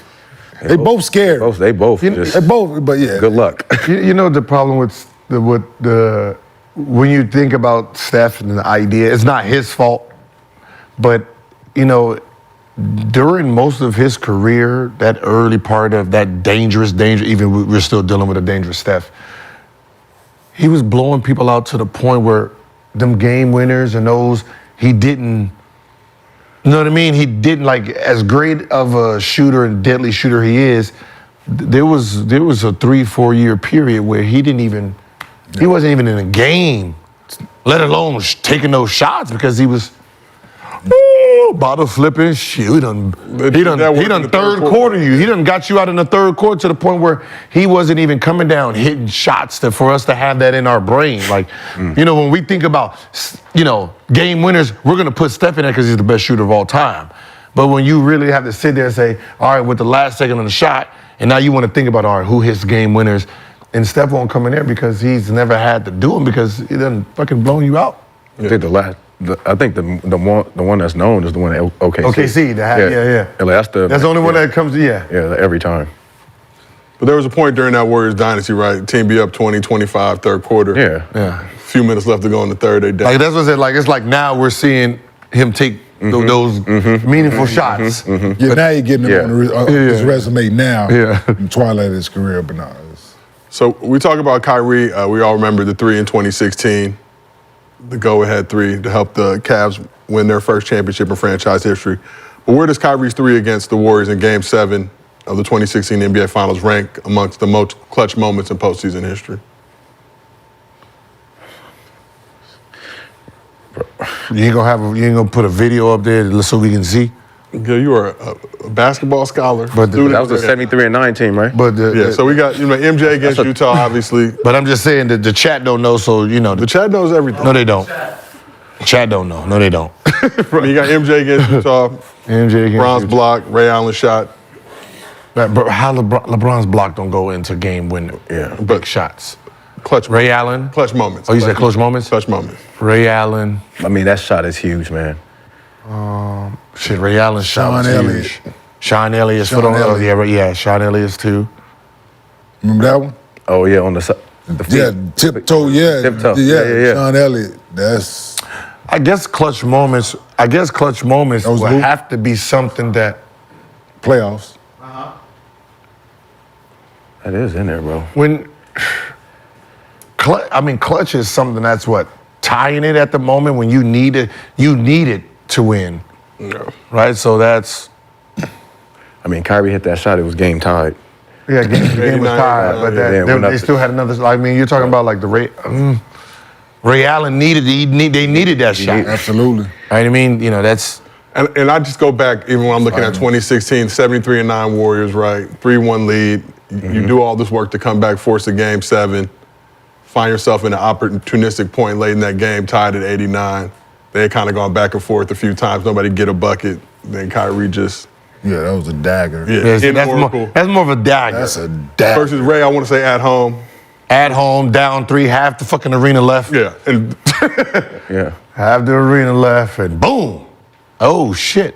They both scared. They both. They both, but yeah. Good luck. You know the problem with the when you think about Steph and the idea, it's not his fault, but you know, during most of his career, that early part of that danger, even we're still dealing with a dangerous Steph, he was blowing people out to the point where them game winners and those, he didn't, you know what I mean? He didn't, like, as great of a shooter and deadly shooter he is, there was a 3-4 year period where he wasn't even in a game, let alone taking those shots because he was bottle flipping. Shit, he done third quarter you. He done got you out in the third quarter to the point where he wasn't even coming down hitting shots for us to have that in our brain. Like, you know, when we think about, you know, game winners, we're gonna put Steph in there because he's the best shooter of all time. But when you really have to sit there and say, all right, with the last second on the shot, and now you want to think about, all right, who hits game winners, and Steph won't come in there because he's never had to do them because he done fucking blown you out. I think the one that's known is the one at OKC. OKC, yeah. Like, that's the only one that comes, Yeah, every time. But there was a point during that Warriors dynasty, right? Team be up 20, 25, third quarter. Yeah. A few minutes left to go in the third. They down. Like that's what I said. Like it's like now we're seeing him take those meaningful shots. Yeah, now you're getting him on his resume now. Yeah. In the twilight of his career, but no. So we talk about Kyrie. We all remember the 3 in 2016, the go-ahead 3 to help the Cavs win their first championship in franchise history. But where does Kyrie's 3 against the Warriors in Game 7 of the 2016 NBA Finals rank amongst the most clutch moments in postseason history? You ain't gonna put a video up there so we can see. Yeah, you are a basketball scholar. But that was the 73 and 9 team, right? But so we got MJ against Utah, obviously. But I'm just saying that the chat don't know, so you know. The chat knows everything. No, they don't. Chat don't know. No, they don't. You got MJ against Utah. MJ against LeBron's Utah. block, Ray Allen shot. But how LeBron's block don't go into game winner? Yeah, big shots. Clutch. Ray Allen. Clutch moments. Oh, you said clutch moments? Clutch moments. Ray Allen. I mean, that shot is huge, man. Ray Allen's shot was huge. Sean Elliott's foot on the Sean Elliott's too. Remember that one? Oh yeah, on the feet. Yeah, tiptoe. Yeah. Sean Elliott. That's. I guess clutch moments will have to be something that playoffs. That is in there, bro. When clutch is something that's what tying it at the moment when you need it to win. No. Right? So that's. I mean, Kyrie hit that shot. It was game tied. Yeah, game was tied, but they still had another. I mean, you're talking about like the Ray Allen needed. They needed that shot. Absolutely. Right? I mean, you know, that's. And I just go back, even when I'm looking at 2016, 73 and 9 Warriors, right? 3-1 lead. You do all this work to come back, force a Game 7, find yourself in an opportunistic point late in that game, tied at 89. They had kind of gone back and forth a few times. Nobody get a bucket. Then Kyrie just. Yeah, that was a dagger. Yeah, that's more of a dagger. That's a dagger. Versus Ray, I want to say at home. At home, down 3, half the fucking arena left. Yeah. And yeah. Half the arena left, and boom. Oh, shit.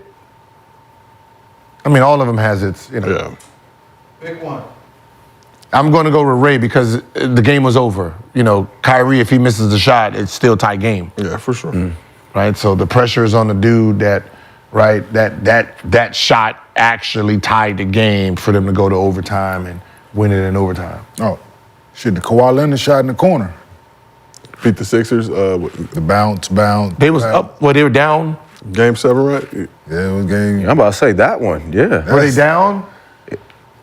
I mean, all of them has its, you know. Yeah. Pick one. I'm going to go with Ray because the game was over. You know, Kyrie, if he misses the shot, it's still tie game. Yeah, for sure. Right? So the pressure is on the dude that shot actually tied the game for them to go to overtime and win it in overtime. Oh, shit, the Kawhi Leonard shot in the corner. Beat the Sixers. The bounce. They was up, they were down? Game 7, right? Yeah, it was game. I'm about to say that one, yeah. Were they down?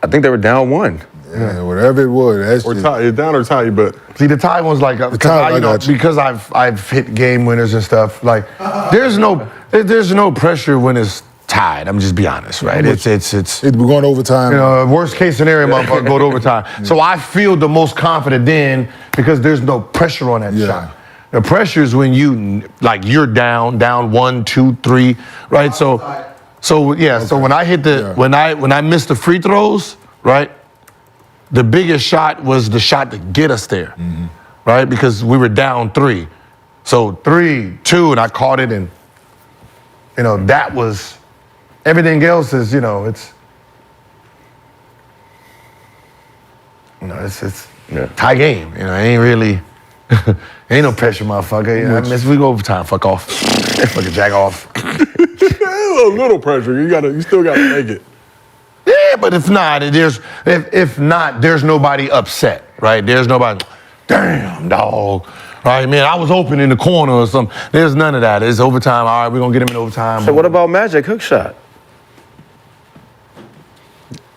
I think they were down 1. Yeah, whatever it was. That's Or just, tie it down or tie, but See, the tie one's like because I've hit game winners and stuff. Like, there's no pressure when it's tied. I'm just be honest, right? It's we're going overtime. You know, worst case scenario, motherfucker, go to overtime. So I feel the most confident then because there's no pressure on that shot. The pressure is when you're down 1, 2, 3, right? So when I hit when I missed the free throws, right? The biggest shot was the shot to get us there, right? Because we were down 3. So 3, 2, and I caught it, and that was everything else is it's tie game. Ain't really ain't no pressure, motherfucker. We go overtime. Fuck off. Fucking jack off. a little pressure. You still gotta make it. Yeah, but if not, there's nobody upset, right? There's nobody, damn, dog. Right, man, I was open in the corner or something. There's none of that. It's overtime. All right, we're going to get him in overtime. So what about Magic hook shot?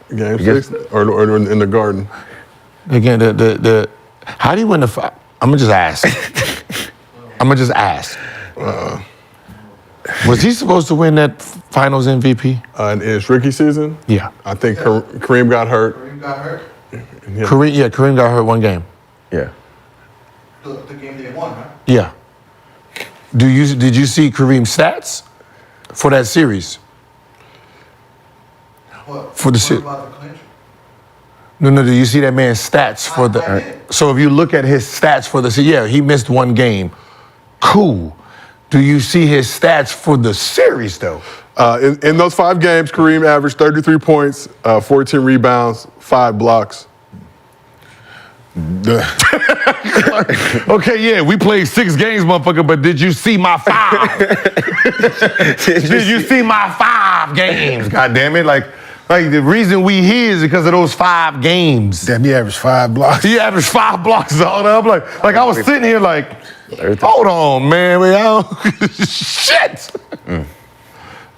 Game 6 or in the Garden? Again, how do you win the fight? I'm going to just ask. Was he supposed to win that Finals MVP? In his rookie season? Yeah. I think Kareem got hurt. Kareem got hurt? Kareem got hurt one game. Yeah. The game they won, right? Yeah. Did you see Kareem's stats for that series? What? For the series? About the clinch? No. Do you see that man's stats for the? So if you look at his stats for the series, yeah, he missed one game. Cool. Do you see his stats for the series though? In those 5 games, Kareem averaged 33 points, 14 rebounds, 5 blocks. Okay, yeah, we played 6 games, motherfucker, but did you see my 5? Did you see my 5 games? God damn it. Like the reason we here is because of those 5 games. Damn, he averaged 5 blocks. He averaged 5 blocks all up. Like I was sitting here like, hold on, man. Shit.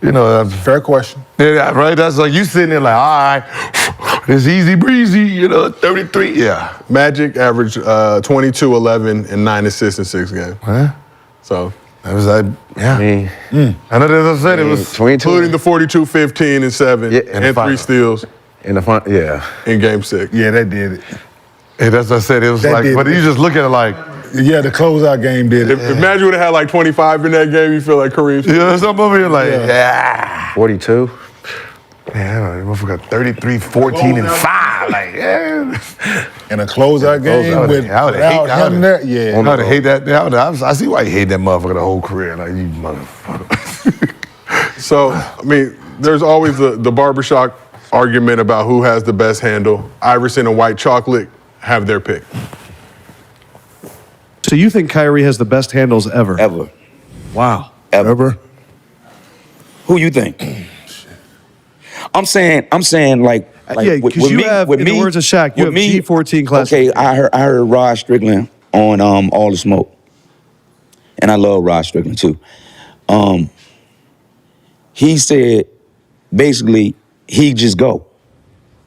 Fair question. Yeah, right? That's like you sitting there like, all right, it's easy breezy, 33. Yeah. Magic averaged 22, 11, and 9 assists in 6 games. Huh? So that was I know that I said it was 22. Including the 42, 15, and 7, and 3 steals. In the front, in game 6. Yeah, that did it. And that's what I said. It was but you just look at it like. Yeah, the closeout game did it. If Magic would have had like 25 in that game, you feel like Kareem. Yeah, some over here like, yeah. 42. Yeah, motherfucker, 33, 14, and 5. Like, yeah. In a closeout game without him there, yeah. I would hate that. I see why you hate that motherfucker the whole career. Like, you motherfucker. So, I mean, there's always the barbershop argument about who has the best handle. Iverson and White Chocolate have their pick. So you think Kyrie has the best handles ever? Ever. Wow. Ever. Who you think? I'm saying like yeah, because you have, in the words of Shaq, you have G14 class. Okay, I heard Rod Strickland on All the Smoke, and I love Rod Strickland too. He said basically he just go.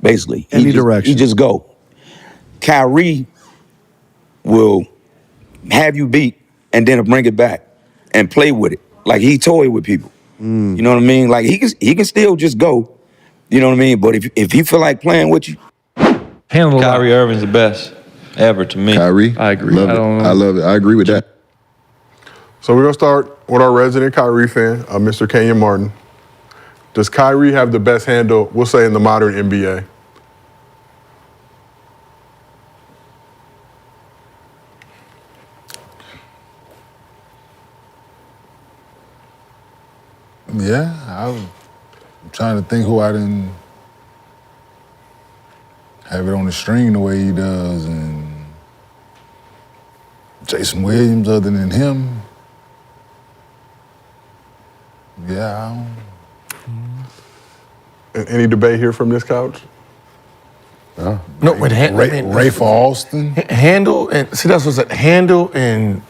Basically, any direction. He just go. Kyrie will have you beat and then bring it back and play with it. Like he toy with people. You know what I mean? Like he can still just go. You know what I mean? But if he feel like playing with you. Kyrie Irving's the best ever to me. Kyrie? I agree. I love it. I agree with that. So we're going to start with our resident Kyrie fan, Mr. Kenyon Martin. Does Kyrie have the best handle, we'll say, in the modern NBA? Yeah, I'm trying to think who I didn't have it on the string the way he does, and Jason Williams other than him. Yeah. Any debate here from this couch? No, with Ray for Austin. Handle and see that's what's at handle and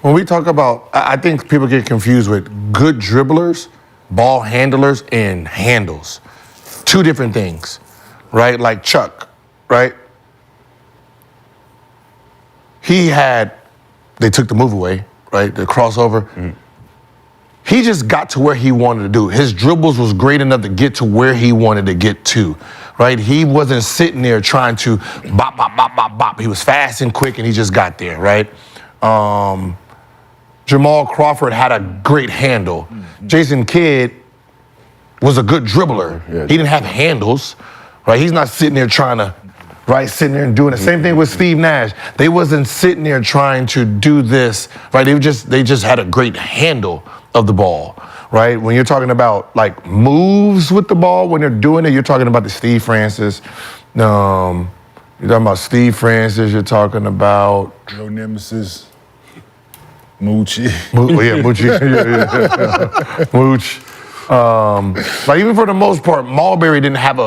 when we talk about, I think people get confused with good dribblers, ball handlers, and handles. 2 different things, right? Like Chuck, right? They took the move away, right? The crossover. He just got to where he wanted to do. His dribbles was great enough to get to where he wanted to get to, right? He wasn't sitting there trying to bop, bop, bop, bop, bop. He was fast and quick, and he just got there, right? Jamal Crawford had a great handle. Jason Kidd was a good dribbler. He didn't have handles, right? He's not sitting there trying to, right, sitting there and doing the same thing with Steve Nash. They wasn't sitting there trying to do this, right? They just had a great handle of the ball, right? When you're talking about like moves with the ball, when they're doing it, you're talking about the Steve Francis. You're talking about Steve Francis. You're talking about Joe Nemesis, Moochie. Mooch. Like even for the most part, Marbury didn't have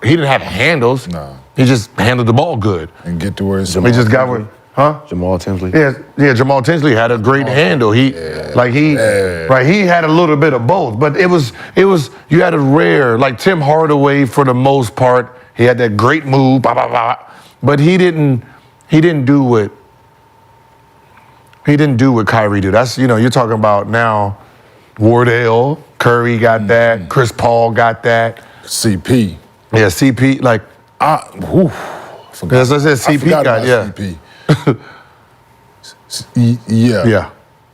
he didn't have handles. No. He just handled the ball good. And get to where it's He just got where, huh? Jamal Tinsley. Yeah, Jamal Tinsley had a great handle. He had a little bit of both, but it was you had a rare, like Tim Hardaway for the most part, he had that great move, blah, blah, blah, but he didn't do what Kyrie did. That's, you're talking about now Wardell, Curry got that, Chris Paul got that. CP. Yeah, CP, like, as I said, CP got, yeah. CP.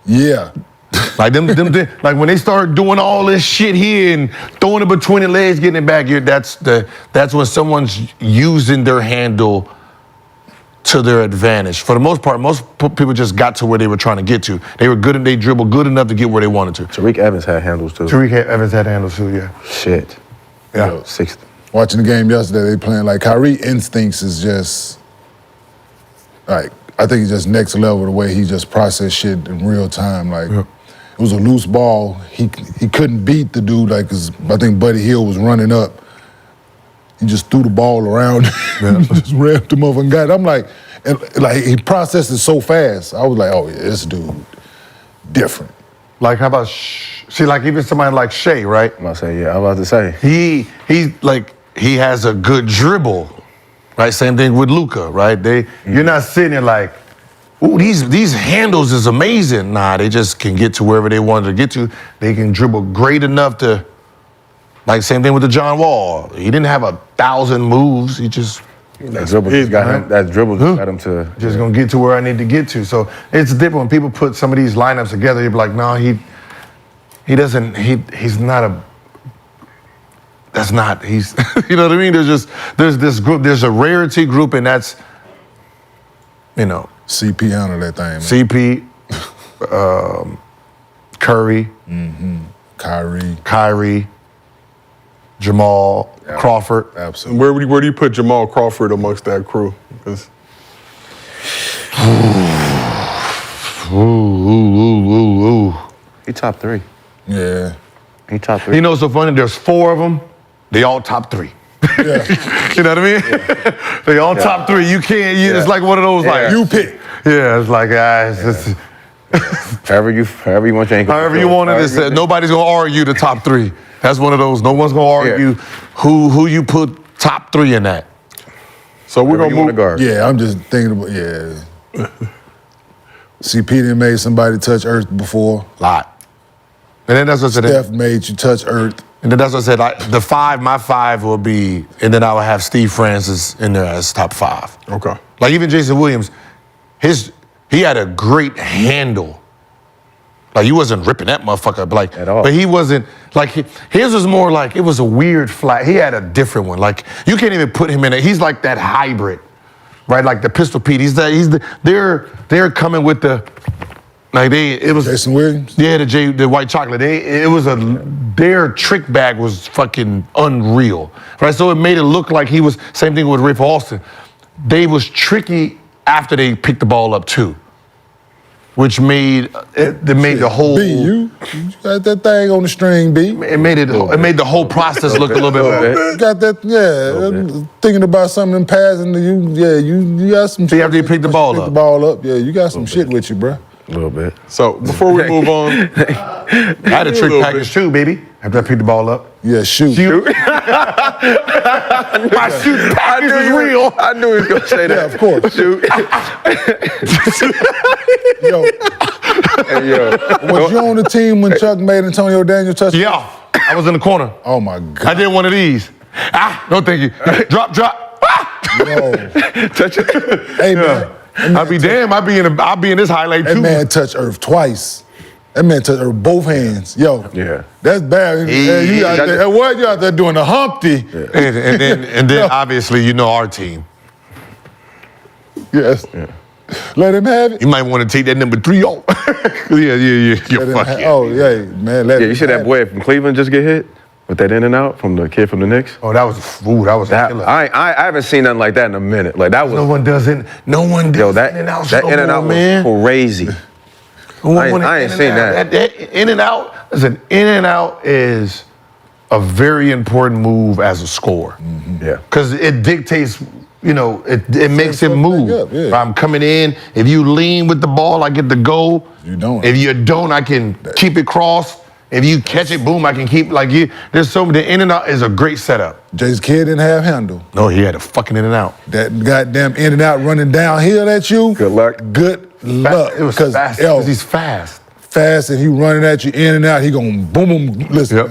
Yeah. Like them, like when they start doing all this shit here and throwing it between the legs, getting it back here, that's when someone's using their handle to their advantage. For the most part, most people just got to where they were trying to get to. They were good and they dribbled good enough to get where they wanted to. Tariq Evans had handles too. Yeah. Shit. Yeah. Sixth. Watching the game yesterday, they playing like Kyrie instincts is just like, I think it's just next level the way he just processed shit in real time. Like it was a loose ball. He couldn't beat the dude, like 'cause I think Buddy Hield was running up. He just threw the ball around and just rammed him over and got it. I'm like, he processed it so fast. I was like, oh yeah, this dude different. Like how about like even somebody like Shea, right? I'm about to say. He has a good dribble, right? Same thing with Luka, right? You're not sitting there like, ooh, these handles is amazing. Nah, they just can get to wherever they wanted to get to. They can dribble great enough to, like same thing with the John Wall. He didn't have 1,000 moves. He just got him to just gonna get to where I need to get to. So it's different when people put some of these lineups together. You're like, no, he's you know what I mean? There's this group, there's a rarity group, and that's, CP handled that thing, man. CP, Curry, Kyrie, Jamal Crawford. Absolutely. Where do you put Jamal Crawford amongst that crew? He top 3. Yeah. He top 3. You know what's so funny? There's 4 of them. They all top 3. Yeah. You know what I mean? Yeah. They all top 3. You can't. It's like one of those like you pick. Yeah, it's like however you want your ankle. However you want it. Nobody's gonna argue the top 3. That's one of those. No one's gonna argue who you put top 3 in that. So we're gonna move. Guard. Yeah, I'm just thinking about CP done made somebody touch earth before. Lot. And then that's what I said. Steph made you touch earth. And then that's what I said. My 5 will be, and then I will have Steve Francis in there as top 5. Okay. Like even Jason Williams, he had a great handle. Like he wasn't ripping that motherfucker like at all. But he wasn't like his was more like it was a weird flat. He had a different one. Like you can't even put him in it. He's like that hybrid, right? Like the Pistol Pete. They're coming with the. It was Jason Williams? Yeah, the white chocolate. Their trick bag was fucking unreal, right? So it made it look like he was, same thing with Rafe Alston. They was tricky after they picked the ball up too, which made the whole. B, you got that thing on the string, B. It made the whole process look a little bit better. Got that, thinking about something in passing to you, you got some shit. After you pick the ball up. You got some shit with you, bro. A little bit. So before we move on, I had a trick package too, baby. After I picked the ball up. Yeah, shoot. My shoot package is real. I knew he was gonna say that. Yeah, of course. Shoot. Yo, Hey, yo. was you on the team when Chuck made Antonio Daniels touch? Yeah, I was in the corner. Oh my God. I did one of these. No thank you. Drop. Yo. Touch it. Hey, man. I'll be damned. I'll be in this highlight That too. man touched Earth twice. That man touched Earth both hands. Yo. Yeah. That's bad. Hey, you out there, what you out there doing the Humpty? And then obviously you know our team. Yes. Yeah. Let him have it. You might want to take that number 3 off. yeah. You're fucking. Oh, yeah, man. Yeah, you see that boy from Cleveland just get hit with that in and out from the kid from the Knicks? Oh, that was a killer. I haven't seen nothing like that in a minute. Like that was. No one does in and out. That in and out was crazy. I ain't seen that. That in and out. Listen, in and out is a very important move as a scorer. Mm-hmm. Yeah. Because it dictates. It makes him move. Up, yeah. If I'm coming in, if you lean with the ball, I get to go. You don't. If you don't, I can keep it crossed. If you catch it, boom, I can keep There's so many. The in and out is a great setup. Jay's kid didn't have handle. No, he had a fucking in and out. That goddamn in and out running downhill at you. Good luck. Good luck. It was fast because he's fast. Fast, and he running at you in and out. He gonna boom, boom. Listen,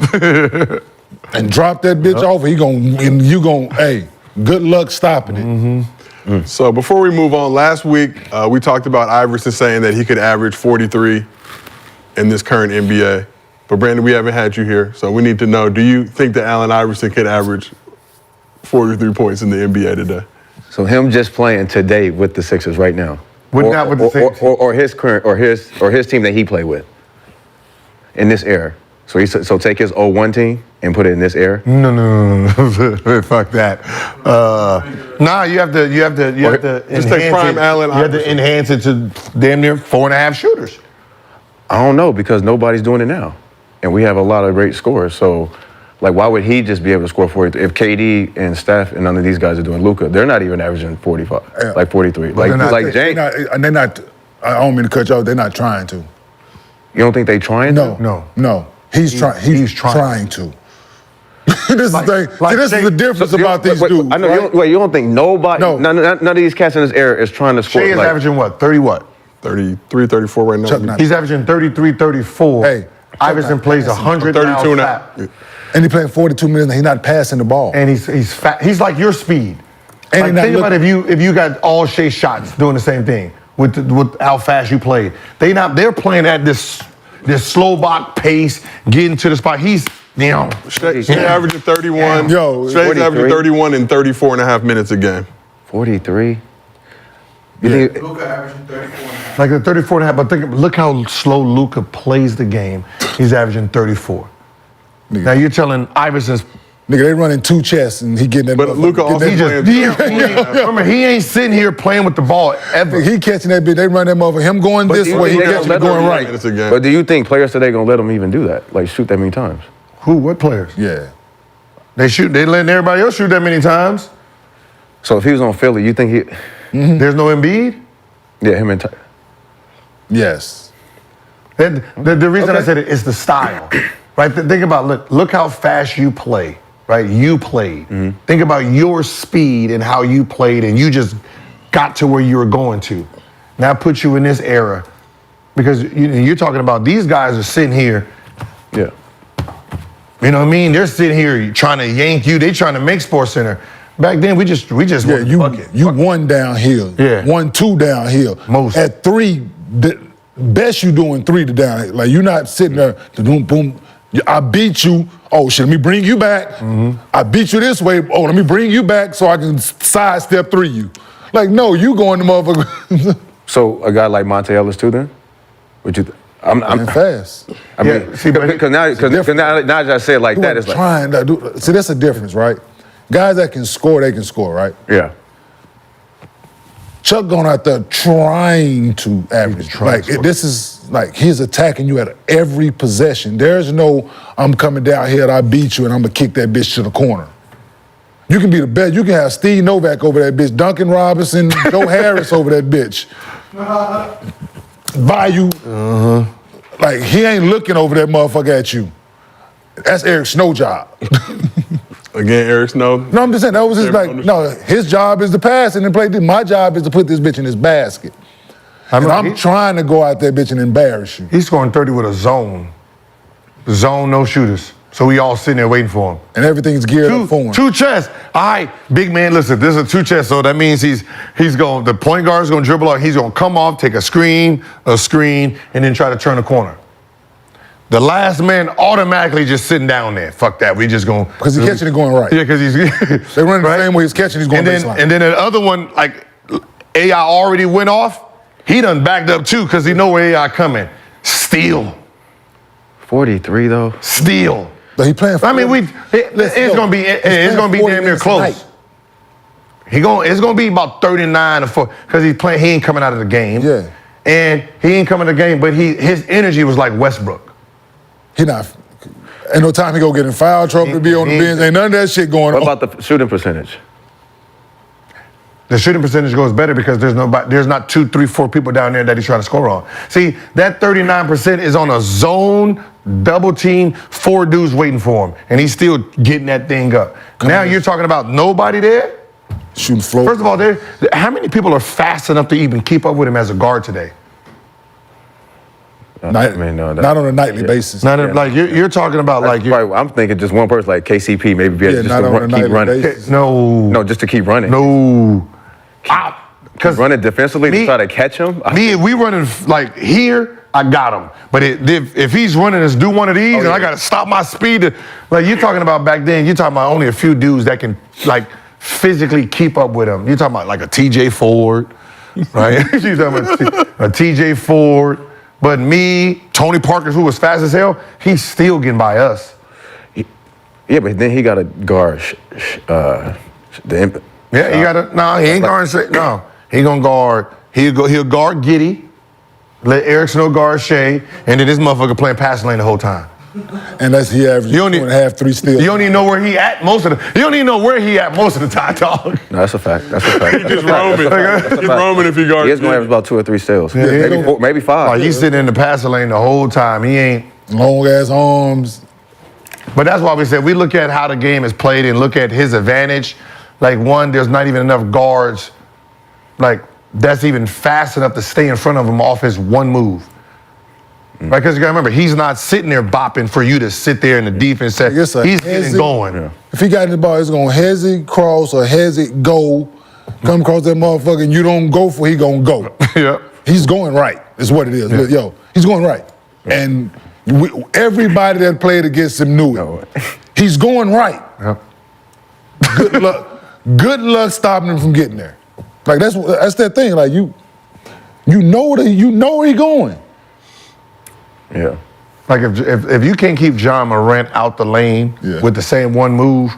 and drop that bitch off. He gonna and you gonna. Hey, good luck stopping it. Mm-hmm. So before we move on, last week we talked about Iverson saying that he could average 43 in this current NBA. But Brandon, we haven't had you here, so we need to know, do you think that Allen Iverson could average 43 points in the NBA today? So him just playing today with the Sixers right now. Not with the Sixers. Or his current or his team that he played with in this era. So take his 01 team and put it in this era? No. Fuck that. You have to just take prime Allen You have to Iverson. enhance it to damn near 4.5 shooters. I don't know because nobody's doing it now. And we have a lot of great scorers. So, why would he just be able to score 43? If KD and Steph and none of these guys are doing Luka, they're not even averaging 45, 43. James. They're not. I don't mean to cut you off. They're not trying to. You don't think they trying to? No. He's trying to. This is the thing. See, this is the difference about these dudes. I know. Right? You don't think nobody, none of these cats in this era is trying to score. Shea is averaging what? 30 what? 33, 34 right now. He's averaging 33, 34. Hey. Iverson plays 100 32 now. And he playing 42 minutes and he's not passing the ball. And he's fat. He's like your speed. And Think about if you got all Shea shots doing the same thing with how fast you played. They're playing at this slow block pace, getting to the spot. He's Shea averaging 31. Shay's averaging 31 and 34 and a half minutes a game. 43. Luka averaging 34. Like the 34 and a half, but look how slow Luka plays the game. He's averaging 34. Nigga. Now you're telling Iverson's. Nigga, they running 2 chests and he getting that. But Luka also remember, he ain't sitting here playing with the ball ever. He catching that bitch. They run that mother. Him going this way, he catching it going right. But do you think players today gonna let him even do that? Like shoot that many times? Who? What players? Yeah. They letting everybody else shoot that many times. So if he was on Philly, you think he? There's no Embiid? Yeah, him and. Yes. The reason I said it is the style, right? Think about look how fast you play, right? You played. Think about your speed and how you played, and you just got to where you were going to. Now put you in this era, because you're talking about these guys are sitting here. Yeah. You know what I mean? They're sitting here trying to yank you. They trying to make Sports Center. Back then, we just you won downhill. Yeah. 1-2 downhill. Most. At 3, best you doing 3 to downhill. Like you're not sitting there, boom, boom. I beat you. Oh shit, let me bring you back. I beat you this way. Oh, let me bring you back so I can sidestep 3 you. Like no, you going to motherfucker. So a guy like Monte Ellis too, then? Would you? I'm fast. I mean, because now that I say it like that, it's like trying to do. See, that's the difference, right? Guys that can score, they can score, right? Yeah. Chuck going out there trying to average. This is like he's attacking you at every possession. There's no I'm coming down here and I beat you and I'm gonna kick that bitch to the corner. You can be the best. You can have Steve Novak over that bitch, Duncan Robinson, Joe Harris over that bitch. Bayou. Like, he ain't looking over that motherfucker at you. That's Eric Snow's job. Again, Eric Snow. No, I'm just saying, that was just like, no, his job is to pass and then play. My job is to put this bitch in his basket. I'm trying to go out there, bitch, and embarrass you. He's scoring 30 with a zone. Zone, no shooters. So we all sitting there waiting for him. And everything's geared up for him. Two chests. All right, big man, listen, this is a two chest, so that means he's going, the point guard's going to dribble out, he's going to come off, take a screen, and then try to turn the corner. The last man automatically just sitting down there. Fuck that, we just going. Because he's catching it going right. Yeah, because he's. They running the same way he's catching, he's going baseline. And then the other one, like, AI already went off, he done backed up too, because he know where AI coming. Steal. 43 though. Steal. But he playing. I mean, it's gonna be damn near close. It's gonna be about 39 or 4 because he's playing. He ain't coming out of the game. Yeah. And he ain't coming to the game, but his energy was like Westbrook. He not. Ain't no time he go get in foul trouble to be on the bench. Ain't none of that shit going on. What about the shooting percentage? The shooting percentage goes better because there's not 2, 3, 4 people down there that he's trying to score on. See, that 39% is on a zone, double team, 4 dudes waiting for him, and he's still getting that thing up. Now you're talking about nobody there? Shooting flow. First of all, how many people are fast enough to even keep up with him as a guard today? Not on a nightly basis. Like you're talking about I'm thinking just one person like KCP maybe be able to just keep running. Basis. No, just to keep running. No. Keep running defensively to try to catch him. We running like here, I got him. But if he's running us do one of these, and I got to stop my speed. Like you're talking about back then, you're talking about only a few dudes that can like physically keep up with him. You're talking about like a TJ Ford, right? You're talking about a TJ Ford. But me, Tony Parker, who was fast as hell, he's still getting by us. Yeah, but then he got to guard the imp. Yeah, he got to. No, he ain't guarding straight. No, he gonna guard. He'll guard Giddy. Let Eric Snow guard Shea, and then this motherfucker playing passing lane the whole time. And that's he averaged 2.5, 3 steals. You don't even know where he at most of the. You don't even know where he at most of the time, dog. No, that's a fact. That's a fact. He's just roaming. He's roaming if he guards. He is going to average about 2 or 3 steals. Yeah, maybe 4, maybe 5. Like he's sitting in the passing lane the whole time. He ain't long ass arms. But that's why we said we look at how the game is played and look at his advantage. Like one, there's not even enough guards, like that's even fast enough to stay in front of him off his one move. Right, because you gotta remember, he's not sitting there bopping for you to sit there in the defense set. He's getting going. Yeah. If he got in the ball, he's gonna hesitate, cross, or hesitate, go, come across that motherfucker, and you don't go for, he gonna go. Yeah. He's going right, is what it is. Yeah. Yo, he's going right. Yeah. And everybody that played against him knew it. He's going right. Yeah. Good luck. Good luck stopping him from getting there. Like that's that thing. Like you know where he's going. Yeah. Like if you can't keep John Morant out the lane with the same one move,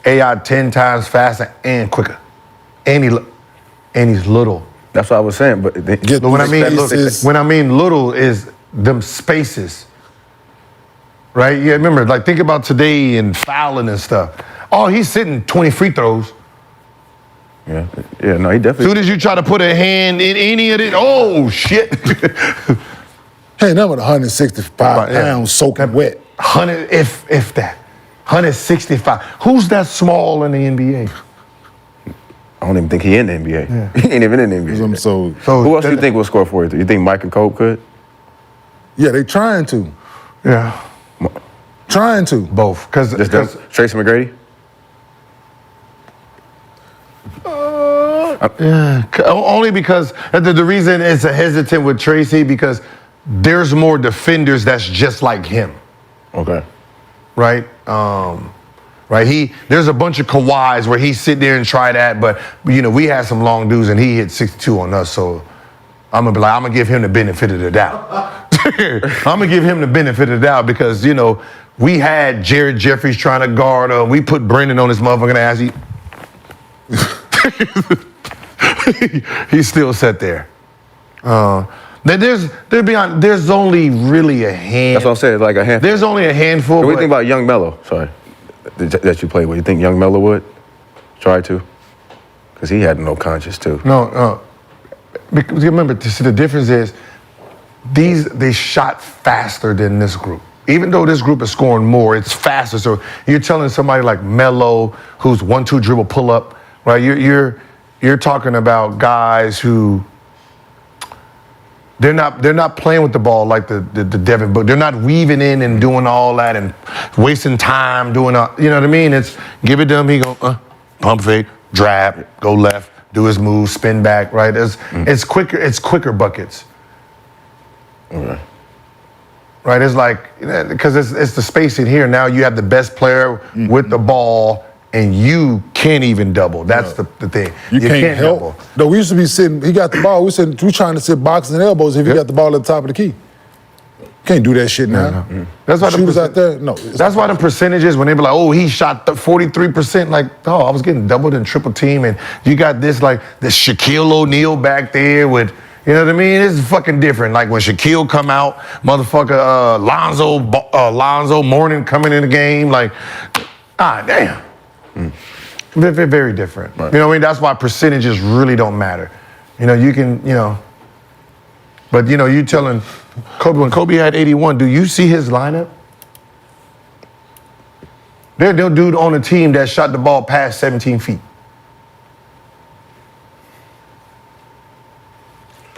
AI 10 times faster and quicker, and he's little. That's what I was saying. But when I mean little is them spaces. Right? Yeah. Remember, like think about today and fouling and stuff. Oh, he's sitting 20 free throws. Yeah, no, he definitely. As soon as you try to put a hand in any of it, oh shit. Hey, number 165 pounds soaking wet. 100, if that. 165. Who's that small in the NBA? I don't even think he in the NBA. Yeah. He ain't even in the NBA. So who else do you think will score 43? You think Mike and Cope could? Yeah, they trying to. Yeah. Trying to. Both. Because Tracy McGrady? Yeah. Only because the reason it's a hesitant with Tracy because there's more defenders that's just like him. Okay. Right? Right. There's a bunch of Kawhis where he sit there and try that, but you know, we had some long dudes and he hit 62 on us, so I'm gonna give him the benefit of the doubt. I'm gonna give him the benefit of the doubt because, you know, we had Jared Jeffries trying to guard him. We put Brendan on his motherfucking ass. He still sat there. There's only really a handful. That's what I'm saying, like a handful. There's only a handful. What do you think about Young Mello? Sorry, that you played with. You think Young Mello would try to? Because he had no conscience too. No. Because remember, the difference is they shot faster than this group. Even though this group is scoring more, it's faster. So you're telling somebody like Melo, who's 1-2 dribble pull up, right? You're talking about guys who they're not playing with the ball like the Devin Book. They're not weaving in and doing all that and wasting time doing you know what I mean? It's give it to him. He go pump fake, drab, go left, do his move, spin back, right? It's quicker. It's quicker buckets. Okay. Right, it's like, because it's the spacing here. Now you have the best player with the ball, and you can't even double. That's the thing. You can't help. Double. No, we used to be sitting, he got the ball, we trying to sit boxing and elbows if he got the ball at the top of the key. Can't do that shit now. No. That's why shooters out there, no. That's why the percentages, when they be like, oh, he shot 43%, like, oh, I was getting doubled and triple team, and you got this, like, this Shaquille O'Neal back there with, you know what I mean? It's fucking different. Like when Shaquille come out, motherfucker, Lonzo Mourning coming in the game, like, damn. Very, very different. Right. You know what I mean? That's why percentages really don't matter. You know, you can, but you telling Kobe, when Kobe had 81, do you see his lineup? There's no dude on the team that shot the ball past 17 feet.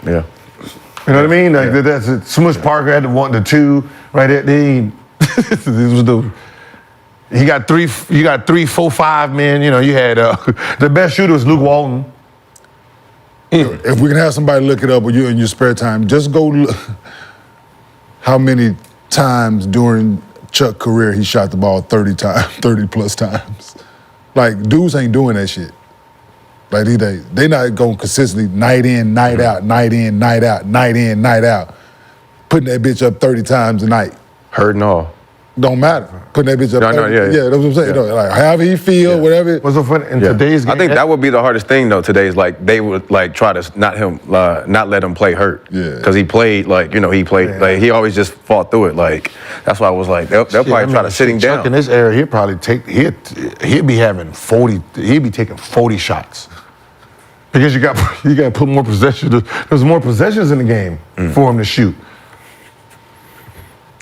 Yeah. You know what I mean? Like that's it. Smush Parker had the 1, the 2, right there. This was you got 3, 4, 5 men. You had the best shooter was Luke Walton. If we can have somebody look it up with you in your spare time, just go look how many times during Chuck's career he shot the ball 30 plus times. Like dudes ain't doing that shit. Like they not going consistently night in, night out, night in, night out, night in, night out. Putting that bitch up 30 times a night. Hurt and all. Don't matter. Putting that bitch up 30. Yeah, that's what I'm saying. Like however he feel, whatever. What's so funny in today's game? I think that would be the hardest thing though. Today's like they would like try to not let him play hurt. Yeah. Because he played like like he always just fought through it. Like that's why I was like they'll probably try to sit him down. Chuck in this era, he'd probably he'd be having 40. He'd be taking 40 shots. Because you got to put more possessions. There's more possessions in the game for him to shoot.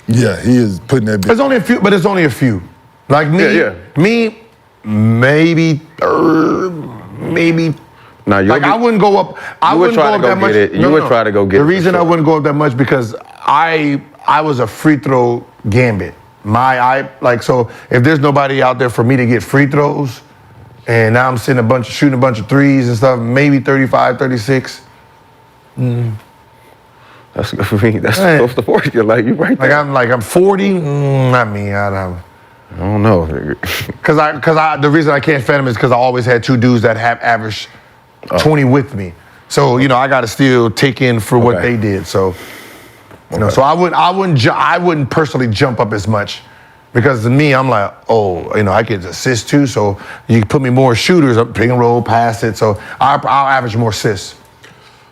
Yeah, he is putting that. There's only a few, but it's only a few. Like me, maybe. Now I wouldn't go up. I wouldn't go up that much. You would try to go get it. The reason I wouldn't go up that much because I was a free throw gambit. So if there's nobody out there for me to get free throws. And now I'm shooting a bunch of threes and stuff, maybe 35, 36. That's good for me. That's close to 40. You're like, you right there. I'm 40. Not me. I don't know. Because the reason I can't fathom is because I always had 2 dudes that have averaged 20 with me. So I got to still take in for what they did. So so I wouldn't personally jump up as much. Because to me, I'm like, I could assist too, so you put me more shooters, pick and roll, pass it, so I'll average more assists.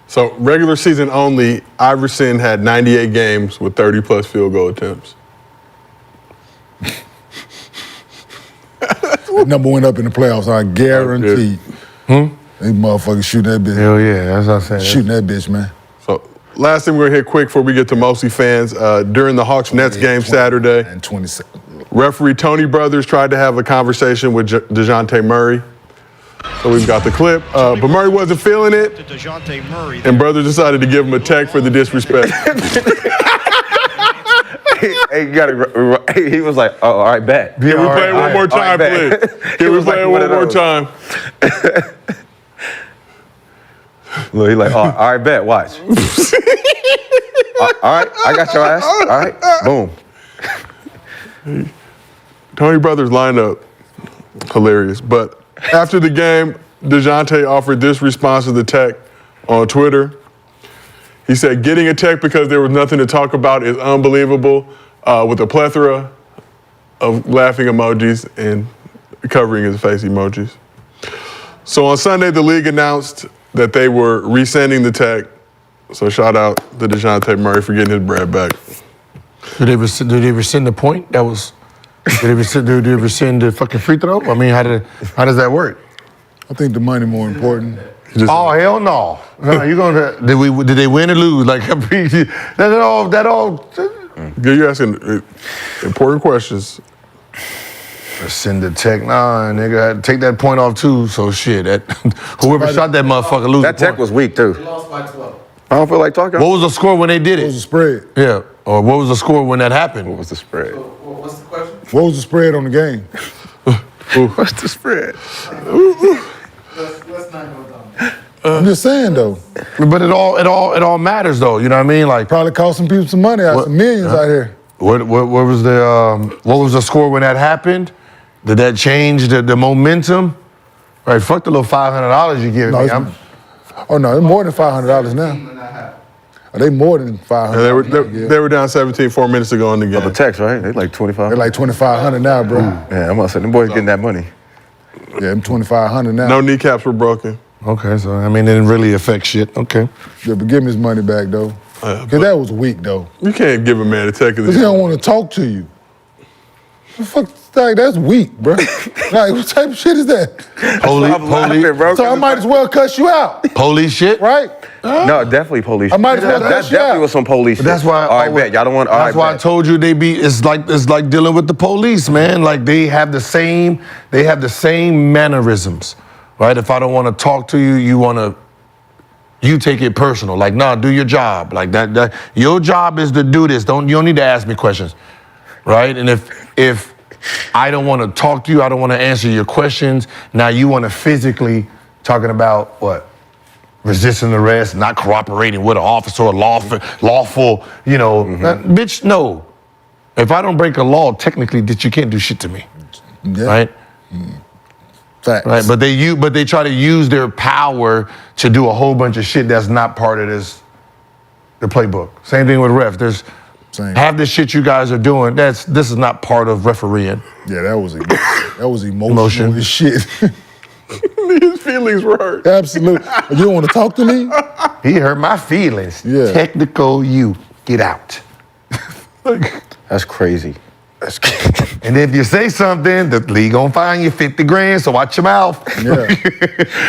So regular season only, Iverson had 98 games with 30-plus field goal attempts. Number 1 up in the playoffs, I guarantee. They motherfuckers shooting that bitch. Hell yeah, that's what I'm saying. Shooting that bitch, man. So last thing we're going to hit quick before we get to MostlyFans. During the Hawks-Nets game Saturday, and 27. Referee Tony Brothers tried to have a conversation with DeJounte Murray. So we've got the clip. But Murray wasn't feeling it. And Brothers decided to give him a tech for the disrespect. He was like, all right, bet. Can we play it one more time, please? Can we play it one more time? Look, he's like, all right, bet, watch. All right, I got your ass. All right, boom. Tony Brothers lineup, hilarious. But after the game, DeJounte offered this response to the tech on Twitter. He said, getting a tech because there was nothing to talk about is unbelievable, with a plethora of laughing emojis and covering his face emojis. So on Sunday, the league announced that they were resending the tech. So shout out to DeJounte Murray for getting his bread back. Did they rescind the point? Did they rescind the fucking free throw? I mean, how does that work? I think the money more important. Oh hell no! No, you gonna did they win or lose? Like that all. You're asking important questions. Send the tech, nah, nigga. I had to take that point off too. So shit, that whoever shot that motherfucker lose. That tech was weak too. They lost by 12. I don't feel like talking. What was the score when they did it? What was the spread? Yeah, or what was the score when that happened? What was the spread? So, what's the question? What was the spread on the game? What's the spread? Let's not go down. I'm just saying though. But it all matters though. You know what I mean? Like Probably cost some people some money out, some millions out here. what was the score when that happened? Did that change the momentum? Right, fuck the little $500 you give me. Oh no, it's more than $500 now. Are they more than $500? They were down 17 4 minutes ago in the game. The text, right? They like 25. They're like $2,500 now, bro. Yeah, I'm gonna say them boys getting that money. Yeah, them $2,500 now. No kneecaps were broken. Okay, so I mean, it didn't really affect shit. Okay. Yeah, but give him his money back though. Because that was weak though. You can't give a man a tech. Because he don't want to talk to you. The fuck, like, that's weak, bro. Like, what type of shit is that? Police, So I might as well cuss you out, police shit. right? No, definitely police. I might as well that cuss you definitely out. was some police shit. That's why. All right, bet. Y'all don't want. That's why I told you it's like dealing with the police, man. Like they have the same mannerisms, right? If I don't want to talk to you, you take it personal. Like, nah, do your job. Like that. Your job is to do this. You don't need to ask me questions, right? And if I don't want to talk to you, I don't want to answer your questions. Now you want to physically talking about what? Resisting arrest, not cooperating with an officer, or lawful, you know. Bitch, no. If I don't break a law, technically, you can't do shit to me, right? Facts. Right, but they try to use their power to do a whole bunch of shit that's not part of the playbook. Same thing with refs. There's half the shit you guys are doing. This is not part of refereeing. Yeah, that was emotional as shit. His feelings were hurt. Absolutely. You don't want to talk to me? He hurt my feelings. Yeah. Technical, you get out. That's crazy. And if you say something, the league gonna fine you $50,000. So watch your mouth. Yeah.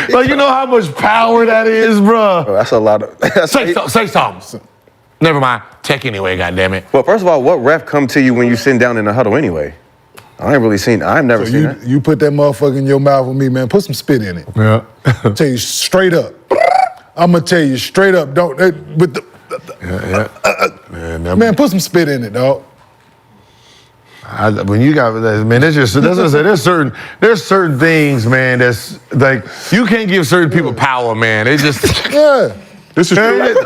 Like, you know how much power that is, bro. Oh, that's a lot of. Say something. Never mind. Tech anyway. Goddammit. Well, first of all, what ref come to you when you sitting down in the huddle anyway? I ain't really seen. I've never seen that. You put that motherfucker in your mouth with me, man. Put some spit in it. Yeah. Tell you straight up. I'm gonna tell you straight up. Don't with the man. Put some spit in it, dog. When you got man, there's certain things, man. That's like you can't give certain people power, man. They just This is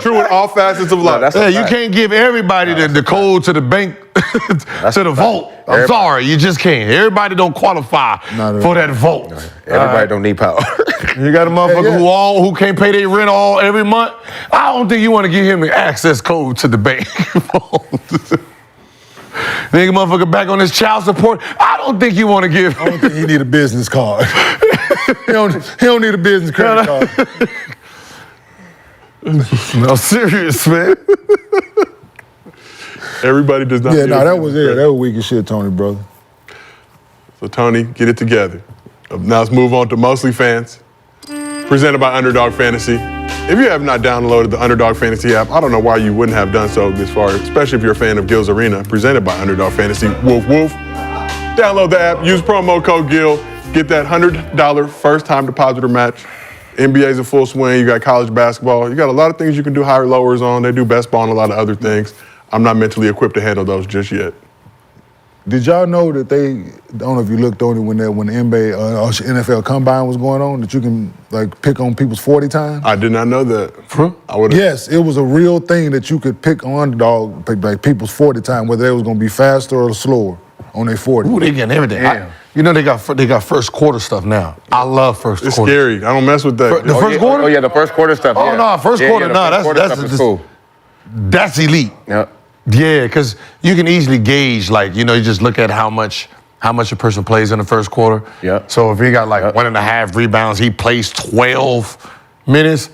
true in all facets of life. you can't give everybody the code to the bank to the vault. I'm sorry, you just can't. Everybody don't qualify for that vault. Everybody don't need power. You got a motherfucker who can't pay their rent every month. I don't think you want to give him an access code to the bank. Nigga, motherfucker back on his child support. I don't think you want to give. I don't think he need a business card. he don't need a business credit card. No, serious, man. Everybody does not. Yeah, no, that was it. That was weak as shit, Tony, brother. So Tony, get it together. Now let's move on to MostlyFans, presented by Underdog Fantasy. If you have not downloaded the Underdog Fantasy app, I don't know why you wouldn't have done so this far, especially if you're a fan of Gil's Arena, presented by Underdog Fantasy. Woof, woof. Download the app, use promo code GIL, get that $100 first-time depositor match. NBA's in full swing, you got college basketball, you got a lot of things you can do higher lowers on. They do best ball and a lot of other things. I'm not mentally equipped to handle those just yet. Did y'all know that I don't know if you looked on it when the NBA NFL Combine was going on, that you can like pick on people's 40 time? I did not know that. Yes, it was a real thing that you could pick on underdog, like people's 40 time, whether they was gonna be faster or slower on their 40. Ooh, they getting everything. You know they got first quarter stuff now. I love first quarter. It's scary. I don't mess with that. The first quarter? Oh yeah, the first quarter stuff. Oh yeah. no, first quarter. No, that's just cool. That's elite. Yeah. Yeah, because you can easily gauge, like, you just look at how much a person plays in the first quarter. Yeah. So if he got like 1.5 rebounds, he plays 12 minutes,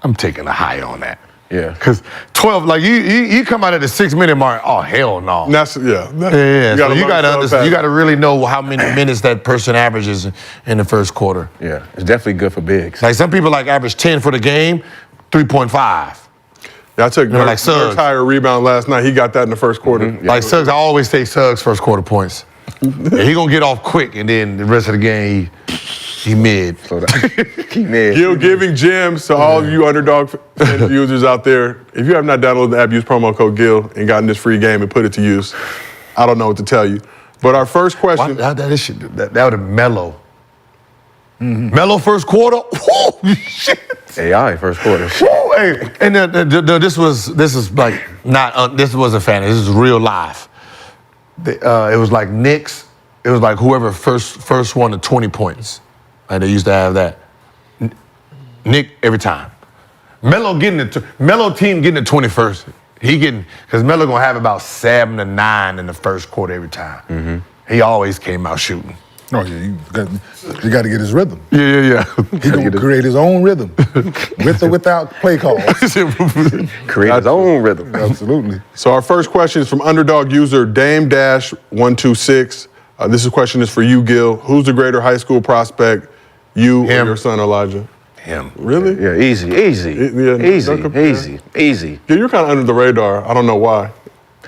I'm taking a high on that. Yeah. Because 12, like you come out at the 6-minute mark, oh hell no. That's Yeah. You So you learn gotta so understand. fast. You gotta really know how many minutes that person averages in the first quarter. Yeah, it's definitely good for bigs. Like some people like average 10 for the game, 3.5. Yeah, I took like Dirk's Suggs. higher rebound last night. He got that in the first quarter. Like Suggs, I always take Suggs first quarter points. Yeah, he gonna get off quick, and then the rest of the game, he mid. He mid. Gil giving gems to all of you underdog users out there. If you have not downloaded the app, use promo code GIL and gotten this free game and put it to use. I don't know what to tell you. But our first question. That would have Melo. Melo first quarter. Whoa, shit. AI first quarter. Whoa, hey. And this is like not. This wasn't fantasy. This is real life. It was like Knicks. It was like whoever first won the 20 points. Like they used to have that. Nick every time. Melo team getting the 21st. He getting because Melo gonna have about 7 to 9 in the first quarter every time. He always came out shooting. Oh yeah, you got to get his rhythm. Yeah. He gonna create his own rhythm, with or without play calls. Create his own rhythm. Absolutely. So our first question is from underdog user Dame-126. This question is for you, Gil. Who's the greater high school prospect, you or your son Elijah? Him. Really? Yeah, easy. Yeah, you're kind of under the radar. I don't know why,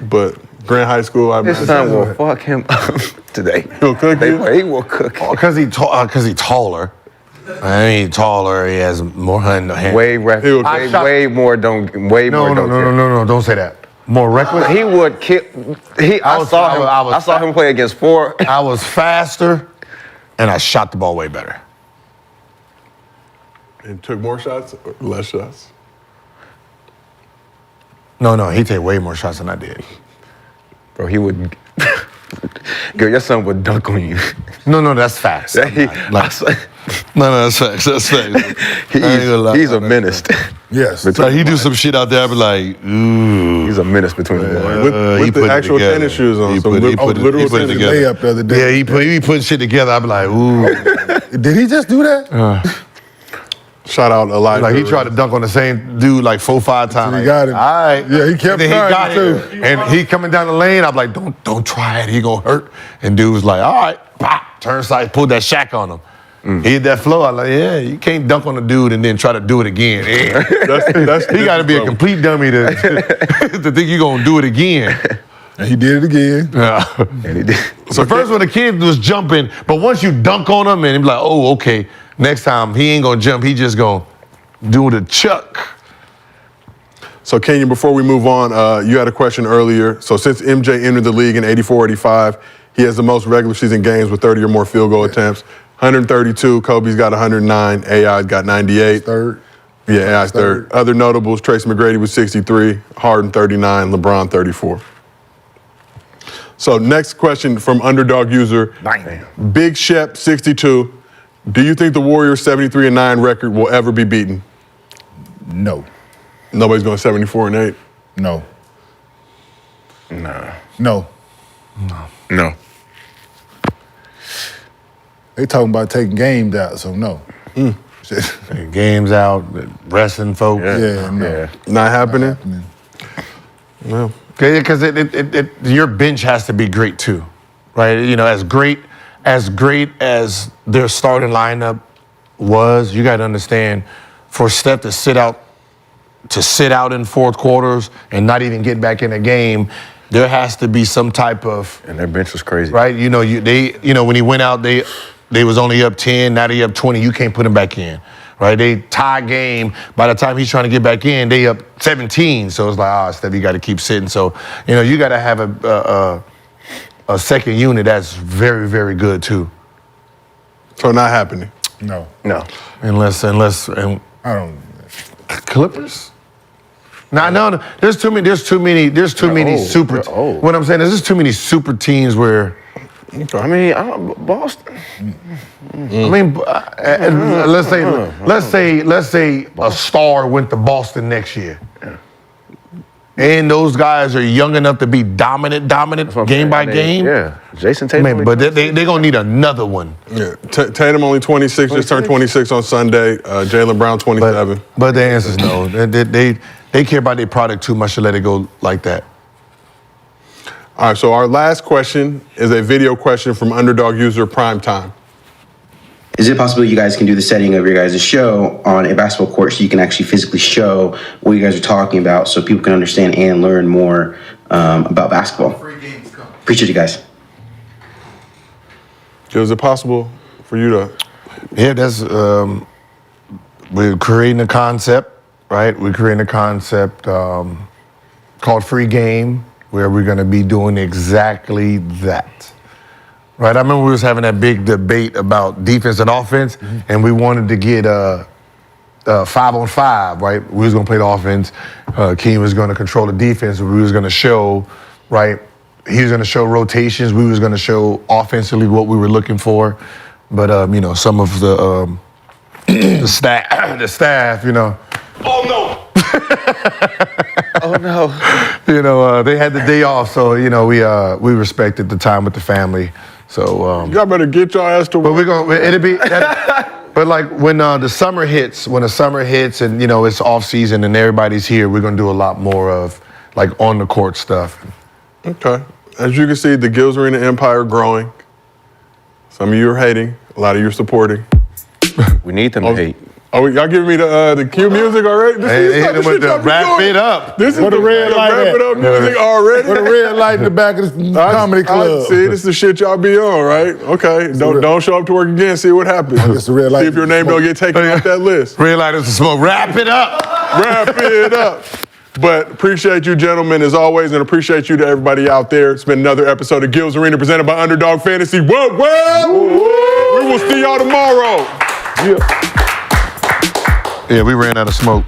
but Grant High School. His son will fuck him up today. He'll cook you? He will cook. Because he taller. I mean, taller. He has more hand. Way more. Don't Don't say that. More reckless. He would kill. I saw him play against 4. I was faster, and I shot the ball way better. And took more shots or less shots? No, he take way more shots than I did. Bro, he would. Girl, your son would dunk on you. No, that's facts. That's facts. That's facts. He's a menace. Yes. Like he do some shit out there, I be like, ooh. He's a menace between the boys. With the actual tennis shoes on. He put it together. Layup the other day. Yeah, he putting shit together. I be like, ooh. Did he just do that? Shout out Elijah. Like he tried to dunk on the same dude like 4-5 times. He got him. All right. Yeah, he kept Then he trying got too. it. And he coming down the lane. I'm like, don't try it. He gonna hurt. And dude was like, all right. Pop. Turn side, pulled that Shaq on him. He hit that flow. I'm like, yeah, you can't dunk on a dude and then try to do it again. Yeah. He got to be a complete dummy to think you're gonna do it again. And he did it again. Yeah. And he did. So first when the kid was jumping, but once you dunk on him and he be like, oh, okay, next time he ain't gonna jump, he just gonna do the chuck. So Kenyon, before we move on, you had a question earlier. So since MJ entered the league in 84-85, he has the most regular season games with 30 or more field goal attempts. 132, Kobe's got 109, AI's got 98. Third. Yeah, AI's third. Other notables, Tracy McGrady was 63, Harden 39, LeBron 34. So next question from underdog user, Big Shep 62. Do you think the Warriors' 73-9 record will ever be beaten? No. Nobody's going 74-8? No. Nah. No. No. They talking about taking games out, so no. Games out, resting folks. Yeah, no. Yeah. Not happening? No. Because your bench has to be great too, right? You know, as great as their starting lineup was, you got to understand, for Steph to sit out in fourth quarters and not even get back in a game, there has to be some type of. And their bench was crazy, right? You know, when he went out, they was only up 10, now they up 20. You can't put him back in, right? They tie game. By the time he's trying to get back in, they up 17. So it's like, Steph, you got to keep sitting. So you got to have a second unit that's very, very good too. So not happening. No. Unless I don't. Clippers. No. There's too many super. What I'm saying is there's too many super teams where. I mean, Boston. I mean, let's say a star went to Boston next year. And those guys are young enough to be dominant game by game. Yeah, Jason Tatum. But they're going to need another one. Yeah, Tatum only 26, just turned 26 on Sunday. Jaylen Brown 27. But the answer is no. They they care about their product too much to let it go like that. All right, so our last question is a video question from Underdog user Primetime. Is it possible you guys can do the setting of your guys' show on a basketball court so you can actually physically show what you guys are talking about so people can understand and learn more about basketball? Appreciate you guys. Is it possible for you to? Yeah, that's, we're creating a concept, right? We're creating a concept called Free Game, where we're gonna be doing exactly that. Right, I remember we was having that big debate about defense and offense, and we wanted to get 5-on-5, right? We was gonna play the offense, Keem was gonna control the defense, we was gonna show, right? He was gonna show rotations, we was gonna show offensively what we were looking for, but you know, some of the staff, you know. Oh no! Oh no! You know, they had the day off, so you know we respected the time with the family. So y'all better get your ass to work. But we're gonna it'll be. But like when the summer hits, and you know it's off season and everybody's here, we're gonna do a lot more of like on the court stuff. Okay. As you can see, the Gills Arena empire growing. Some of you are hating, a lot of you are supporting. We need them to hate. Oh, y'all giving me the cue music already? Hey, hit them with the wrap it up. This is Where the red light wrap at? it up music already. With a red light in the back of the comedy club. See, this is the shit y'all be on, right? Okay, don't show up to work again. See what happens. It's the red light. See if your name don't get taken off that list. Red light is the smoke. Wrap it up. Wrap it up. But appreciate you, gentlemen, as always, and appreciate you to everybody out there. It's been another episode of Gills Arena presented by Underdog Fantasy. What? We will see y'all tomorrow. Yeah, we ran out of smoke.